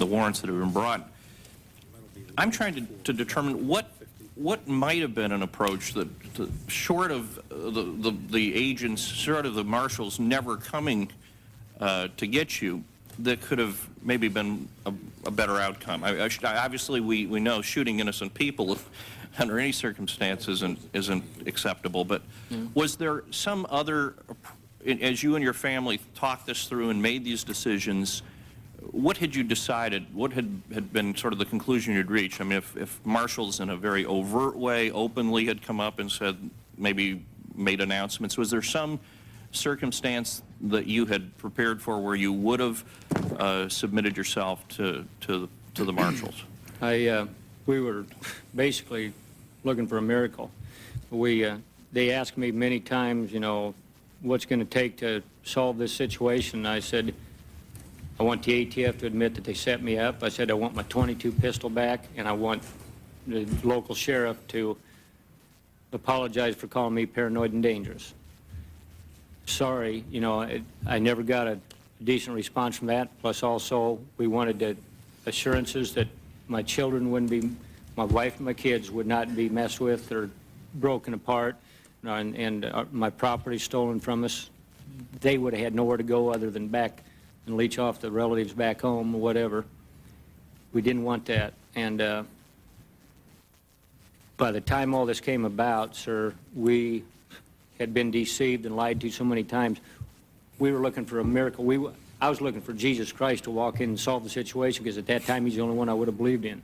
warrants that have been brought. I'm trying to determine what might have been an approach that, short of the agents, short of the marshals never coming to get you, that could have maybe been a better outcome. Obviously, we know shooting innocent people under any circumstance isn't acceptable, but was there some other, as you and your family talked this through and made these decisions, what had you decided? What had been sort of the conclusion you'd reached? I mean, if marshals in a very overt way, openly had come up and said, maybe made announcements, was there some circumstance that you had prepared for where you would have submitted yourself to the marshals? We were basically looking for a miracle. They asked me many times, what's going to take to solve this situation. I said, I want the ATF to admit that they set me up. I said I want my .22 pistol back, and I want the local sheriff to apologize for calling me paranoid and dangerous. sorry, you know, I never got a decent response from that. Plus also, we wanted the assurances that my children wouldn't be, my wife and my kids would not be messed with or broken apart, and my property stolen from us. They would have had nowhere to go other than back and leech off the relatives back home or whatever. We didn't want that. And by the time all this came about, sir, we had been deceived and lied to so many times. We were looking for a miracle. I was looking for Jesus Christ to walk in and solve the situation, because at that time he's the only one I would have believed in.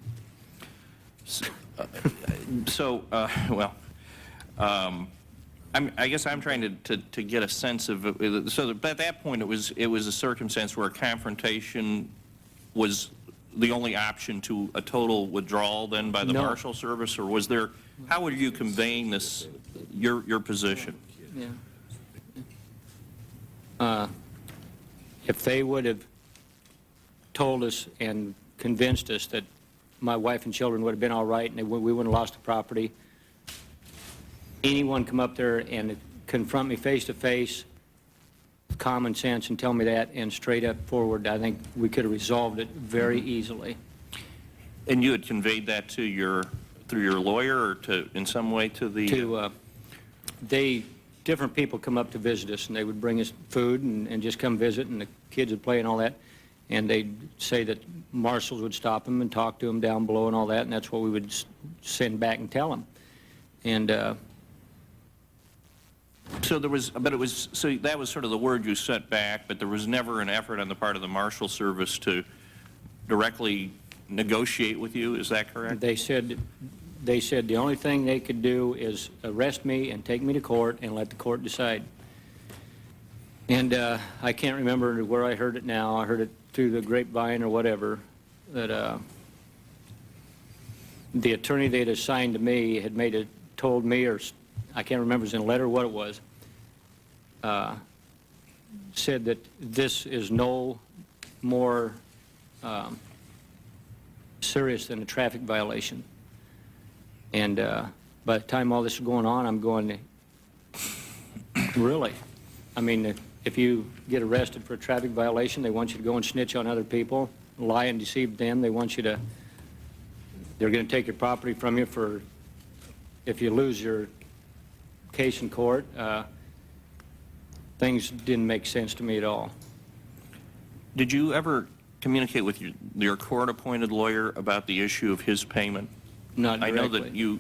I guess I'm trying to get a sense of it. So at that point, it was a circumstance where a confrontation was the only option to a total withdrawal then by the Marshal Service, or was there? How were you conveying this, your position? Yeah. If they would have told us and convinced us that my wife and children would have been all right and we wouldn't have lost the property, anyone come up there and confront me face to face with common sense and tell me that and straight up forward, I think we could have resolved it very easily. And you had conveyed that to through your lawyer, or in some way to the... Different people come up to visit us, and they would bring us food and just come visit, and the kids would play and all that, and they'd say that marshals would stop them and talk to them down below and all that, and that's what we would send back and tell them. And so there was, so that was sort of the word you set back, but there was never an effort on the part of the Marshal Service to directly negotiate with you, is that correct? They said the only thing they could do is arrest me and take me to court and let the court decide. And I can't remember where I heard it now. I heard it through the grapevine or whatever, that the attorney they'd assigned to me had told me, or I can't remember if it was in a letter or what it was, said that this is no more serious than a traffic violation. And by the time all this is going on, I'm going, really? I mean, if you get arrested for a traffic violation, they want you to go and snitch on other people, lie and deceive them. They want you to, they're going to take your property from you if you lose your case in court. Things didn't make sense to me at all. Did you ever communicate with your court-appointed lawyer about the issue of his payment? Not directly. I know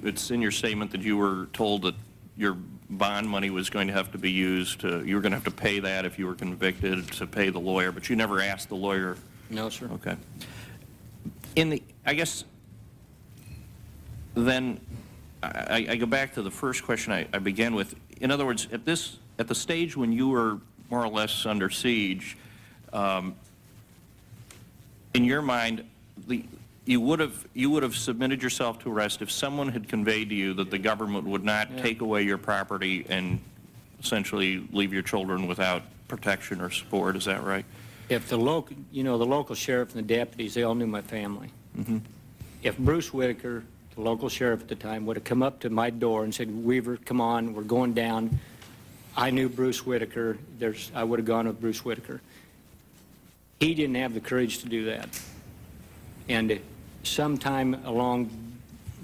that it's in your statement that you were told that your bond money was going to have to be used you were going to have to pay that if you were convicted to pay the lawyer, but you never asked the lawyer. No, sir. Okay. I guess then I go back to the first question I began with. In other words, at the stage when you were more or less under siege, in your mind, you would have submitted yourself to arrest if someone had conveyed to you that the government would not take away your property and essentially leave your children without protection or support. Is that right? If the local sheriff and the deputies, they all knew my family. Mm-hmm. If Bruce Whitaker, the local sheriff at the time, would have come up to my door and said, "Weaver, come on, we're going down," I knew Bruce Whitaker. I would have gone with Bruce Whitaker. He didn't have the courage to do that. And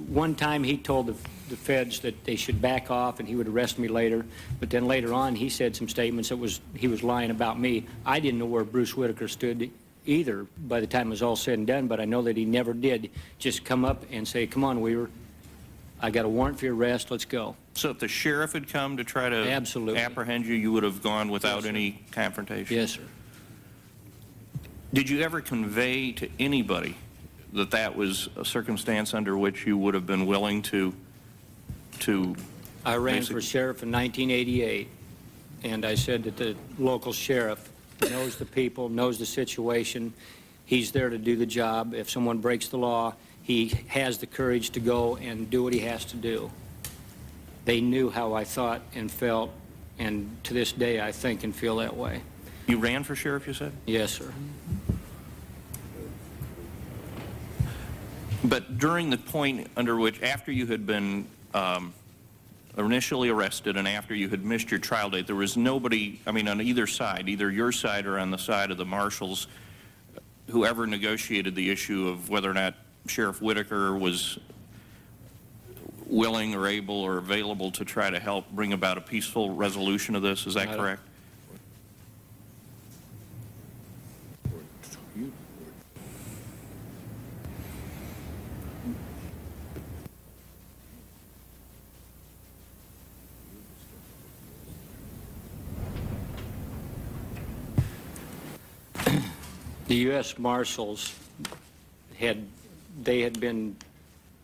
one time he told the feds that they should back off and he would arrest me later, but then later on he said some statements that he was lying about me. I didn't know where Bruce Whitaker stood either by the time it was all said and done, but I know that he never did just come up and say, "Come on, Weaver, I got a warrant for your arrest, let's go." So if the sheriff had come to try to apprehend you, you would have gone without any confrontation? Yes, sir. Did you ever convey to anybody that was a circumstance under which you would have been willing to I ran for sheriff in 1988, and I said that the local sheriff knows the people, knows the situation. He's there to do the job. If someone breaks the law, he has the courage to go and do what he has to do. They knew how I thought and felt, and to this day I think and feel that way. You ran for sheriff, you said? Yes, sir. But during the point under which, after you had been initially arrested and after you had missed your trial date, there was nobody, I mean, on either side, either your side or on the side of the marshals, whoever negotiated the issue of whether or not Sheriff Whitaker was willing or able or available to try to help bring about a peaceful resolution of this. Is that correct? The U.S. Marshals had been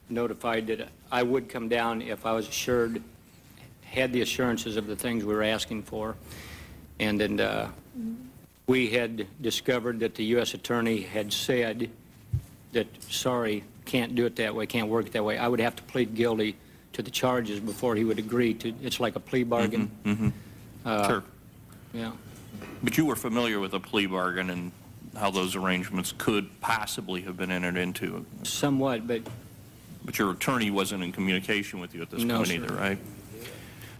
notified that I would come down if I was assured, had the assurances of the things we were asking for. And then we had discovered that the U.S. Attorney had said that, sorry, can't do it that way, can't work it that way. I would have to plead guilty to the charges before he would agree to, it's like a plea bargain. Sure. Yeah. But you were familiar with a plea bargain and how those arrangements could possibly have been entered into. Somewhat, but your attorney wasn't in communication with you at this point either, right?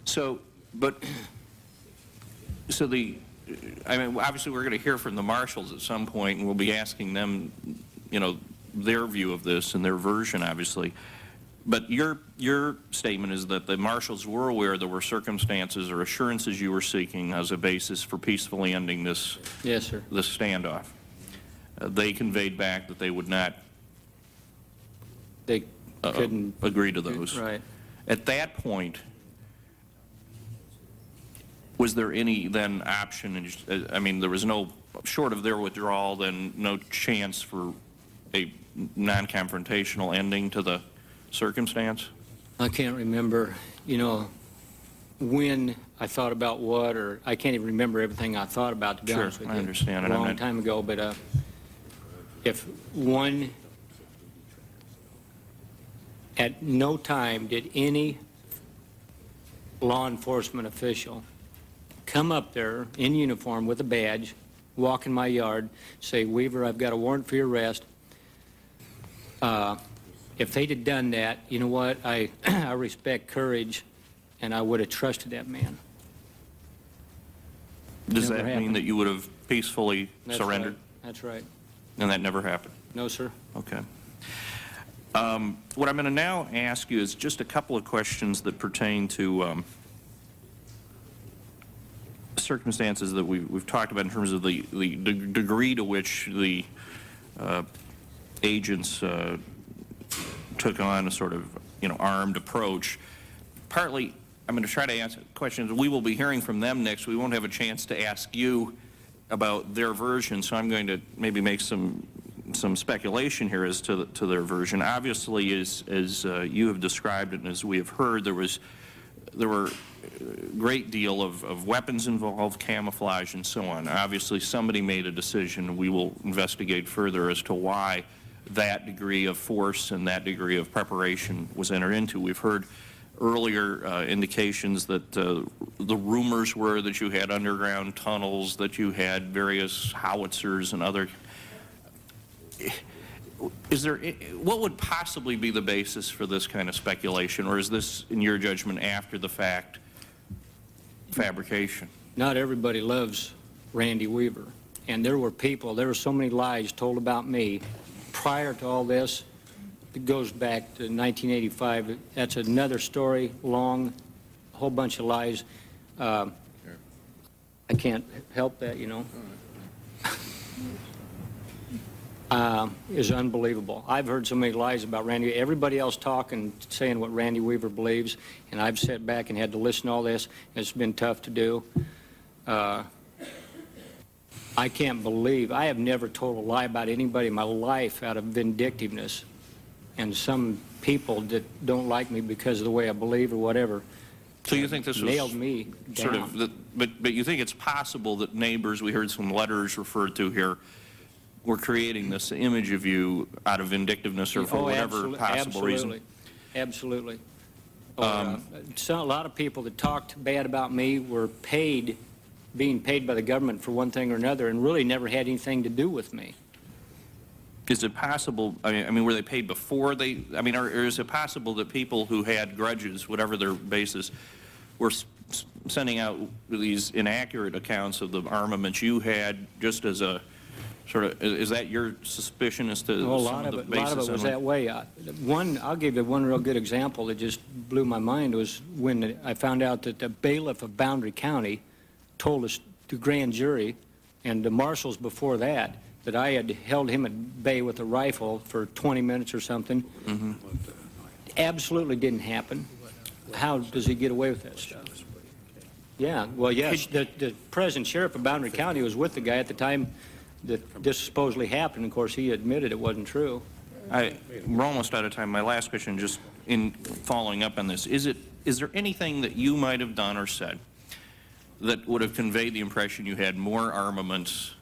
So, so I mean, obviously we're going to hear from the marshals at some point, and we'll be asking them, you know, their view of this and their version, obviously. But your statement is that the marshals were aware there were circumstances or assurances you were seeking as a basis for peacefully ending this. Yes, sir. This standoff. They conveyed back that they would not. They couldn't agree to those. Right. At that point, was there any then option? I mean, there was no, short of their withdrawal, then no chance for a non-confrontational ending to the circumstance? I can't remember, you know, when I thought about what, or I can't even remember everything I thought about, to be honest with you. I understand. A long time ago, but if one, at no time did any law enforcement official come up there in uniform with a badge, walk in my yard, say, Weaver, I've got a warrant for your arrest. If they'd have done that, you know what, I respect courage, and I would have trusted that man. Does that mean that you would have peacefully surrendered? Right. That's right. And that never happened? No, sir. Okay. What I'm going to now ask you is just a couple of questions that pertain to circumstances that we've talked about in terms of the degree to which the agents took on a sort of, you know, armed approach. Partly, I'm going to try to answer questions. We will be hearing from them next. We won't have a chance to ask you about their version, so I'm going to maybe make some speculation here as to their version. Obviously, as you have described it and as we have heard, there were a great deal of weapons involved, camouflage, and so on. Obviously, somebody made a decision. We will investigate further as to why that degree of force and that degree of preparation was entered into. We've heard earlier indications that the rumors were that you had underground tunnels, that you had various howitzers and other. Is there, what would possibly be the basis for this kind of speculation, or is this, in your judgment, after the fact fabrication? Not everybody loves Randy Weaver, and there were so many lies told about me prior to all this. It goes back to 1985. That's another story, long, a whole bunch of lies. I can't help that, you know. Is unbelievable. I've heard so many lies about Randy. Everybody else talking, saying what Randy Weaver believes, and I've sat back and had to listen to all this. It's been tough to do. I can't believe, I have never told a lie about anybody in my life out of vindictiveness. And some people that don't like me because of the way I believe or whatever. So you think this was nailed me down. Sort of, but you think it's possible that neighbors, we heard some letters referred to here, were creating this image of you out of vindictiveness or for whatever possible reason? Absolutely. So a lot of people that talked bad about me were being paid by the government for one thing or another, and really never had anything to do with me. Is it possible, I mean, were they paid before they, I mean, or is it possible that people who had grudges, whatever their basis, were sending out these inaccurate accounts of the armaments you had just as a sort of, is that your suspicion as to Well, some of the basis? a lot of it was that way. I'll give you one real good example that just blew my mind was when I found out that the bailiff of Boundary County told us, the grand jury, and the marshals before that I had held him at bay with a rifle for 20 minutes or something. Mm-hmm. Absolutely didn't happen. How does he get away with that stuff? Yeah, well, yes, the present sheriff of Boundary County was with the guy at the time that this supposedly happened. Of course, he admitted it wasn't true. We're almost out of time. My last question, just in following up on this, is there anything that you might have done or said that would have conveyed the impression you had more armaments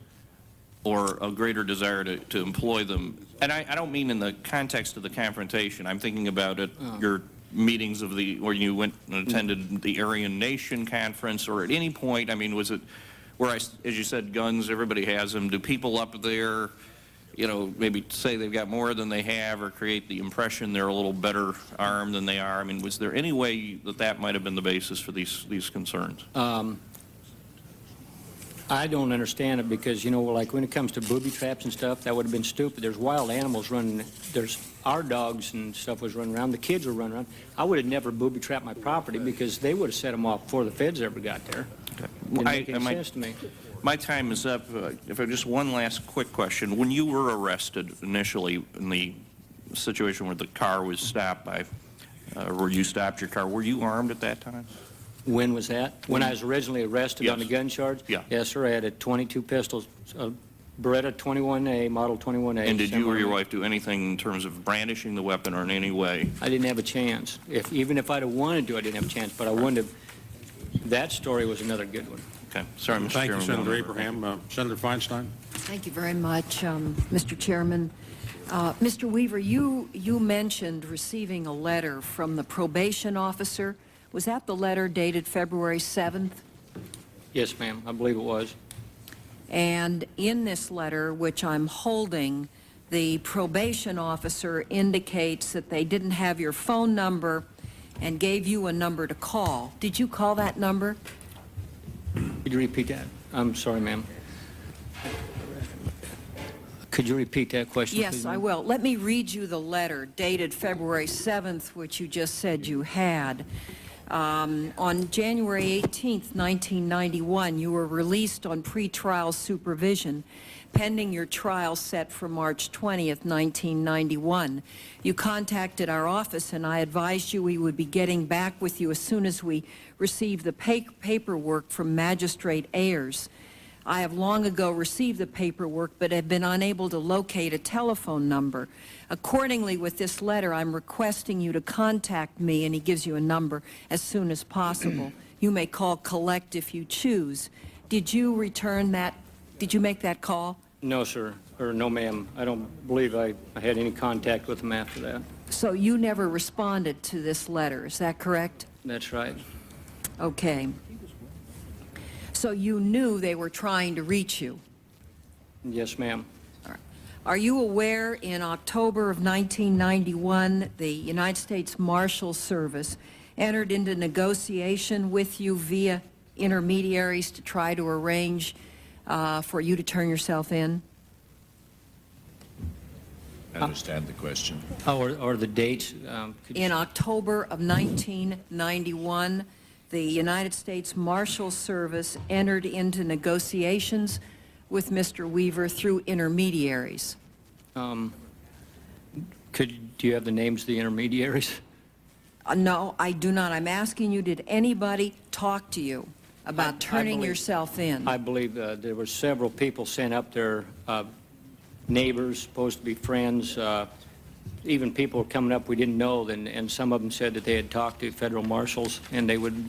or a greater desire to employ them? And I don't mean in the context of the confrontation. I'm thinking about your meetings of where you went and attended the Aryan Nation conference, or at any point, I mean, was it where, as you said, guns, everybody has them. Do people up there, you know, maybe say they've got more than they have or create the impression they're a little better armed than they are? I mean, was there any way that might have been the basis for these concerns? I don't understand it because, you know, like when it comes to booby traps and stuff, that would have been stupid. There's wild animals running. There's our dogs and stuff was running around. The kids were running around. I would have never booby trapped my property because they would have set them off before the feds ever got there. Didn't make any sense to me. My time is up. If I just one last quick question. When you were arrested initially in the situation where the car was stopped by, where you stopped your car, were you armed at that time? When was that? When I was originally arrested on the gun charge? Yeah. Yes, sir. I had 22 pistols, Beretta 21A, Model 21A. And did you or your wife do anything in terms of brandishing the weapon or in any way? I didn't have a chance. Even if I'd have wanted to, I didn't have a chance, but I wouldn't have. That story was another good one. Okay. Sorry, Mr. Chairman. Thank you, Senator Abraham. Senator Feinstein. Thank you very much, Mr. Chairman. Mr. Weaver, you mentioned receiving a letter from the probation officer. Was that the letter dated February 7th? Yes, ma'am. I believe it was. And in this letter, which I'm holding, the probation officer indicates that they didn't have your phone number and gave you a number to call. Did you call that number? Could you repeat that? I'm sorry, ma'am. Could you repeat that question, Yes, please, I ma'am? will. Let me read you the letter dated February 7th, which you just said you had. On January 18th, 1991, you were released on pretrial supervision, pending your trial set for March 20th, 1991. You contacted our office, and I advised you we would be getting back with you as soon as we received the paperwork from Magistrate Ayers. I have long ago received the paperwork, but have been unable to locate a telephone number. Accordingly, with this letter, I'm requesting you to contact me, and he gives you a number, as soon as possible. You may call collect if you choose. Did you return that? Did you make that call? No, sir. Or no, ma'am. I don't believe I had any contact with them after that. So you never responded to this letter, is that correct? That's right. Okay. So you knew they were trying to reach you? Yes, ma'am. Are you aware in October of 1991, the United States Marshal Service entered into negotiation with you via intermediaries to try to arrange for you to turn yourself in? I understand the question. Or the dates? In October of 1991, the United States Marshal Service entered into negotiations with Mr. Weaver through intermediaries. Do you have the names of the intermediaries? No, I do not. I'm asking you, did anybody talk to you about turning yourself in? I believe there were several people sent up there, neighbors, supposed to be friends, even people coming up we didn't know, and some of them said that they had talked to federal marshals, and they would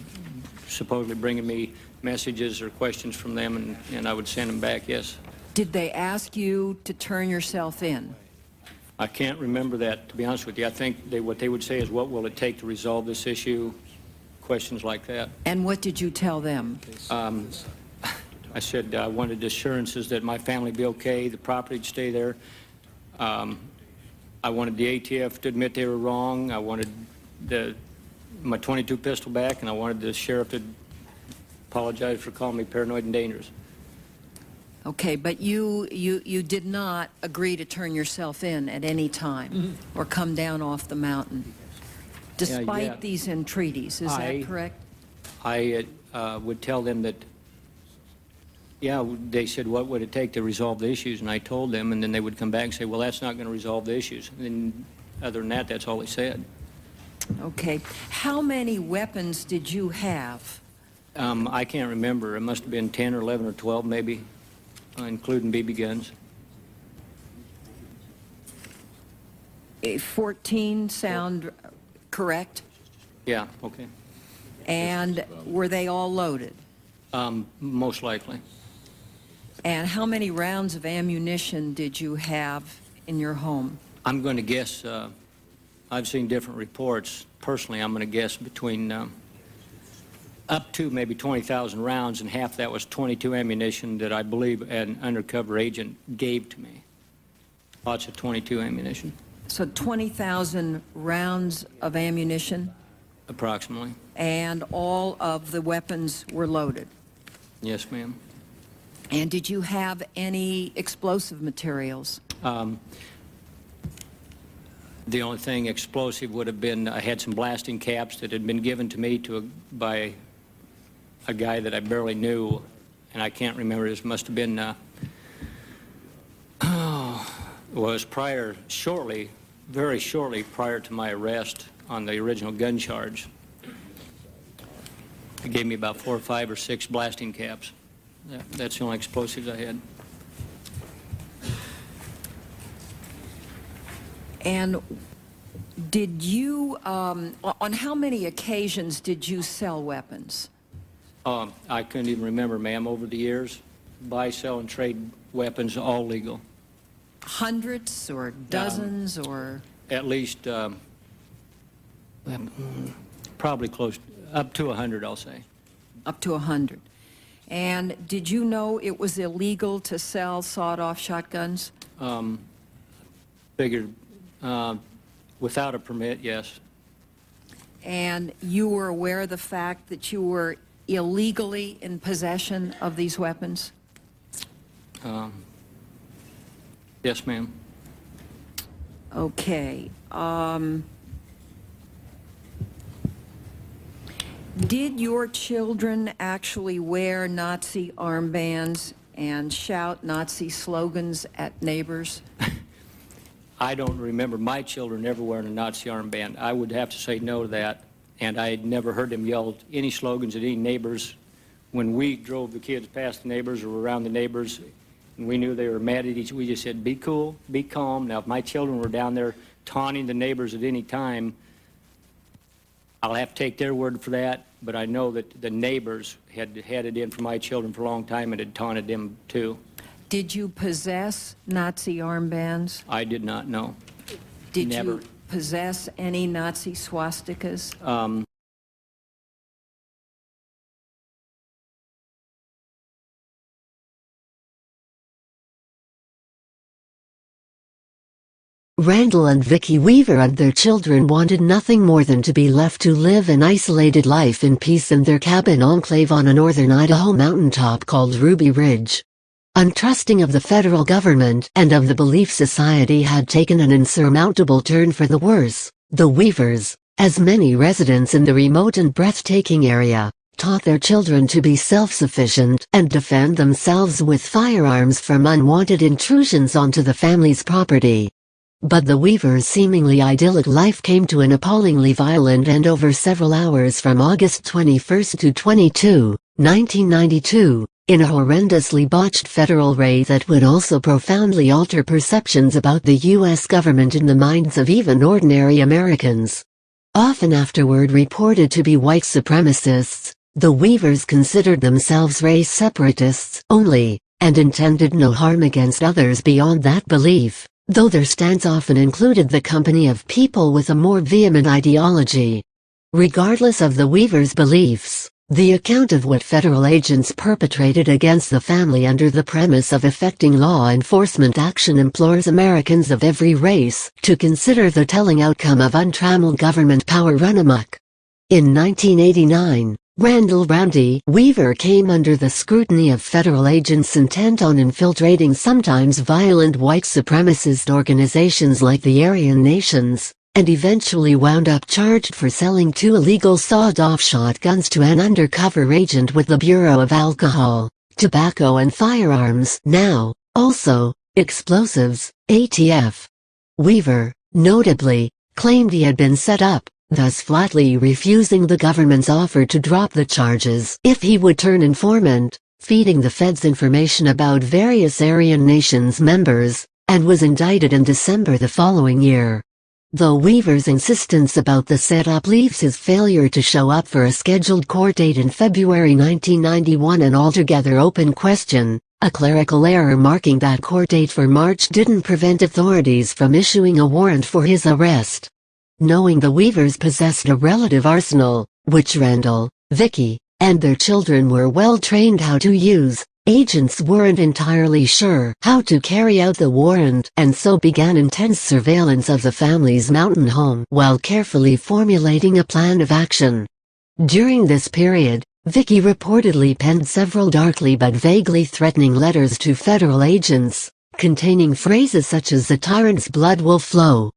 supposedly bring me messages or questions from them, and I would send them back, yes. Did they ask you to turn yourself in? I can't remember that, to be honest with you. I think what they would say is, what will it take to resolve this issue? Questions like that. And what did you tell them? I said I wanted assurances that my family would be okay, the property would stay there. I wanted the ATF to admit they were wrong. I wanted my .22 pistol back, and I wanted the sheriff to apologize for calling me paranoid and dangerous. Okay, but you did not agree to turn yourself in at any time or come down off the mountain, despite yeah. these entreaties. Is that correct? I would tell them that, yeah, they said, what would it take to resolve the issues? And I told them, and then they would come back and say, well, that's not going to resolve the issues. And then, other than that, that's all they said. Okay. How many weapons did you have? I can't remember. It must have been 10 or 11 or 12, maybe, including BB guns. 14 sound correct? Yeah, okay. And were they all loaded? Most likely. And how many rounds of ammunition did you have in your home? I'm going to guess, I've seen different reports. Personally, I'm going to guess between up to maybe 20,000 rounds, and half that was .22 ammunition that I believe an undercover agent gave to me. Lots of .22 ammunition. So 20,000 rounds of ammunition? Approximately. And all of the weapons were loaded? Yes, ma'am. And did you have any explosive materials? The only thing explosive would have been, I had some blasting caps that had been given to me by a guy that I barely knew, and I can't remember. This must have been, was very shortly prior to my arrest on the original gun charge. He gave me about 4 or 5 or 6 blasting caps. That's the only explosives I had. And did you, on how many occasions did you sell weapons? I couldn't even remember, ma'am. Over the years, buy, sell, and trade weapons, all legal. Hundreds or dozens or? At least, probably close, up to 100, I'll say. Up to 100. And did you know it was illegal to sell sawed-off shotguns? Figured, without a permit, yes. And you were aware of the fact that you were illegally in possession of these weapons? Yes, ma'am. Okay. Did your children actually wear Nazi armbands and shout Nazi slogans at neighbors? I don't remember my children ever wearing a Nazi armband. I would have to say no to that. And I had never heard them yell any slogans at any neighbors. When we drove the kids past the neighbors or around the neighbors, and we knew they were mad at each other, we just said, be cool, be calm. Now, if my children were down there taunting the neighbors at any time, I'll have to take their word for that. But I know that the neighbors had it in for my children for a long time and had taunted them too. Did you possess Nazi armbands? I did not know. Did Never. you possess any Nazi swastikas? Randall and Vicki Weaver and their children wanted nothing more than to be left to live an isolated life in peace in their cabin enclave on a northern Idaho mountaintop called Ruby Ridge. Untrusting of the federal government and of the belief society had taken an insurmountable turn for the worse, the Weavers, as many residents in the remote and breathtaking area, taught their children to be self-sufficient and defend themselves with firearms from unwanted intrusions onto the family's property. But the Weavers' seemingly idyllic life came to an appallingly violent end over several hours from August 21 to 22, 1992, in a horrendously botched federal raid that would also profoundly alter perceptions about the U.S. government in the minds of even ordinary Americans. Often afterward reported to be white supremacists, the Weavers considered themselves race separatists only, and intended no harm against others beyond that belief, though their stance often included the company of people with a more vehement ideology. Regardless of the Weavers' beliefs, The account of what federal agents perpetrated against the family under the premise of effecting law enforcement action implores Americans of every race to consider the telling outcome of untrammeled government power run amok. In 1989, Randall "Randy" Weaver came under the scrutiny of federal agents intent on infiltrating sometimes violent white supremacist organizations like the Aryan Nations, and eventually wound up charged for selling 2 illegal sawed-off shotguns to an undercover agent with the Bureau of Alcohol, Tobacco and Firearms, now also explosives, ATF. Weaver, notably, claimed he had been set up, thus flatly refusing the government's offer to drop the charges if he would turn informant, feeding the feds information about various Aryan Nations members, and was indicted in December the following year. Though Weaver's insistence about the setup leaves his failure to show up for a scheduled court date in February 1991 an altogether open question, a clerical error marking that court date for March didn't prevent authorities from issuing a warrant for his arrest. Knowing the Weavers possessed a relative arsenal, which Randall, Vicky, and their children were well trained how to use, agents weren't entirely sure how to carry out the warrant and so began intense surveillance of the family's mountain home while carefully formulating a plan of action. During this period, Vicky reportedly penned several darkly but vaguely threatening letters to federal agents, containing phrases such as "the tyrant's blood will flow."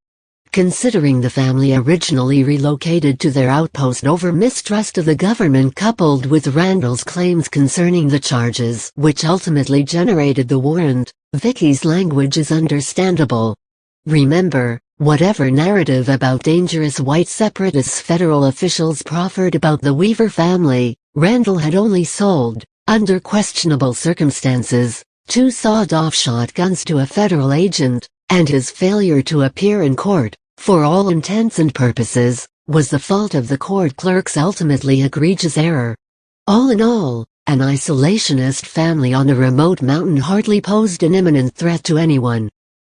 Considering the family originally relocated to their outpost over mistrust of the government coupled with Randall's claims concerning the charges which ultimately generated the warrant, Vicky's language is understandable. Remember, whatever narrative about dangerous white separatists federal officials proffered about the Weaver family, Randall had only sold, under questionable circumstances, 2 sawed-off shotguns to a federal agent, and his failure to appear in court, for all intents and purposes, was the fault of the court clerk's ultimately egregious error. All in all, an isolationist family on a remote mountain hardly posed an imminent threat to anyone.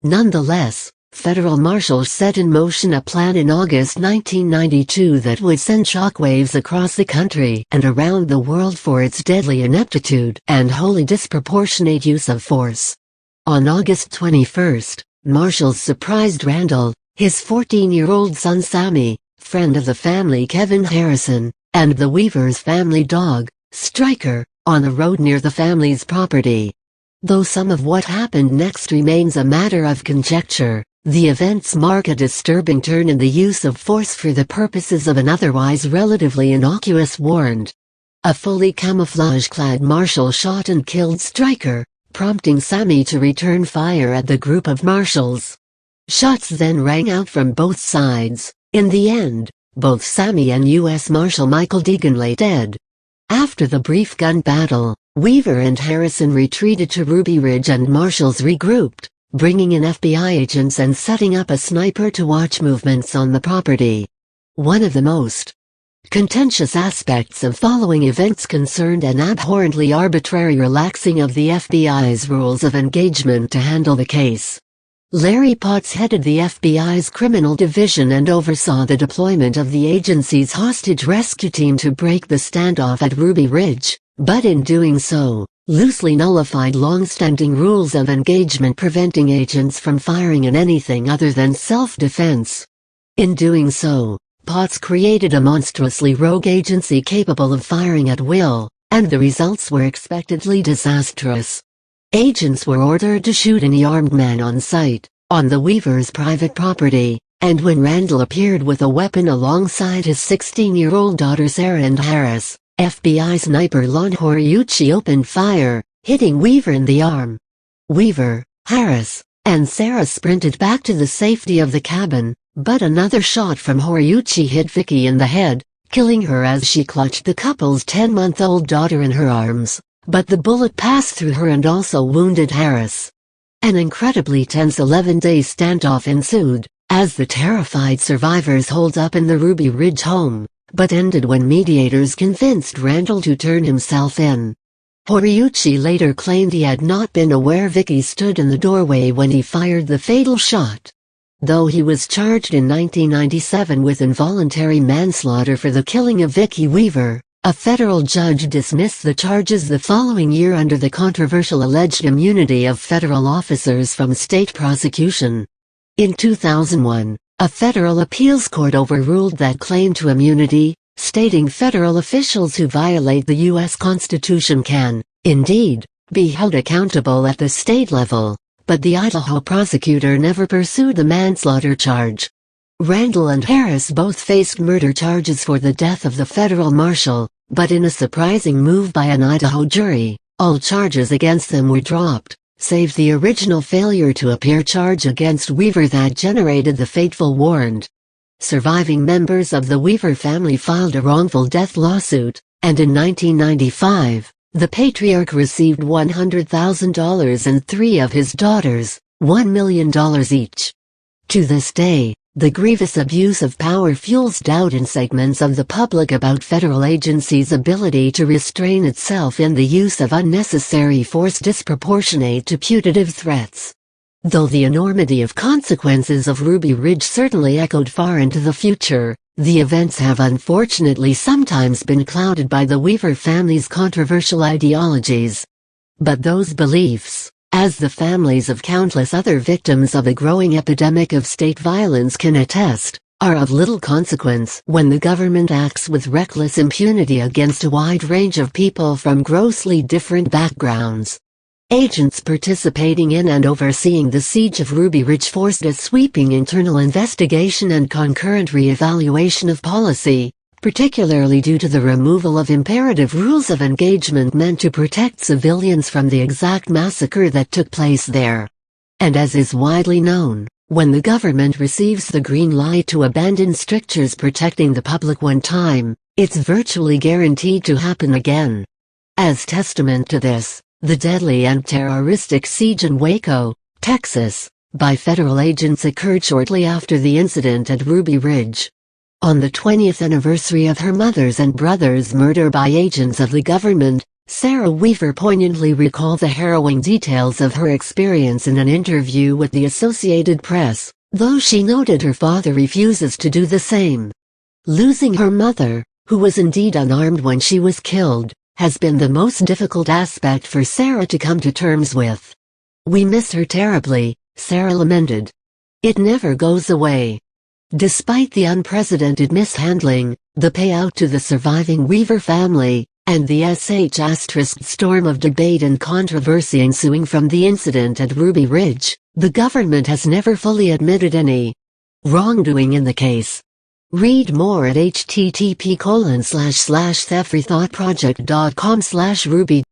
Nonetheless, federal marshals set in motion a plan in August 1992 that would send shockwaves across the country and around the world for its deadly ineptitude and wholly disproportionate use of force. On August 21, marshals surprised Randall, his 14-year-old son Sammy, friend of the family Kevin Harrison, and the Weavers' family dog, Stryker, on a road near the family's property. Though some of what happened next remains a matter of conjecture, the events mark a disturbing turn in the use of force for the purposes of an otherwise relatively innocuous warrant. A fully camouflage-clad marshal shot and killed Stryker, prompting Sammy to return fire at the group of marshals. Shots then rang out from both sides. In the end, both Sammy and U.S. Marshal Michael Deegan lay dead. After the brief gun battle, Weaver and Harrison retreated to Ruby Ridge and marshals regrouped, bringing in FBI agents and setting up a sniper to watch movements on the property. One of the most contentious aspects of following events concerned an abhorrently arbitrary relaxing of the FBI's rules of engagement to handle the case. Larry Potts headed the FBI's criminal division and oversaw the deployment of the agency's hostage rescue team to break the standoff at Ruby Ridge, but in doing so, loosely nullified long-standing rules of engagement preventing agents from firing in anything other than self-defense. In doing so, Potts created a monstrously rogue agency capable of firing at will, and the results were expectedly disastrous. Agents were ordered to shoot any armed man on sight, on the Weavers' private property, and when Randall appeared with a weapon alongside his 16-year-old daughter Sarah and Harris, FBI sniper Lon Horiuchi opened fire, hitting Weaver in the arm. Weaver, Harris, and Sarah sprinted back to the safety of the cabin, but another shot from Horiuchi hit Vicky in the head, killing her as she clutched the couple's 10-month-old daughter in her arms. But the bullet passed through her and also wounded Harris. An incredibly tense 11-day standoff ensued, as the terrified survivors holed up in the Ruby Ridge home, but ended when mediators convinced Randall to turn himself in. Horiuchi later claimed he had not been aware Vicky stood in the doorway when he fired the fatal shot. Though he was charged in 1997 with involuntary manslaughter for the killing of Vicky Weaver, A federal judge dismissed the charges the following year under the controversial alleged immunity of federal officers from state prosecution. In 2001, a federal appeals court overruled that claim to immunity, stating federal officials who violate the U.S. Constitution can, indeed, be held accountable at the state level, but the Idaho prosecutor never pursued the manslaughter charge. Randall and Harris both faced murder charges for the death of the federal marshal, but in a surprising move by an Idaho jury, all charges against them were dropped, save the original failure to appear charge against Weaver that generated the fateful warrant. Surviving members of the Weaver family filed a wrongful death lawsuit, and in 1995, the patriarch received $100,000 and three of his daughters, $1 million each. To this day, the grievous abuse of power fuels doubt in segments of the public about federal agencies' ability to restrain itself in the use of unnecessary force disproportionate to putative threats. Though the enormity of consequences of Ruby Ridge certainly echoed far into the future, the events have unfortunately sometimes been clouded by the Weaver family's controversial ideologies. But those beliefs, as the families of countless other victims of a growing epidemic of state violence can attest, are of little consequence when the government acts with reckless impunity against a wide range of people from grossly different backgrounds. Agents participating in and overseeing the siege of Ruby Ridge forced a sweeping internal investigation and concurrent re-evaluation of policy, particularly due to the removal of imperative rules of engagement meant to protect civilians from the exact massacre that took place there. And as is widely known, when the government receives the green light to abandon strictures protecting the public one time, it's virtually guaranteed to happen again. As testament to this, the deadly and terroristic siege in Waco, Texas, by federal agents occurred shortly after the incident at Ruby Ridge. On the 20th anniversary of her mother's and brother's murder by agents of the government, Sarah Weaver poignantly recalled the harrowing details of her experience in an interview with the Associated Press, though she noted her father refuses to do the same. Losing her mother, who was indeed unarmed when she was killed, has been the most difficult aspect for Sarah to come to terms with. "We miss her terribly," Sarah lamented. "It never goes away." Despite the unprecedented mishandling, the payout to the surviving Weaver family, and the storm of debate and controversy ensuing from the incident at Ruby Ridge, the government has never fully admitted any wrongdoing in the case. Read more at http://thefreethoughtproject.com/Ruby